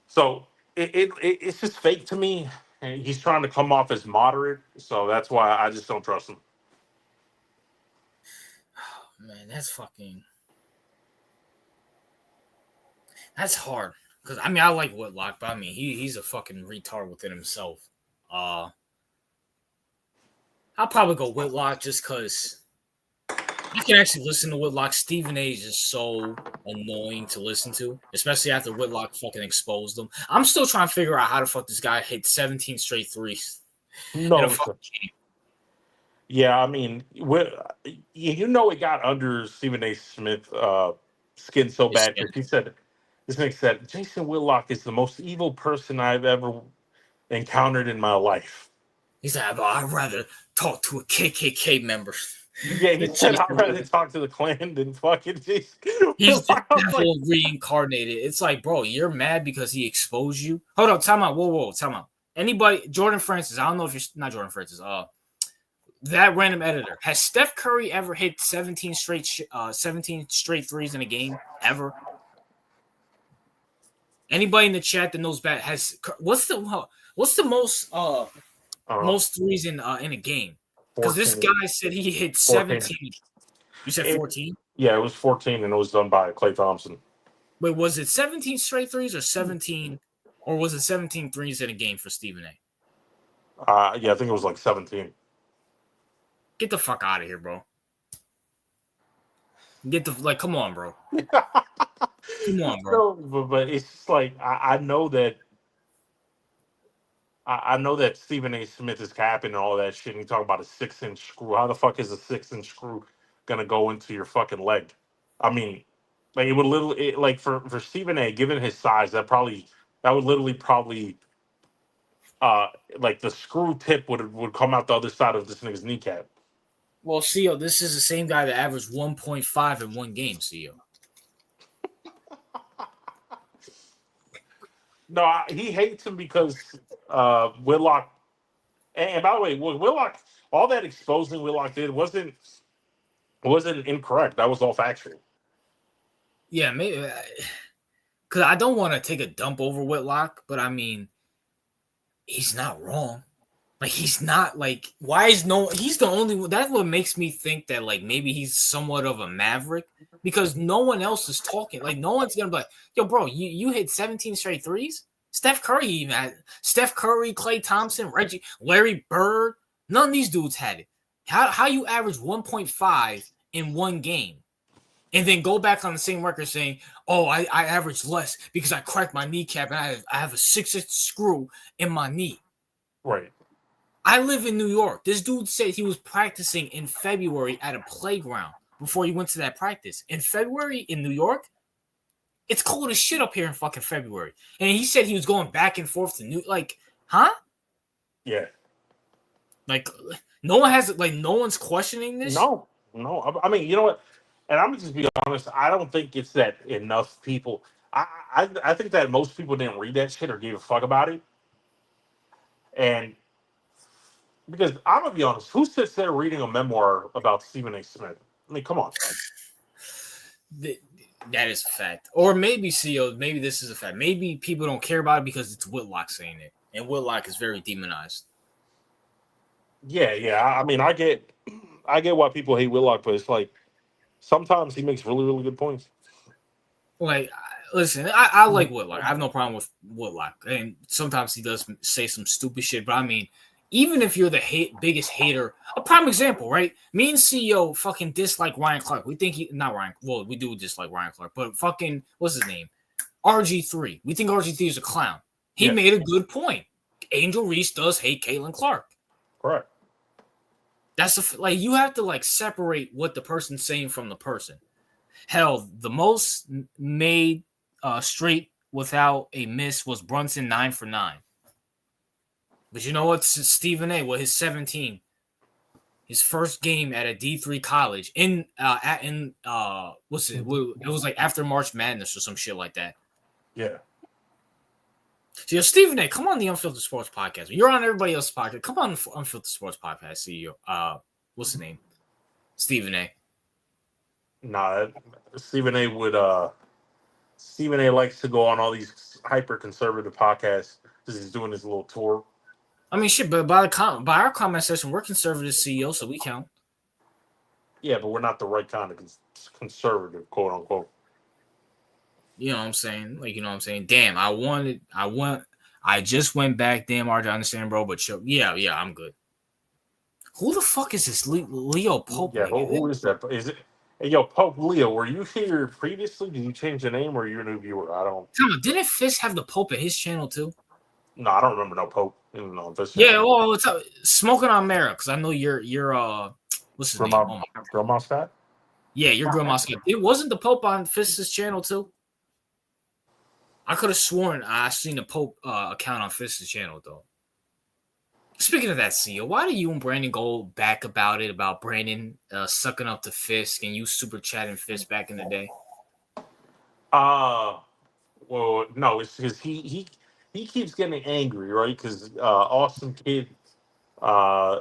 So it's just fake to me. And he's trying to come off as moderate, so that's why I just don't trust him. Man, that's hard. Because I mean, I like Whitlock, but I mean, he's a fucking retard within himself. I'll probably go Whitlock just because I can actually listen to Whitlock. Stephen A is just so annoying to listen to, especially after Whitlock fucking exposed him. I'm still trying to figure out how the fuck this guy hit 17 straight threes in a No, fucking game. yeah, I mean, it got under Stephen A. Smith skin so It's, bad because this nigga said, Jason Whitlock is the most evil person I've ever encountered in my life. he's like, I'd rather talk to a KKK member. Yeah, he said, I'd rather talk to the Klan than fucking Jason He's the Whitlock. I was like, devil reincarnated. It's like, bro, you're mad because he exposed you. Hold on, time out. Whoa, time out. Anybody, Jordan Francis, I don't know if you're not Jordan Francis. That random editor. Has Steph Curry ever hit 17 straight threes in a game ever? Anybody in the chat that knows bad what's the most threes in a game? Because this 14. guy said he hit 14. 17. You said 14? Yeah, it was 14 and it was done by Klay Thompson. Wait, was it 17 straight threes or 17 or was it 17 threes in a game for Stephen A? Yeah, I think it was like 17. Get the fuck out of here, bro. Come on, bro. Come on, bro. No, but it's just like I know that I know that Stephen A. Smith is capping and all that shit. And you talk about a 6-inch screw. How the fuck is a 6-inch screw gonna go into your fucking leg? I mean, like it would literally like for Stephen A. Given his size, that would literally probably like the screw tip would come out the other side of this nigga's kneecap. Well, CEO, this is the same guy that averaged 1.5 in one game, CEO. No, he hates him because Whitlock. And by the way, Whitlock, all that exposing Whitlock did wasn't incorrect. That was all factual. Yeah, maybe because I don't want to take a dump over Whitlock, but I mean, he's not wrong. Like he's not like why is no he's the only one. That's what makes me think that like maybe he's somewhat of a maverick because no one else is talking. Like no one's gonna be like, yo, bro, you hit 17 straight threes. Steph Curry even had Steph Curry, Klay Thompson, Larry Bird. None of these dudes had it. How you average 1.5 in one game? And then go back on the same record saying, oh, I averaged less because I cracked my kneecap and I have a 6-inch screw in my knee. Right. I live in New York. This dude said he was practicing in February at a playground before he went to that practice. In February in New York, it's cold as shit up here in fucking February. And he said he was going back and forth to huh? Yeah. Like no one's questioning this. No. I mean, you know what? And I'm just be honest. I don't think it's that enough people. I think that most people didn't read that shit or gave a fuck about it. And because I'm gonna be honest, who sits there reading a memoir about Stephen A. Smith? I mean, come on. That is a fact. Or maybe CEO, maybe this is a fact. Maybe people don't care about it because it's Whitlock saying it. And Whitlock is very demonized. Yeah. I mean, I get why people hate Whitlock, but it's like sometimes he makes really, really good points. Like, listen, I like Whitlock. I have no problem with Whitlock. And sometimes he does say some stupid shit. But I mean, even if you're the biggest hater, a prime example, right? Me and CEO fucking dislike Ryan Clark. We think we do dislike Ryan Clark, but fucking, what's his name? RG3. We think RG3 is a clown. He made a good point. Angel Reese does hate Caitlin Clark. Correct. That's you have to separate what the person's saying from the person. Hell, the most made straight without a miss was Brunson 9 for 9. But you know what? Stephen A. with his 17, his first game at a D3 college what's it? It was like after March Madness or some shit like that. Yeah. So, Stephen A., come on the Unfiltered Sports Podcast. You're on everybody else's podcast. Come on the Unfiltered Sports Podcast, CEO. What's the name? Stephen A. Nah, Stephen A. would. Stephen A. likes to go on all these hyper conservative podcasts because he's doing his little tour. I mean, shit, but by our comment section, we're conservative CEO, so we count. Yeah, but we're not the right kind of conservative, quote unquote. You know what I'm saying? Like, you know what I'm saying? Damn, I just went back. Damn, RJ, I understand, bro. But yeah, I'm good. Who the fuck is this Leo Pope? Yeah, who is that? Is it? Hey, yo, Pope Leo, were you here previously? Did you change the name or are you a new viewer? I don't. Didn't Fist have the Pope at his channel too? No, I don't remember no Pope. No, Yeah, well, it's Smoking on Mara, because I know you're what's his name? Oh my God. Grandma Scott? Yeah, your Grandma Scott. It wasn't the Pope on Fist's channel too. I could have sworn I seen the Pope account on Fist's channel though. Speaking of that, CEO, why do you and Brandon go back about Brandon sucking up to Fisk and you super chatting Fisk back in the day? Well, no, it's because he keeps getting angry, right? Because Austin Kidd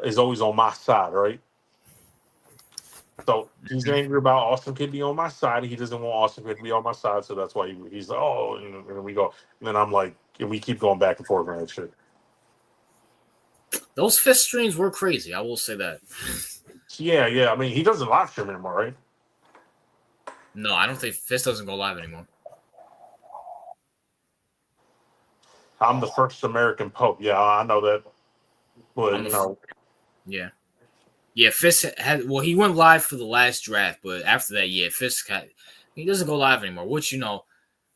is always on my side, right? So he's angry about Austin Kidd being on my side. He doesn't want Austin Kidd to be on my side, so that's why he's like, oh, and we go. And then I'm like, and we keep going back and forth on that shit. Those Fist streams were crazy. I will say that. Yeah. I mean, he doesn't live stream anymore, right? No, I don't think Fist doesn't go live anymore. I'm the first American Pope. Yeah, I know that. But, Yeah, Fist he went live for the last draft, but after that, yeah, he doesn't go live anymore, which,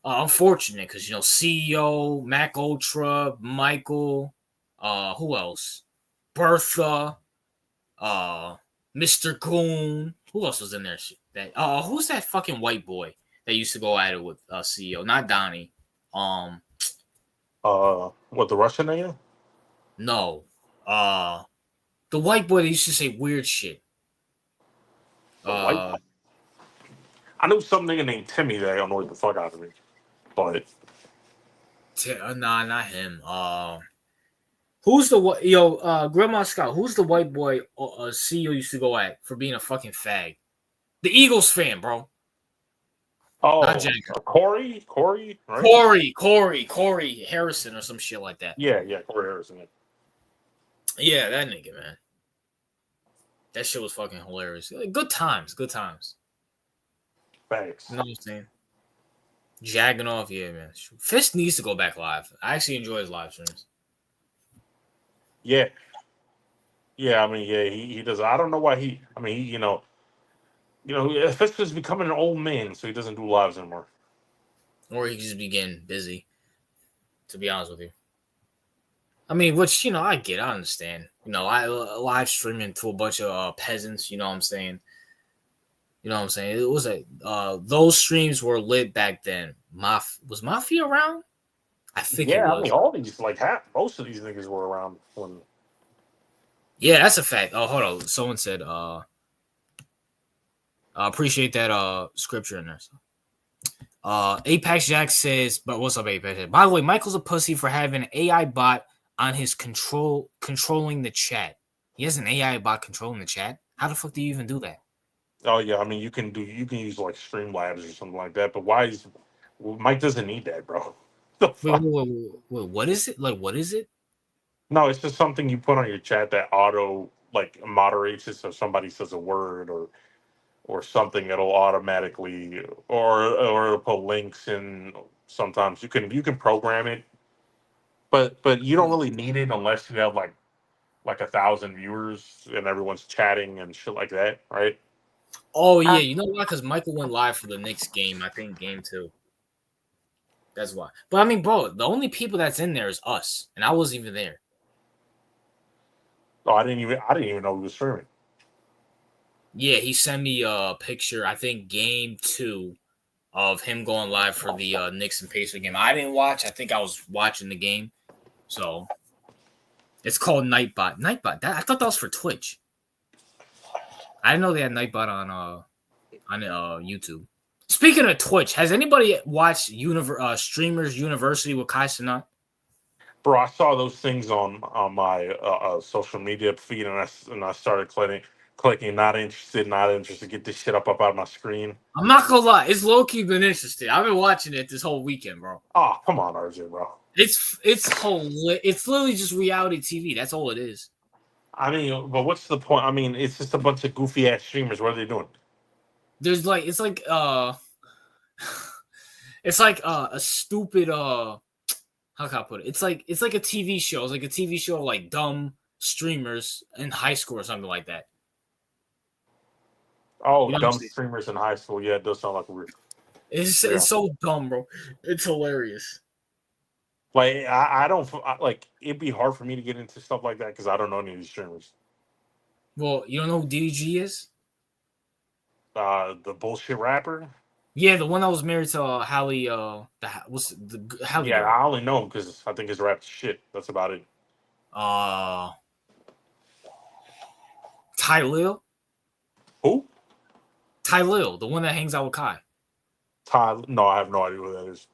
unfortunate because, CEO, Mac Ultra, Michael, who else? Bertha, Mr. Goon. Who else was in there? Who's that fucking white boy that used to go at it with CEO? Not Donnie. What, the Russian name? No. The white boy that used to say weird shit. I knew some nigga named Timmy that I don't know what the fuck out of me. But nah, not him. Who's the Grandma Scott? Who's the white boy CEO used to go at for being a fucking fag? The Eagles fan, bro. Oh, Corey, right? Corey Harrison or some shit like that. Yeah, Corey Harrison. Yeah, that nigga, man. That shit was fucking hilarious. Good times. Thanks. You know what I'm saying? Jagging off, yeah, man. Fist needs to go back live. I actually enjoy his live streams. Yeah. I mean, he does. I don't know why Fist is becoming an old man, so he doesn't do lives anymore. Or he could just be getting busy, to be honest with you. I mean, which, I get, I understand. I live streaming to a bunch of peasants, you know what I'm saying? It was those streams were lit back then. Was Mafia around? I think it was. I mean, all these, most of these niggas were around when. Yeah, that's a fact. Oh, hold on. Someone said, I appreciate that scripture in there. Apex Jack says, but what's up, Apex Jack? By the way, Michael's a pussy for having an AI bot on his controlling the chat. He has an AI bot controlling the chat. How the fuck do you even do that? Oh yeah, I mean you can use like Streamlabs or something like that. But Mike doesn't need that, bro? Wait, what is it? Like, what is it? No, it's just something you put on your chat that auto moderates it, so somebody says a word or something, it'll automatically or it'll put links in. Sometimes you can program it, but you don't really need it unless you have like 1,000 viewers and everyone's chatting and shit like that, right? Oh yeah, you know why? Because Michael went live for the Knicks game. I think game 2. That's why. But I mean, bro, the only people that's in there is us, and I wasn't even there. Oh, I didn't even know he was streaming. Yeah, he sent me a picture. I think game 2 of him going live for the Knicks and Pacers game. I didn't watch. I think I was watching the game. So it's called Nightbot. Nightbot. I thought that was for Twitch. I didn't know they had Nightbot on YouTube. Speaking of Twitch, has anybody watched Streamers University with Kai Cenat? Bro, I saw those things on my social media feed, and I started clicking not interested. Get this shit up out of my screen. I'm not gonna lie, it's low key been interesting. I've been watching it this whole weekend, bro. Oh, come on, RJ, bro. It's it's literally just reality TV. That's all it is. I mean, but what's the point? I mean, it's just a bunch of goofy ass streamers. What are they doing? There's like it's like a stupid how can I put it? It's like a TV show. It's like a TV show like dumb streamers in high school or something like that. Oh, You know what I'm dumb saying? streamers in high school. Yeah, it does sound like a weird. Yeah. It's so dumb, bro. It's hilarious. Like like it'd be hard for me to get into stuff like that because I don't know any of these streamers. Well, you don't know who DDG is? The bullshit rapper. Yeah, the one that was married to Halle. What's the Halle Yeah, girl? I only know him because I think his rap's shit. That's about it. Ty Lil. Who? Ty Lil, the one that hangs out with Kai. Ty? No, I have no idea who that is.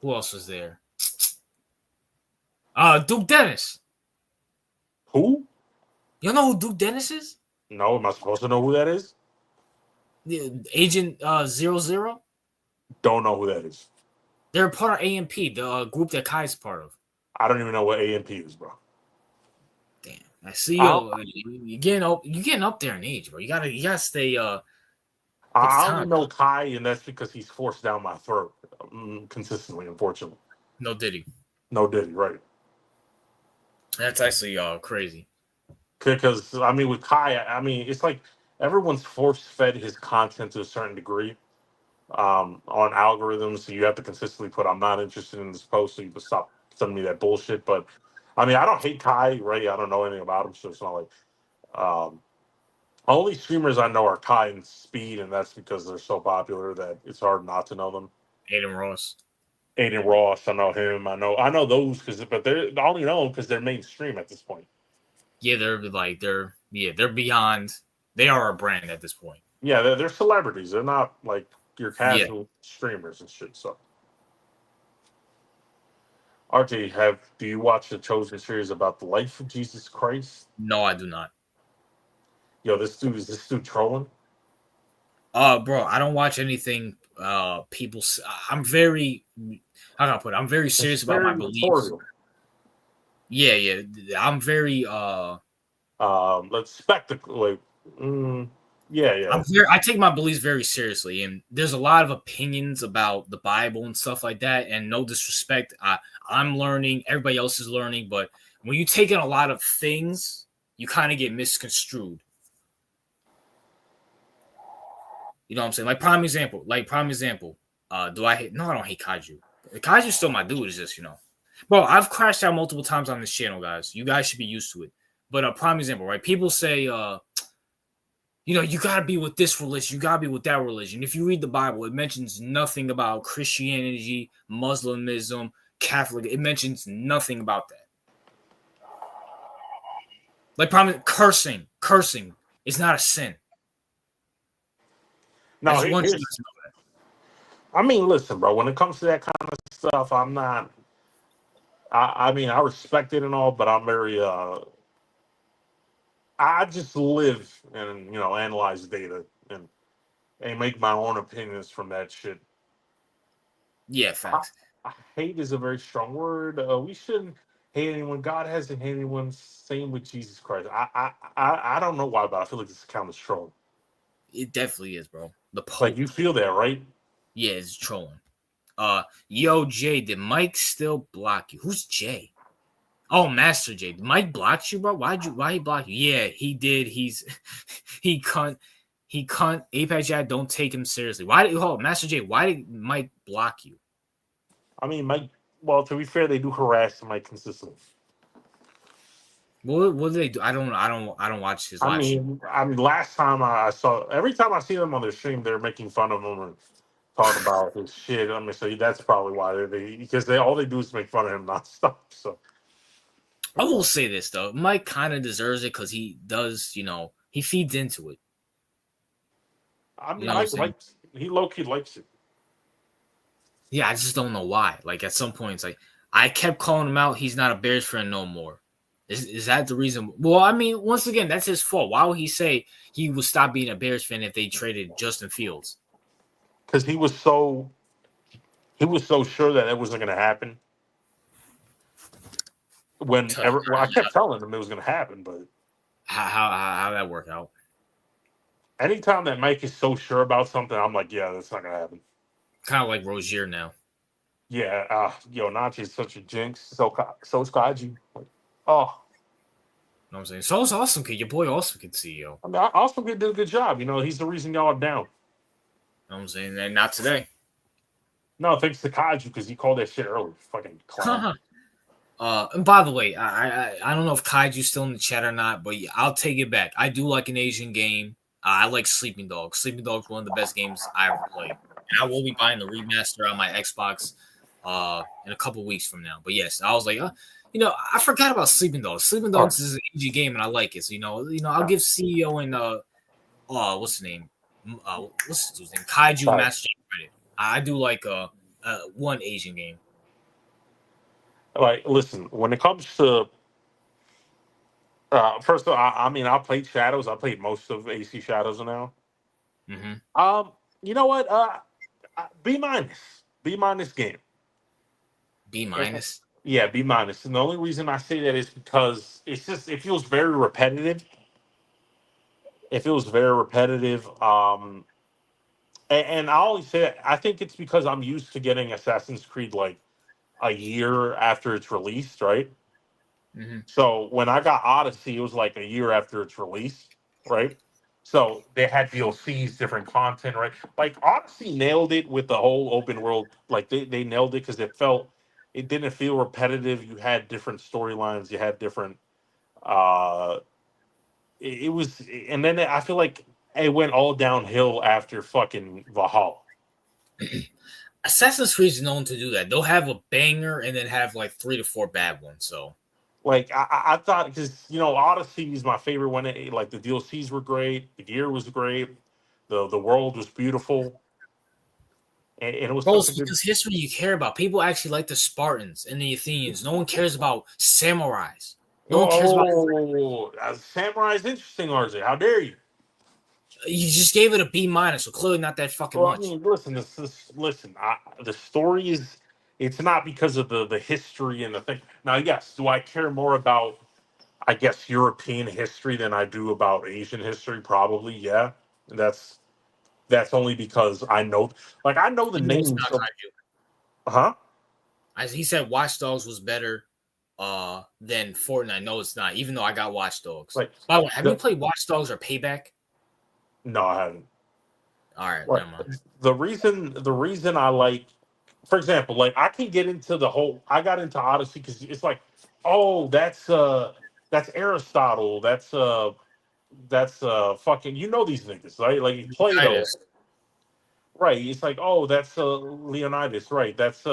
Who else was there? Duke Dennis. Who? You know who Duke Dennis is? No, am I supposed to know who that is? Agent 00. Don't know who that is. They're part of AMP, the group that Kai's part of. I don't even know what AMP is, bro. Damn, I see you getting up there in age, bro. You gotta stay. I only know Kai, and that's because he's forced down my throat consistently. Unfortunately, No Diddy. no Diddy, right? That's actually crazy. Because I mean, with Kai, I mean, it's like everyone's force fed his content to a certain degree on algorithms. So you have to consistently put, "I'm not interested in this post," so you can stop sending me that bullshit. But I mean, I don't hate Kai, right? I don't know anything about him, so it's not like. Only streamers I know are Kai and Speed, and that's because they're so popular that it's hard not to know them. Aiden Ross. Aiden Ross, I know him. I know those but I only know them because they're mainstream at this point. Yeah, they're beyond. They are a brand at this point. Yeah, they're celebrities. They're not like your casual streamers and shit. So, RJ, do you watch the Chosen series about the life of Jesus Christ? No, I do not. Yo, is this dude trolling? Bro, I don't watch anything. People, I'm very. How can I put it? I'm very serious about my beliefs. Yeah. I'm very. Let's spectacle. Yeah. I take my beliefs very seriously, and there's a lot of opinions about the Bible and stuff like that. And no disrespect, I'm learning. Everybody else is learning, but when you take in a lot of things, you kind of get misconstrued. You know what I'm saying? Like prime example. Do I hate? No, I don't hate Kaiju. Kaiju's still my dude. Is just bro. I've crashed out multiple times on this channel, guys. You guys should be used to it. But a prime example, right? People say, you gotta be with this religion, you gotta be with that religion. If you read the Bible, it mentions nothing about Christianity, Muslimism, Catholic. It mentions nothing about that. Like, probably cursing is not a sin. No, I mean, listen, bro. When it comes to that kind of stuff, I'm not. I mean, I respect it and all, but I'm very. I just live and analyze data and make my own opinions from that shit. Yeah, facts. Hate is a very strong word. We shouldn't hate anyone. God hasn't hated anyone. Same with Jesus Christ. I don't know why, but I feel like this account is trolling. It definitely is, bro. The Pope. Like, you feel that, right? Yeah, it's trolling. Yo, Jay, did Mike still block you? Who's Jay? Oh, Master Jay. Mike blocked you, bro? Why he block you? Yeah, he did. He cunt. Apex Jack, don't take him seriously. Master Jay, why did Mike block you? I mean, Mike, well, to be fair, they do harass Mike consistently. What do they do? I don't watch his live stream. I mean, last time I saw, every time I see them on their stream, they're making fun of him and talking about his shit. I mean, so that's probably why because they all they do is make fun of him nonstop. So I will say this though, Mike kind of deserves it because he does, he feeds into it. I You mean, know what I'm Mike saying? likes he low key likes it. Yeah, I just don't know why. Like at some points, like I kept calling him out. He's not a Bears fan no more. Is that the reason? Well, I mean, once again, that's his fault. Why would he say he would stop being a Bears fan if they traded Justin Fields? Because he was so sure that it wasn't going to happen. Well, I kept telling him it was going to happen, but How that work out? anytime that Mike is so sure about something, I'm like, yeah, that's not going to happen. Kind of like Rozier now. Yeah, Najee is such a jinx. So Skaji. Oh, You know what I'm saying? So it's Awesome Kid. Your boy Awesome Kid CEO. I mean, I also did a good job. He's the reason y'all are down. You know what I'm saying? And not today. No, thanks to Kaiju because he called that shit early. Fucking clown. And by the way, I don't know if Kaiju's still in the chat or not, but yeah, I'll take it back. I do like an Asian game. I like Sleeping Dogs. Sleeping Dogs one of the best games I ever played. And I will be buying the remaster on my Xbox in a couple weeks from now. But yes, I was like, I forgot about Sleeping Dogs. Sleeping All right. Dogs is an Asian game and I like it. So I'll give CEO and what's the name? What's his name? Kaiju All right. Master Chief credit. I do like one Asian game. Like, listen, when it comes to first of all, I mean, I played Shadows. I played most of AC Shadows now. Mm-hmm. You know what? B minus, B minus game. B Eh, minus. Yeah, B minus. And the only reason I say that is because it feels very repetitive. It feels very repetitive. And I always say I think it's because I'm used to getting Assassin's Creed like a year after it's released, right? Mm-hmm. So when I got Odyssey, it was like a year after its release, right? So they had DLCs, different content, right? Like Odyssey nailed it with the whole open world. Like they nailed it because it didn't feel repetitive. You had different storylines, you had different it was, and then I feel like it went all downhill after fucking Valhalla. Assassin's Creed is known to do that. They'll have a banger and then have like 3 to 4 bad ones. So Like I thought, because Odyssey is my favorite one. Like the DLCs were great, the gear was great, the world was beautiful, and it was bro, such it's a good. because history you care about. People actually like the Spartans and the Athenians. No one cares about samurais. No one cares about. Samurai is interesting, RJ. How dare you? You just gave it a B minus, so clearly not that fucking Well, I much. mean, listen, listen. The story is. It's not because of the history and the thing. Now, yes, do I care more about, I guess, European history than I do about Asian history? Probably, yeah. That's that's only because I know the You know it's not names of. Kaiju. Huh? He said Watch Dogs was better than Fortnite. No, it's not. Even though I got Watch Dogs. Like By the way, have you the played Watch Dogs or Payback? no, I haven't. All right, Like never mind. the reason I like, for example, like I can get into the whole. I got into Odyssey because it's like, oh, that's Aristotle. That's fucking, these niggas, right? Like Plato, Titus. right? It's like, oh, that's Leonidas, right? That's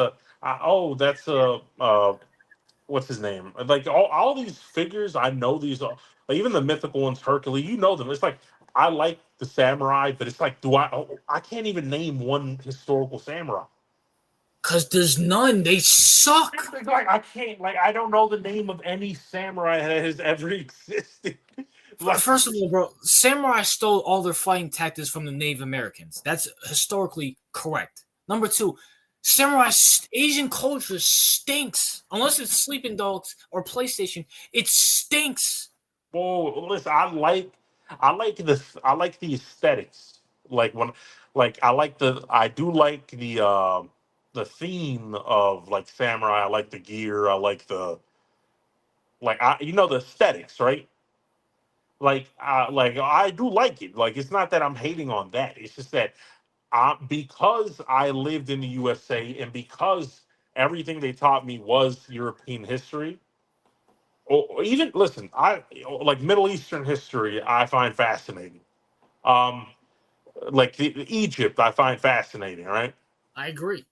what's his name? Like all these figures, I know these are, like, even the mythical ones, Hercules, you know them. It's like I like the samurai, but it's like, I can't even name one historical samurai. Because there's none. They suck. Like I can't, like I don't know the name of any samurai that has ever existed. Like, First of all, bro, samurai stole all their fighting tactics from the Native Americans. That's historically correct. Number two, samurai Asian culture stinks. Unless it's Sleeping Dogs or PlayStation, it stinks. whoa, listen, I like the aesthetics. Like when, like I do like the theme of like samurai. I like the gear. I like the aesthetics, right? Like I do like it. Like it's not that I'm hating on that. It's just that because I lived in the USA and because everything they taught me was European history, Or even listen, I like Middle Eastern history. I find fascinating. Um, like Egypt, I find fascinating, right? I agree.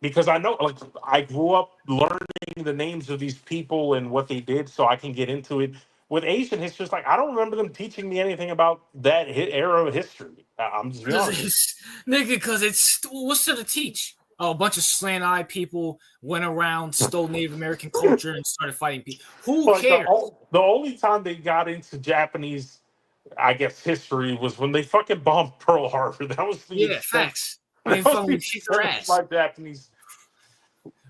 Because I know, like, I grew up learning the names of these people and what they did, so I can get into it. With Asian history, it's like I don't remember them teaching me anything about that era of history. I'm just being Because honest with it's nigga, because it's what's there to teach? Oh, a bunch of slant-eyed people went around, stole Native American culture, and started fighting people. you. Who Like cares? the only time they got into Japanese, I guess, history was when they fucking bombed Pearl Harbor. That was the Yeah, extent. facts. They That was the fucking kicked their extent of ass. my Japanese.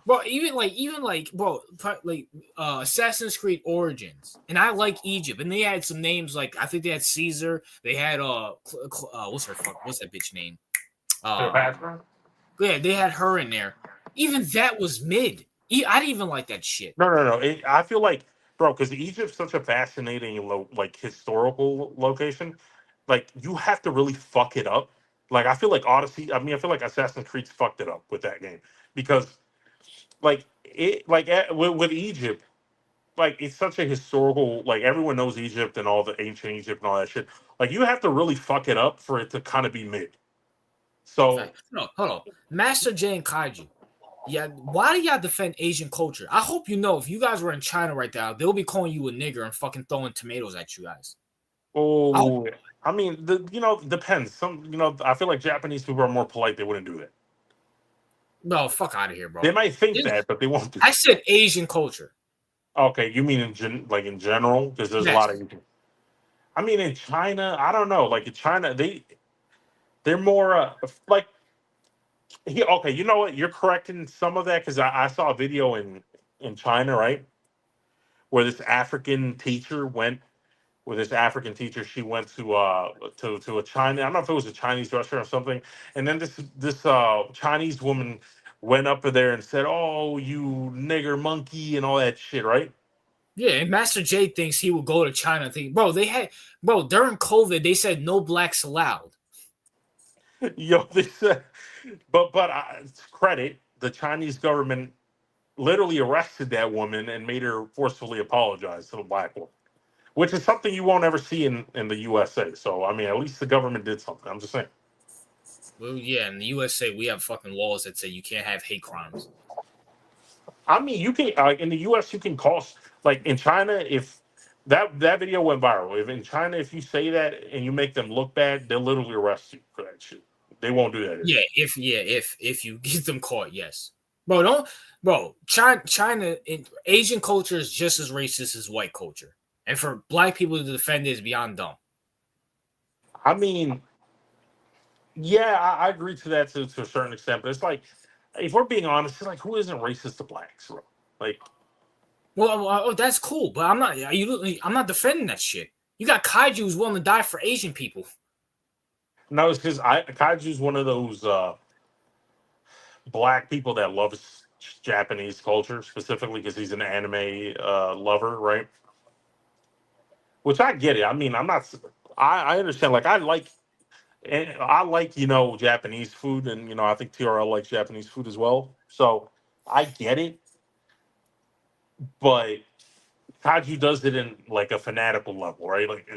Bro, even like, bro, like Assassin's Creed Origins, and I like Egypt, and they had some names like I think they had Caesar, they had what's that bitch name? Cleopatra? Yeah, they had her in there. Even that was mid. I didn't even like that shit. No. I feel like, bro, because Egypt's such a fascinating, like, historical location. Like, you have to really fuck it up. Like, I feel like Odyssey. I mean, I feel like Assassin's Creed's fucked it up with that game because, like, with Egypt, like, it's such a historical. Like, everyone knows Egypt and all the ancient Egypt and all that shit. Like, you have to really fuck it up for it to kind of be mid. So, Fact. Hold on. Master J and Kaiju. Yeah, why do y'all defend Asian culture? I hope you know if you guys were in China right now, they'll be calling you a nigger and fucking throwing tomatoes at you guys. I hope, oh, I mean, depends. I feel like Japanese people are more polite. They wouldn't do that. no, fuck out of here, They bro. might think that, but they won't do I that. said Asian culture. Okay, you mean like in general? Because there's a lot Yes. of. I mean, in China, I don't know. Like in China, they're more like. Okay, you know what? You're correct in some of that because I saw a video in China, right, where this African teacher went. With this African teacher, she went to a China. I don't know if it was a Chinese restaurant or something. And then this Chinese woman went up there and said, "Oh, you nigger monkey," and all that shit, right? Yeah, and Master J thinks he would go to China. Bro, during COVID, they said no blacks allowed. Yo, they said, but credit the Chinese government literally arrested that woman and made her forcefully apologize to the black woman, which is something you won't ever see in the USA. So I mean, at least the government did something. I'm just saying. Well, yeah, in the USA, we have fucking laws that say you can't have hate crimes. I mean, you can in the U.S. you can call like in China if that video went viral. If in China if you say that and you make them look bad, they'll literally arrest you for that shit. They won't do that here. If you get them caught, yes. Bro, China in Asian culture is just as racist as white culture. And for black people to defend it is beyond dumb. I mean, yeah, I agree to that to a certain extent, but it's like if we're being honest, it's like who isn't racist to blacks, bro? Like, Well, that's cool, but I'm not defending that shit. You got kaiju's willing to die for Asian people. no, it's because Kaiju's one of those black people that loves Japanese culture specifically because he's an anime lover, right? Which I get it. I mean, I'm not. I understand. Like, I like Japanese food, and I think TRL likes Japanese food as well. So I get it, but Kaiju does it in like a fanatical level, right? Like,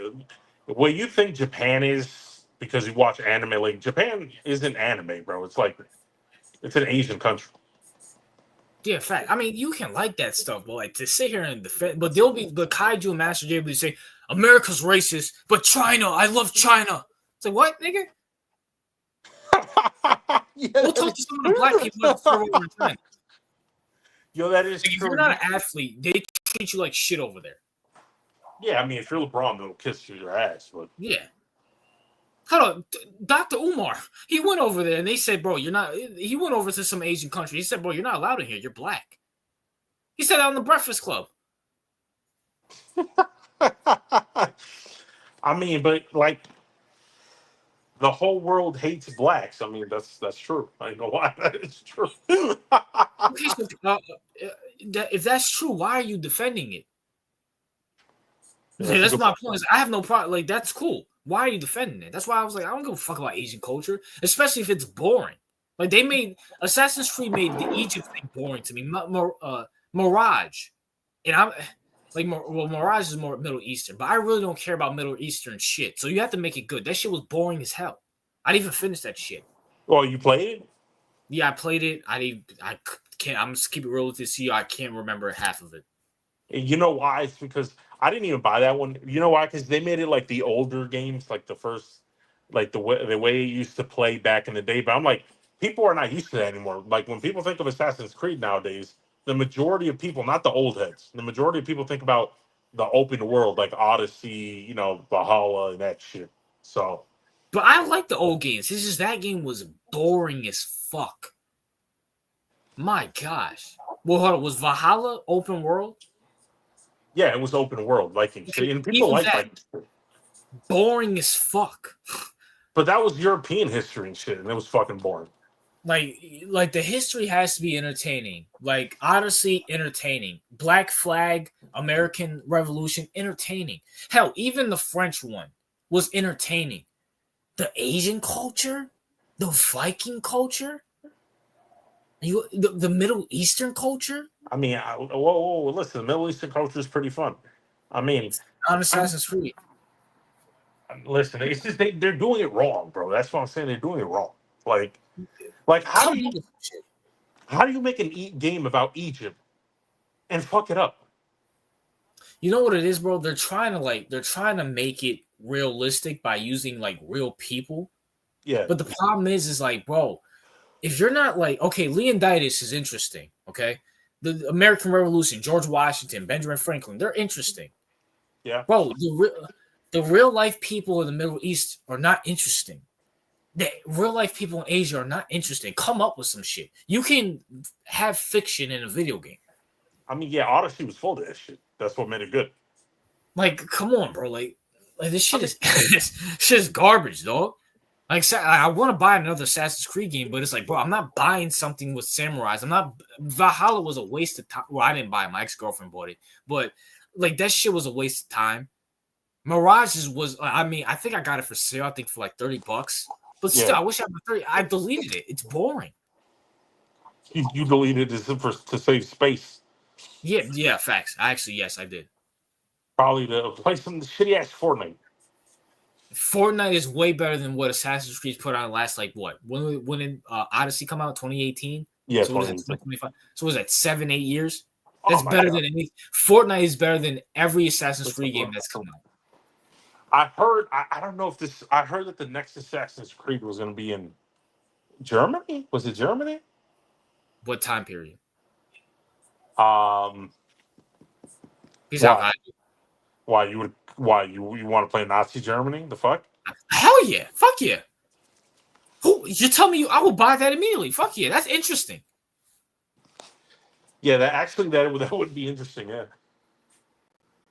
what you think Japan is because you watch anime. Like, Japan isn't anime, bro. It's like it's an Asian country. Yeah, fact. I mean, you can like that stuff, but like to sit here and defend, but Kaiju and Master J will say America's racist, but China, I love China. It's like what, nigga? Yeah, Go that talk to is some of the black true. people that serve over in China. Yo, that is Like, if you're true. not an athlete, they treat you like shit over there. Yeah, I mean, if you're LeBron, they'll kiss your ass. But Yeah. Hold on, Dr. Umar. He went over there and they said, bro, you're not. He went over to some Asian country. He said, bro, you're not allowed in here. You're black. He said that on the Breakfast Club. I mean, but like the whole world hates blacks. I mean, that's true. I know why that is true. Okay, so if that's true, why are you defending it? That's a That's good my point. point. I have no problem. Like, that's cool. Why are you defending it? That's why I was like, I don't give a fuck about Asian culture, especially if it's boring. Like, they made Assassin's Creed made the Egypt thing boring to me. Mirage, and I'm Like, Mirage is more Middle Eastern, but I really don't care about Middle Eastern shit. So you have to make it good. That shit was boring as hell. I didn't even finish that shit. Well, you played it? Yeah, I played it. I can't. I'm just keep it real with this. I can't remember half of it. You know why? It's because I didn't even buy that one. You know why? Because they made it like the older games, like the first, like the way it used to play back in the day. But I'm like, people are not used to that anymore. Like when people think of Assassin's Creed nowadays, the majority of people, not the old heads, the majority of people think about the open world, like Odyssey, Valhalla, and that shit. So But I like the old games. It's just that game was boring as fuck. My gosh. Well, hold on. Was Valhalla open world? yeah, it was open world Viking shit, and people Even like that, boring as fuck. but that was European history and shit, and it was fucking boring. Like the history has to be entertaining. Like Odyssey, entertaining. Black Flag, American Revolution, entertaining. Hell, even the French one was entertaining. The Asian culture, the Viking culture, the Middle Eastern culture I mean, whoa, listen, the Middle Eastern culture is pretty fun. I mean, on Assassin's Creed. listen, it's just they're doing it wrong, bro. That's what I'm saying. They're doing it wrong. Like how Come do you on with some shit. how do you make an game about Egypt and fuck it up? You know what it is, bro? They're trying to make it realistic by using like real people. Yeah, But the problem is like, bro, if you're not like, okay, Leonidas is interesting, okay? The American Revolution, George Washington, Benjamin Franklin, they're interesting. yeah. Bro, the real life people in the Middle East are not interesting. The real life people in Asia are not interesting. Come up with some shit. You can have fiction in a video game. I mean, yeah, Odyssey was full of that shit. That's what made it good. Like, come on, bro. Like this I shit mean, is this shit is garbage, dog. Like, I want to buy another Assassin's Creed game, but it's like, bro, I'm not buying something with samurais. I'm not. Valhalla was a waste of time. Well, I didn't buy it. My ex girlfriend bought it, but like that shit was a waste of time. Mirage was. I mean, I think I got it for sale. I think for like $30. But still, yeah, I wish I had 30. I deleted it. It's boring. you deleted this to save space, Yeah, facts. Yes, I did. probably to play some shitty ass Fortnite. Fortnite is way better than what Assassin's Creed put on last, like what? When did Odyssey come out? 2018. Yeah, So was it 2018. 2025? So was that 7, 8 years? Oh That's my better god. than any. Fortnite is better than every Assassin's Creed game that's come out. I heard. I don't know if this. I heard that the next Assassin's Creed was going to be in Germany. Was it Germany? What time period? Um, Peace out, why? guys. Why you would? Why you want to play Nazi Germany? The fuck? Hell yeah. Fuck yeah. Who you tell me I will buy that immediately. Fuck yeah. That's interesting. Yeah, that would be interesting. Yeah.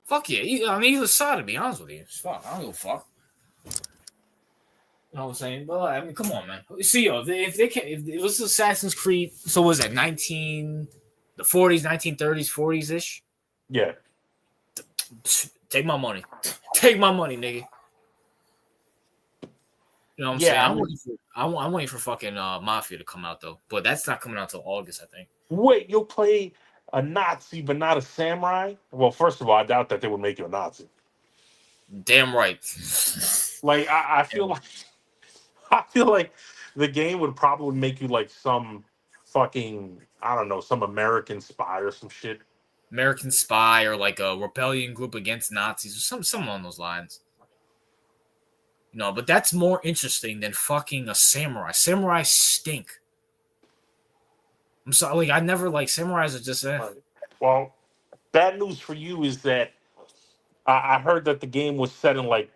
Fuck yeah. I mean, either side, to be honest with you. Fuck. I don't give a fuck. You know what I'm saying? But I mean, come on, man. See, yo, if it was Assassin's Creed, so was that the 40s, 1930s, 40s ish? Yeah. Take my money. Take my money, nigga. You know what I'm saying? Yeah. I mean, I'm waiting for fucking Mafia to come out though, but that's not coming out till August, I think. wait, you'll play a Nazi but not a samurai? Well, first of all, I doubt that they would make you a Nazi. Damn right. Like I feel like I feel like the game would probably make you like some fucking I don't know, some American spy or some shit. American Spy or like a rebellion group against Nazis or something along those lines. No, but that's more interesting than fucking a samurai. Samurai stink. I'm sorry, like I never like samurais are just Right. Well, bad news for you is that I heard that the game was set in like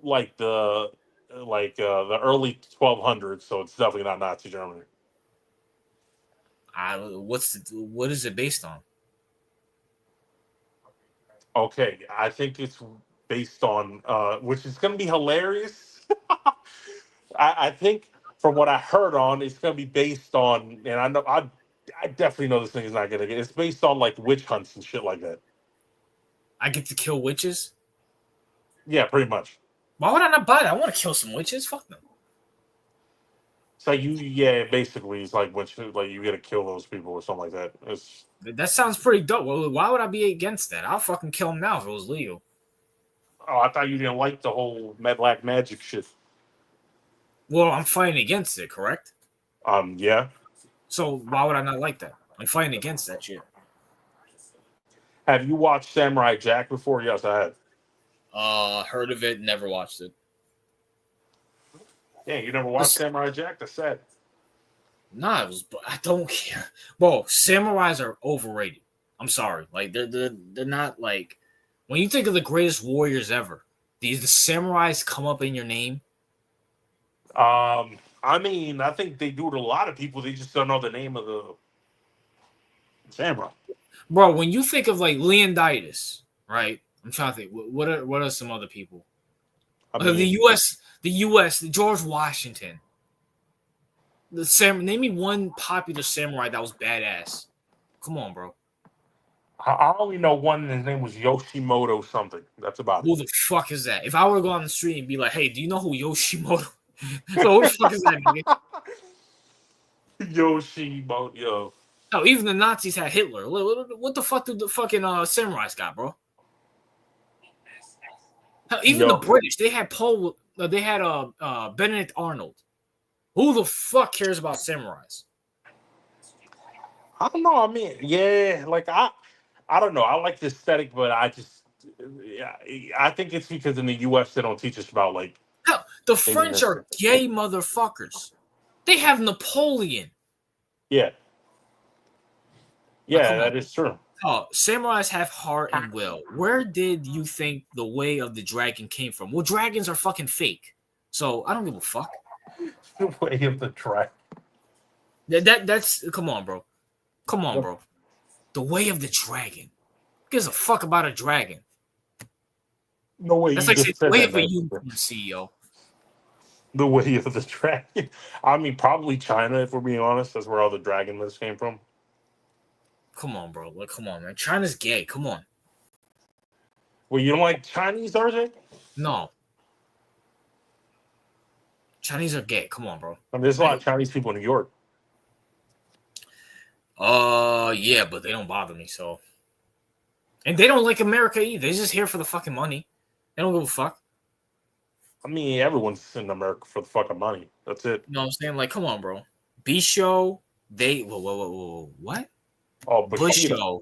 the early 1200s, so it's definitely not Nazi Germany. what is it based on? Okay, I think it's based on which is going to be hilarious. I think from what I heard on, it's going to be based on, and I definitely know this thing is not going to get. It's based on like witch hunts and shit like that. I get to kill witches? Yeah, pretty much. Why would I not buy that? I want to kill some witches. Fuck them. So basically, it's like like you got to kill those people or something like that. That sounds pretty dope. Well, why would I be against that? I'll fucking kill him now if it was legal. Oh, I thought you didn't like the whole black magic shit. Well, I'm fighting against it, correct? Yeah. So why would I not like that? I'm fighting against that shit. Have you watched Samurai Jack before? Yes, I have. Heard of it, never watched it. Yeah, you never watched Samurai Jack? That's sad. Nah, I don't care. Bro, samurais are overrated. I'm sorry. Like they're not like when you think of the greatest warriors ever, the samurais come up in your name. I mean, I think they do it to a lot of people. They just don't know the name of the samurai. Bro, when you think of like Leonidas, right? I'm trying to think. What are some other people? I mean, the U.S., the George Washington. Name me one popular samurai that was badass. Come on, bro. I only know one, and his name was Yoshimoto something. That's about Who it. the fuck is that? If I were to go on the street and be like, "Hey, do you know who Yoshimoto?" So who the fuck is that, nigga? Yoshimoto, yo. No, even the Nazis had Hitler. What the fuck did the fucking samurais got, bro? Hell, even the British, they had Benedict Arnold. Who the fuck cares about samurais? I don't know. I mean, yeah, like I don't know. I like the aesthetic, but I think it's because in the U.S. they don't teach us about like. Hell, the French are gay motherfuckers. They have Napoleon. Yeah. Yeah, that is true. Oh, samurais have heart and will. Where did you think the way of the dragon came from? Well, dragons are fucking fake. So I don't give a fuck. The way of the dragon. That's come on, bro. Come on, bro. The way of the dragon. Who gives a fuck about a dragon? No way. That's like saying the way of a unicorn, CEO. The way of the dragon. I mean, probably China, if we're being honest. That's where all the dragon myths came from. Come on, bro. Like, come on, man. China's gay. Come on. Well, you don't like Chinese, RJ? No. Chinese are gay. Come on, bro. I mean, there's a lot of Chinese people in New York. Yeah, but they don't bother me, so. And they don't like America either. They're just here for the fucking money. They don't give a fuck. I mean, everyone's in America for the fucking money. That's it. You know what I'm saying? Like, come on, bro. Bisho, whoa. What? Oh, Bushido.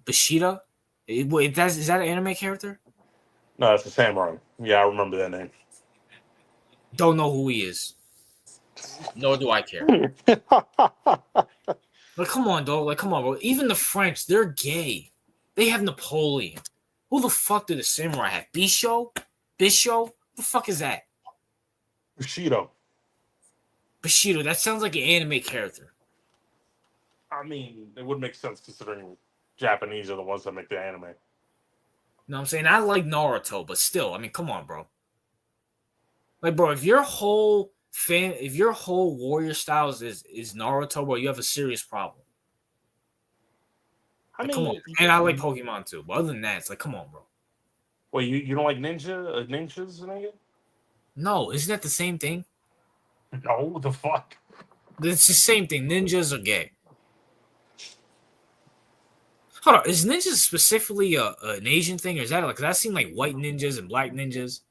Bushido? Wait, is that an anime character? No, it's a samurai. Yeah, I remember that name. Don't know who he is. Nor do I care. Like, come on, dog. Like, come on, bro. Even the French, they're gay. They have Napoleon. Who the fuck did the samurai have? Bisho? What the fuck is that? Bushido. That sounds like an anime character. I mean, it would make sense considering Japanese are the ones that make the anime. You know what I'm saying? I like Naruto, but still, I mean, come on, bro. Like, bro, if your whole warrior styles is Naruto, bro, you have a serious problem. I mean, come on. And I like Pokemon too. But other than that, it's like, come on, bro. Well, you don't like ninjas, nigga? No, isn't that the same thing? No, what the fuck? It's the same thing. Ninjas are gay. Hold on, is ninjas specifically an Asian thing, or is that like? Cause I've seen like white ninjas and black ninjas.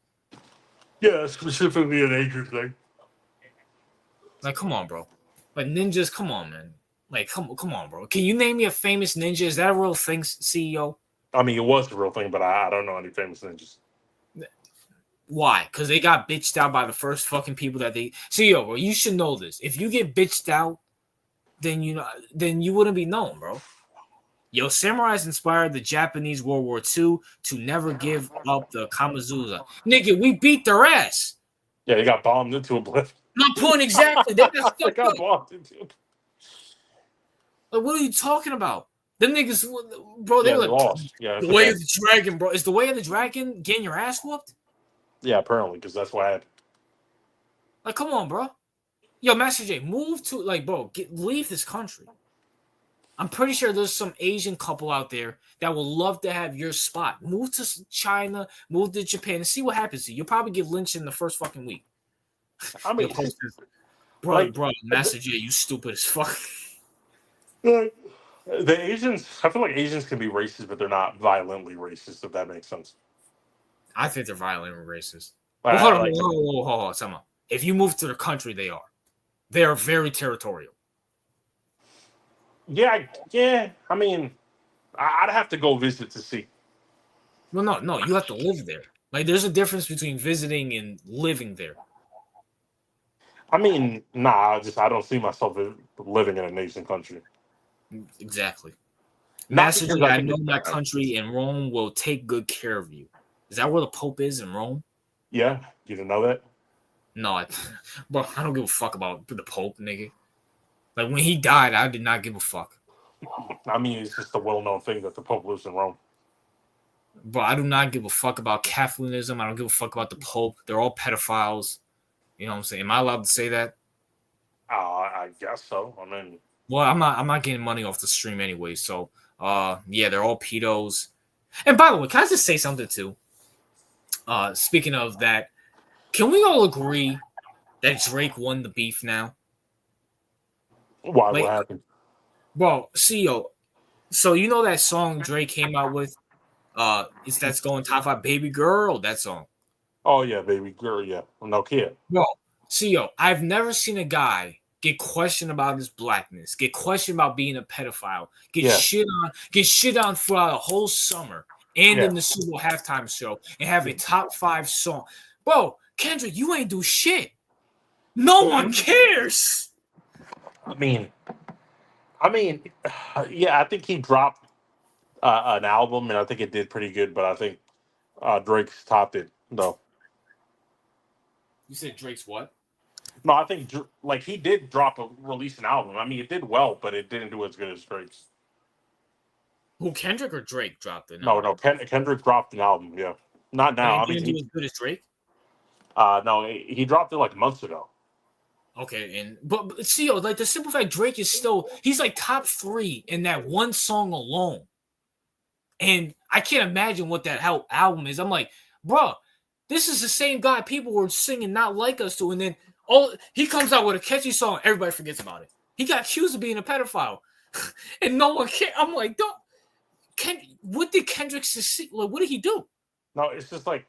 Yeah, specifically an Asian thing. Like, come on, bro. Like ninjas, come on, man. Like, come on, bro. Can you name me a famous ninja? Is that a real thing, CEO? I mean, it was a real thing, but I don't know any famous ninjas. Why? Because they got bitched out by the first fucking people that they CEO, bro. You should know this. If you get bitched out, then you wouldn't be known, bro. Yo, samurais inspired the Japanese World War II to never give up the Kamazuza. Nigga, we beat their ass. Yeah, they got bombed into oblivion. My point exactly. They got bombed into oblivion. Like, what are you talking about? Them niggas, bro, they were like, lost. Yeah, the way of the dragon, bro. Is the way of the dragon getting your ass whooped? Yeah, apparently, because that's what happened. Like, come on, bro. Yo, Master J, move to, like, bro, leave this country. I'm pretty sure there's some Asian couple out there that would love to have your spot. Move to China, move to Japan, and see what happens to you. You'll probably get lynched in the first fucking week. I mean, Bro, Master J, you stupid as fuck. The Asians, I feel like Asians can be racist, but they're not violently racist, if that makes sense. I think they're violent and racist. Like, Well, hold on. Time out. If you move to the country, they are. They are very territorial. yeah. I mean, I'd have to go visit to see. Well, no. You have to live there. Like, there's a difference between visiting and living there. I mean, nah. I don't see myself living in a nation country. Exactly. Not Master because J, I I think know it's my bad. country and Rome will take good care of you. Is that where the Pope is in Rome? Yeah, you didn't know that? No, bro, I don't give a fuck about the Pope, nigga. Like, when he died, I did not give a fuck. I mean, it's just a well-known thing that the Pope lives in Rome. Bro, I do not give a fuck about Catholicism. I don't give a fuck about the Pope. They're all pedophiles. You know what I'm saying? Am I allowed to say that? I guess so. I mean, Well, I'm not getting money off the stream anyway. So, yeah, they're all pedos. And by the way, can I just say something too? Speaking of that, can we all agree that Drake won the beef now? why? Like, What happened? bro, CEO. So you know that song Drake came out with? It's that's going top 5, Baby Girl. That song. Oh yeah, baby girl. Yeah, no kid. Bro, CEO, I've never seen a guy get questioned about his blackness, get questioned about being a pedophile, get Yeah, shit on throughout a whole summer and yeah. in the Super Bowl halftime show and have a top 5 song. Bro, Kendrick, you ain't do shit. No one cares. I mean, yeah. I think he dropped an album, and I think it did pretty good. But I think Drake's topped it. No, You said Drake's what? no. I think like he did release an album. I mean, it did well, but it didn't do as good as Drake's. Who, Kendrick or Drake dropped an No, album? no. Kendrick dropped an album. Yeah, not And now. it I mean, didn't do as good as Drake? no, he dropped it like months ago. Okay, but CEO, like the simple fact Drake is still he's like top 3 in that one song alone. And I can't imagine what that album is. I'm like, bro, this is the same guy people were singing Not Like Us to, and then he comes out with a catchy song, everybody forgets about it. He got accused of being a pedophile, and no one cares. I'm like, what did Kendrick succeed? Like, what did he do? No, it's just like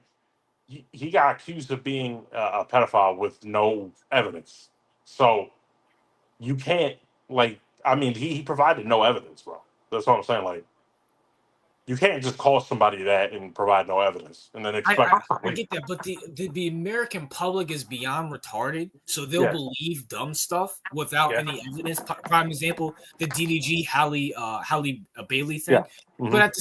he got accused of being a pedophile with no evidence. So you can't like. I mean, he provided no evidence, bro. That's what I'm saying. Like, you can't just call somebody that and provide no evidence and then expect. I get that, but the American public is beyond retarded, so they'll Yeah, believe dumb stuff without yeah, any evidence. Prime example, the DDG Halle Bailey yeah. thing. Hmm. But at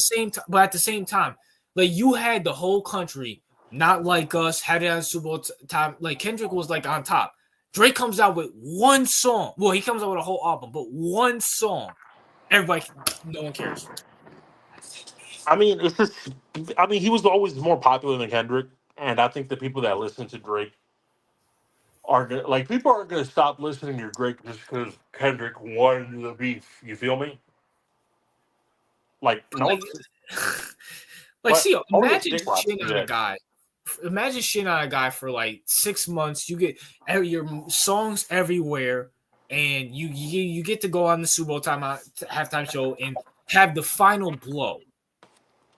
the same time, like you had the whole country Not Like Us had it on Super Bowl time. Like Kendrick was like on top. Drake comes out with one song. Well, he comes out with a whole album, but one song. Everybody, no one cares. I mean, it's just. I mean, he was always more popular than Kendrick, and I think the people that listen to Drake are gonna like people aren't gonna stop listening to Drake just because Kendrick won the beef. You feel me? Like But no, like, but see, only a imagine dick rap. shitting on a Yeah, guy. Imagine shitting on a guy for like 6 months. You get your songs everywhere, and you get to go on the Super Bowl halftime show and have the final blow.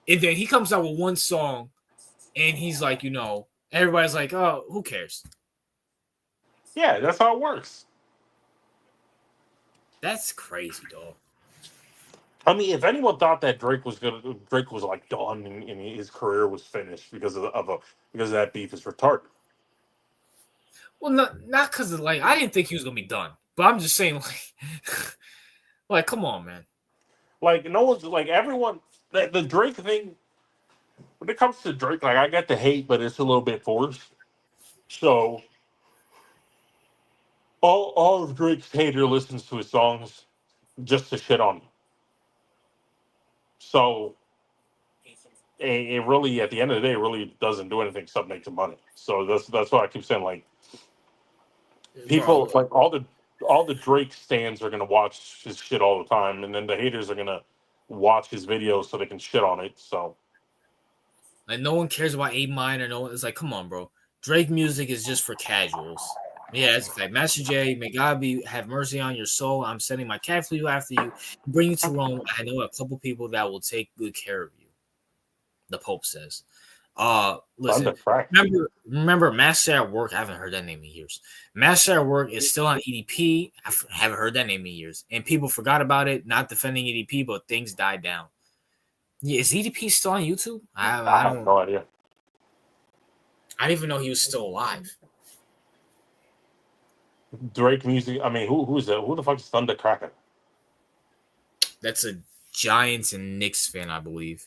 And then he comes out with one song, and he's like, everybody's like, oh, who cares? yeah, that's how it works. That's crazy, dog. I mean, if anyone thought that Drake was like done and his career was finished because because of that beef is retarded. Well, not because of like I didn't think he was gonna be done, but I'm just saying like come on, man. Like no one's like everyone. The Drake thing when it comes to Drake, like I get the hate, but it's a little bit forced. So all of Drake's hater listens to his songs just to shit on him. So it really, at the end of the day, it really doesn't do anything except make some money. So that's why I keep saying like people Bro, like all the Drake stands are gonna watch his shit all the time, and then the haters are gonna watch his videos so they can shit on it. So like no one cares about 8 Mile or no one. It's like, come on, bro. Drake music is just for casuals. Yeah, that's a fact. Master J, may God have mercy on your soul. I'm sending my cat for you after you. Bring you to Rome. I know a couple people that will take good care of you. The Pope says. Listen, Thunder crack. remember Master at Work. I haven't heard that name in years. Master at Work is still on EDP. Haven't heard that name in years, and people forgot about it. Not defending EDP, but things died down. Yeah, is EDP still on YouTube? I I have don't. no idea. I didn't even know he was still alive. Drake music. I mean, who is that? Who the fuck is Thunder Cracker? That's a Giants and Knicks fan, I believe,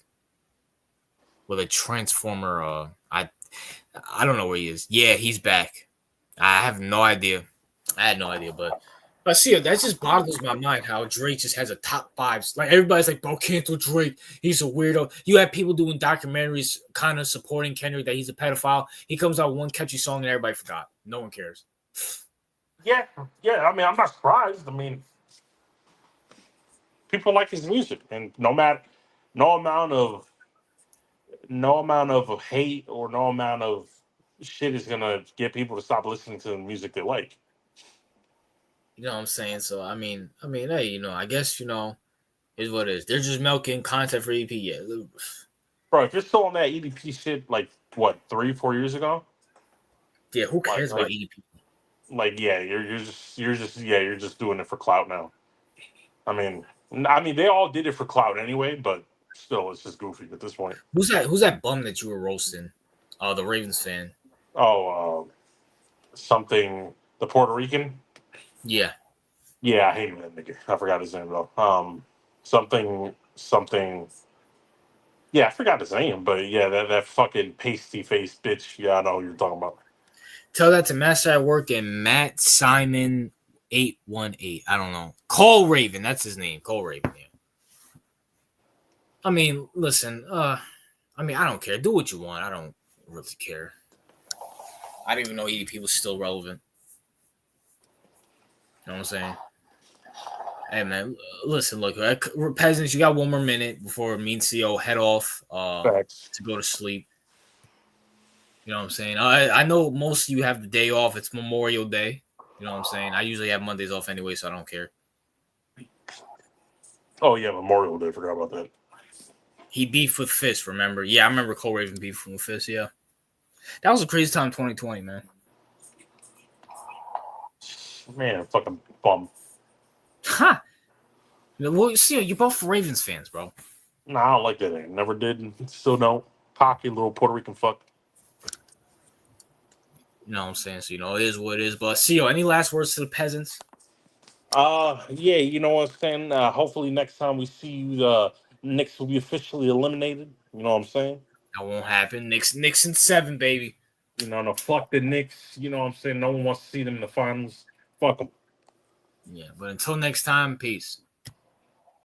with a Transformer. I don't know where he is. Yeah, he's back. I have no idea. I had no idea, but see, that just boggles my mind how Drake just has a top five. Like everybody's like, bro, cancel Drake. He's a weirdo. You have people doing documentaries, kind of supporting Kendrick that he's a pedophile. He comes out with one catchy song and everybody forgot. No one cares. Yeah. I mean, I'm not surprised. I mean, people like his music, and no amount of hate or no amount of shit is gonna get people to stop listening to the music they like. You know what I'm saying? So hey, I guess is what it is. They're just milking content for EP. Yeah, Bro, if you're still on that EDP shit, like what 3-4 years ago, yeah. Who cares about like EDP? like yeah, you're just doing it for clout now. I mean they all did it for clout anyway, but still, it's just goofy at this point. Who's that bum that you were roasting? The Ravens fan. Oh, something the Puerto Rican. Yeah. Yeah, I hate that nigga. I forgot his name though. Something. Yeah, I forgot his name, but yeah, that fucking pasty face bitch. Yeah, I know who you're talking about. Tell that to Master at Work and Matt Simon 818. I don't know. Cole Raven, that's his name. Cole Raven, yeah. I mean, listen, I don't care. Do what you want. I don't really care. I didn't even know EDP was still relevant. You know what I'm saying? Hey man, listen, look, peasants, you got one more minute before me and CO head off Facts. to go to sleep. You know what I'm saying? I know most of you have the day off. It's Memorial Day. You know what I'm saying? I usually have Mondays off anyway, so I don't care. Oh yeah, Memorial Day. Forgot about that. He beefed with Fist, remember? Yeah, I remember Cole Raven beefing with Fist, yeah. That was a crazy time 2020, man. Man, fucking bum. Ha! Well, see, you're both Ravens fans, bro. Nah, I don't like that name. Never did. Still don't. Pocky little Puerto Rican fuck. You know what I'm saying? So, it is what it is. But, CO, any last words to the peasants? Yeah, you know what I'm saying? Hopefully next time we see you, the Knicks will be officially eliminated. You know what I'm saying? That won't happen. Knicks in 7, baby. You know, no, fuck the Knicks. You know what I'm saying? No one wants to see them in the finals. Fuck them. Yeah, but until next time, peace.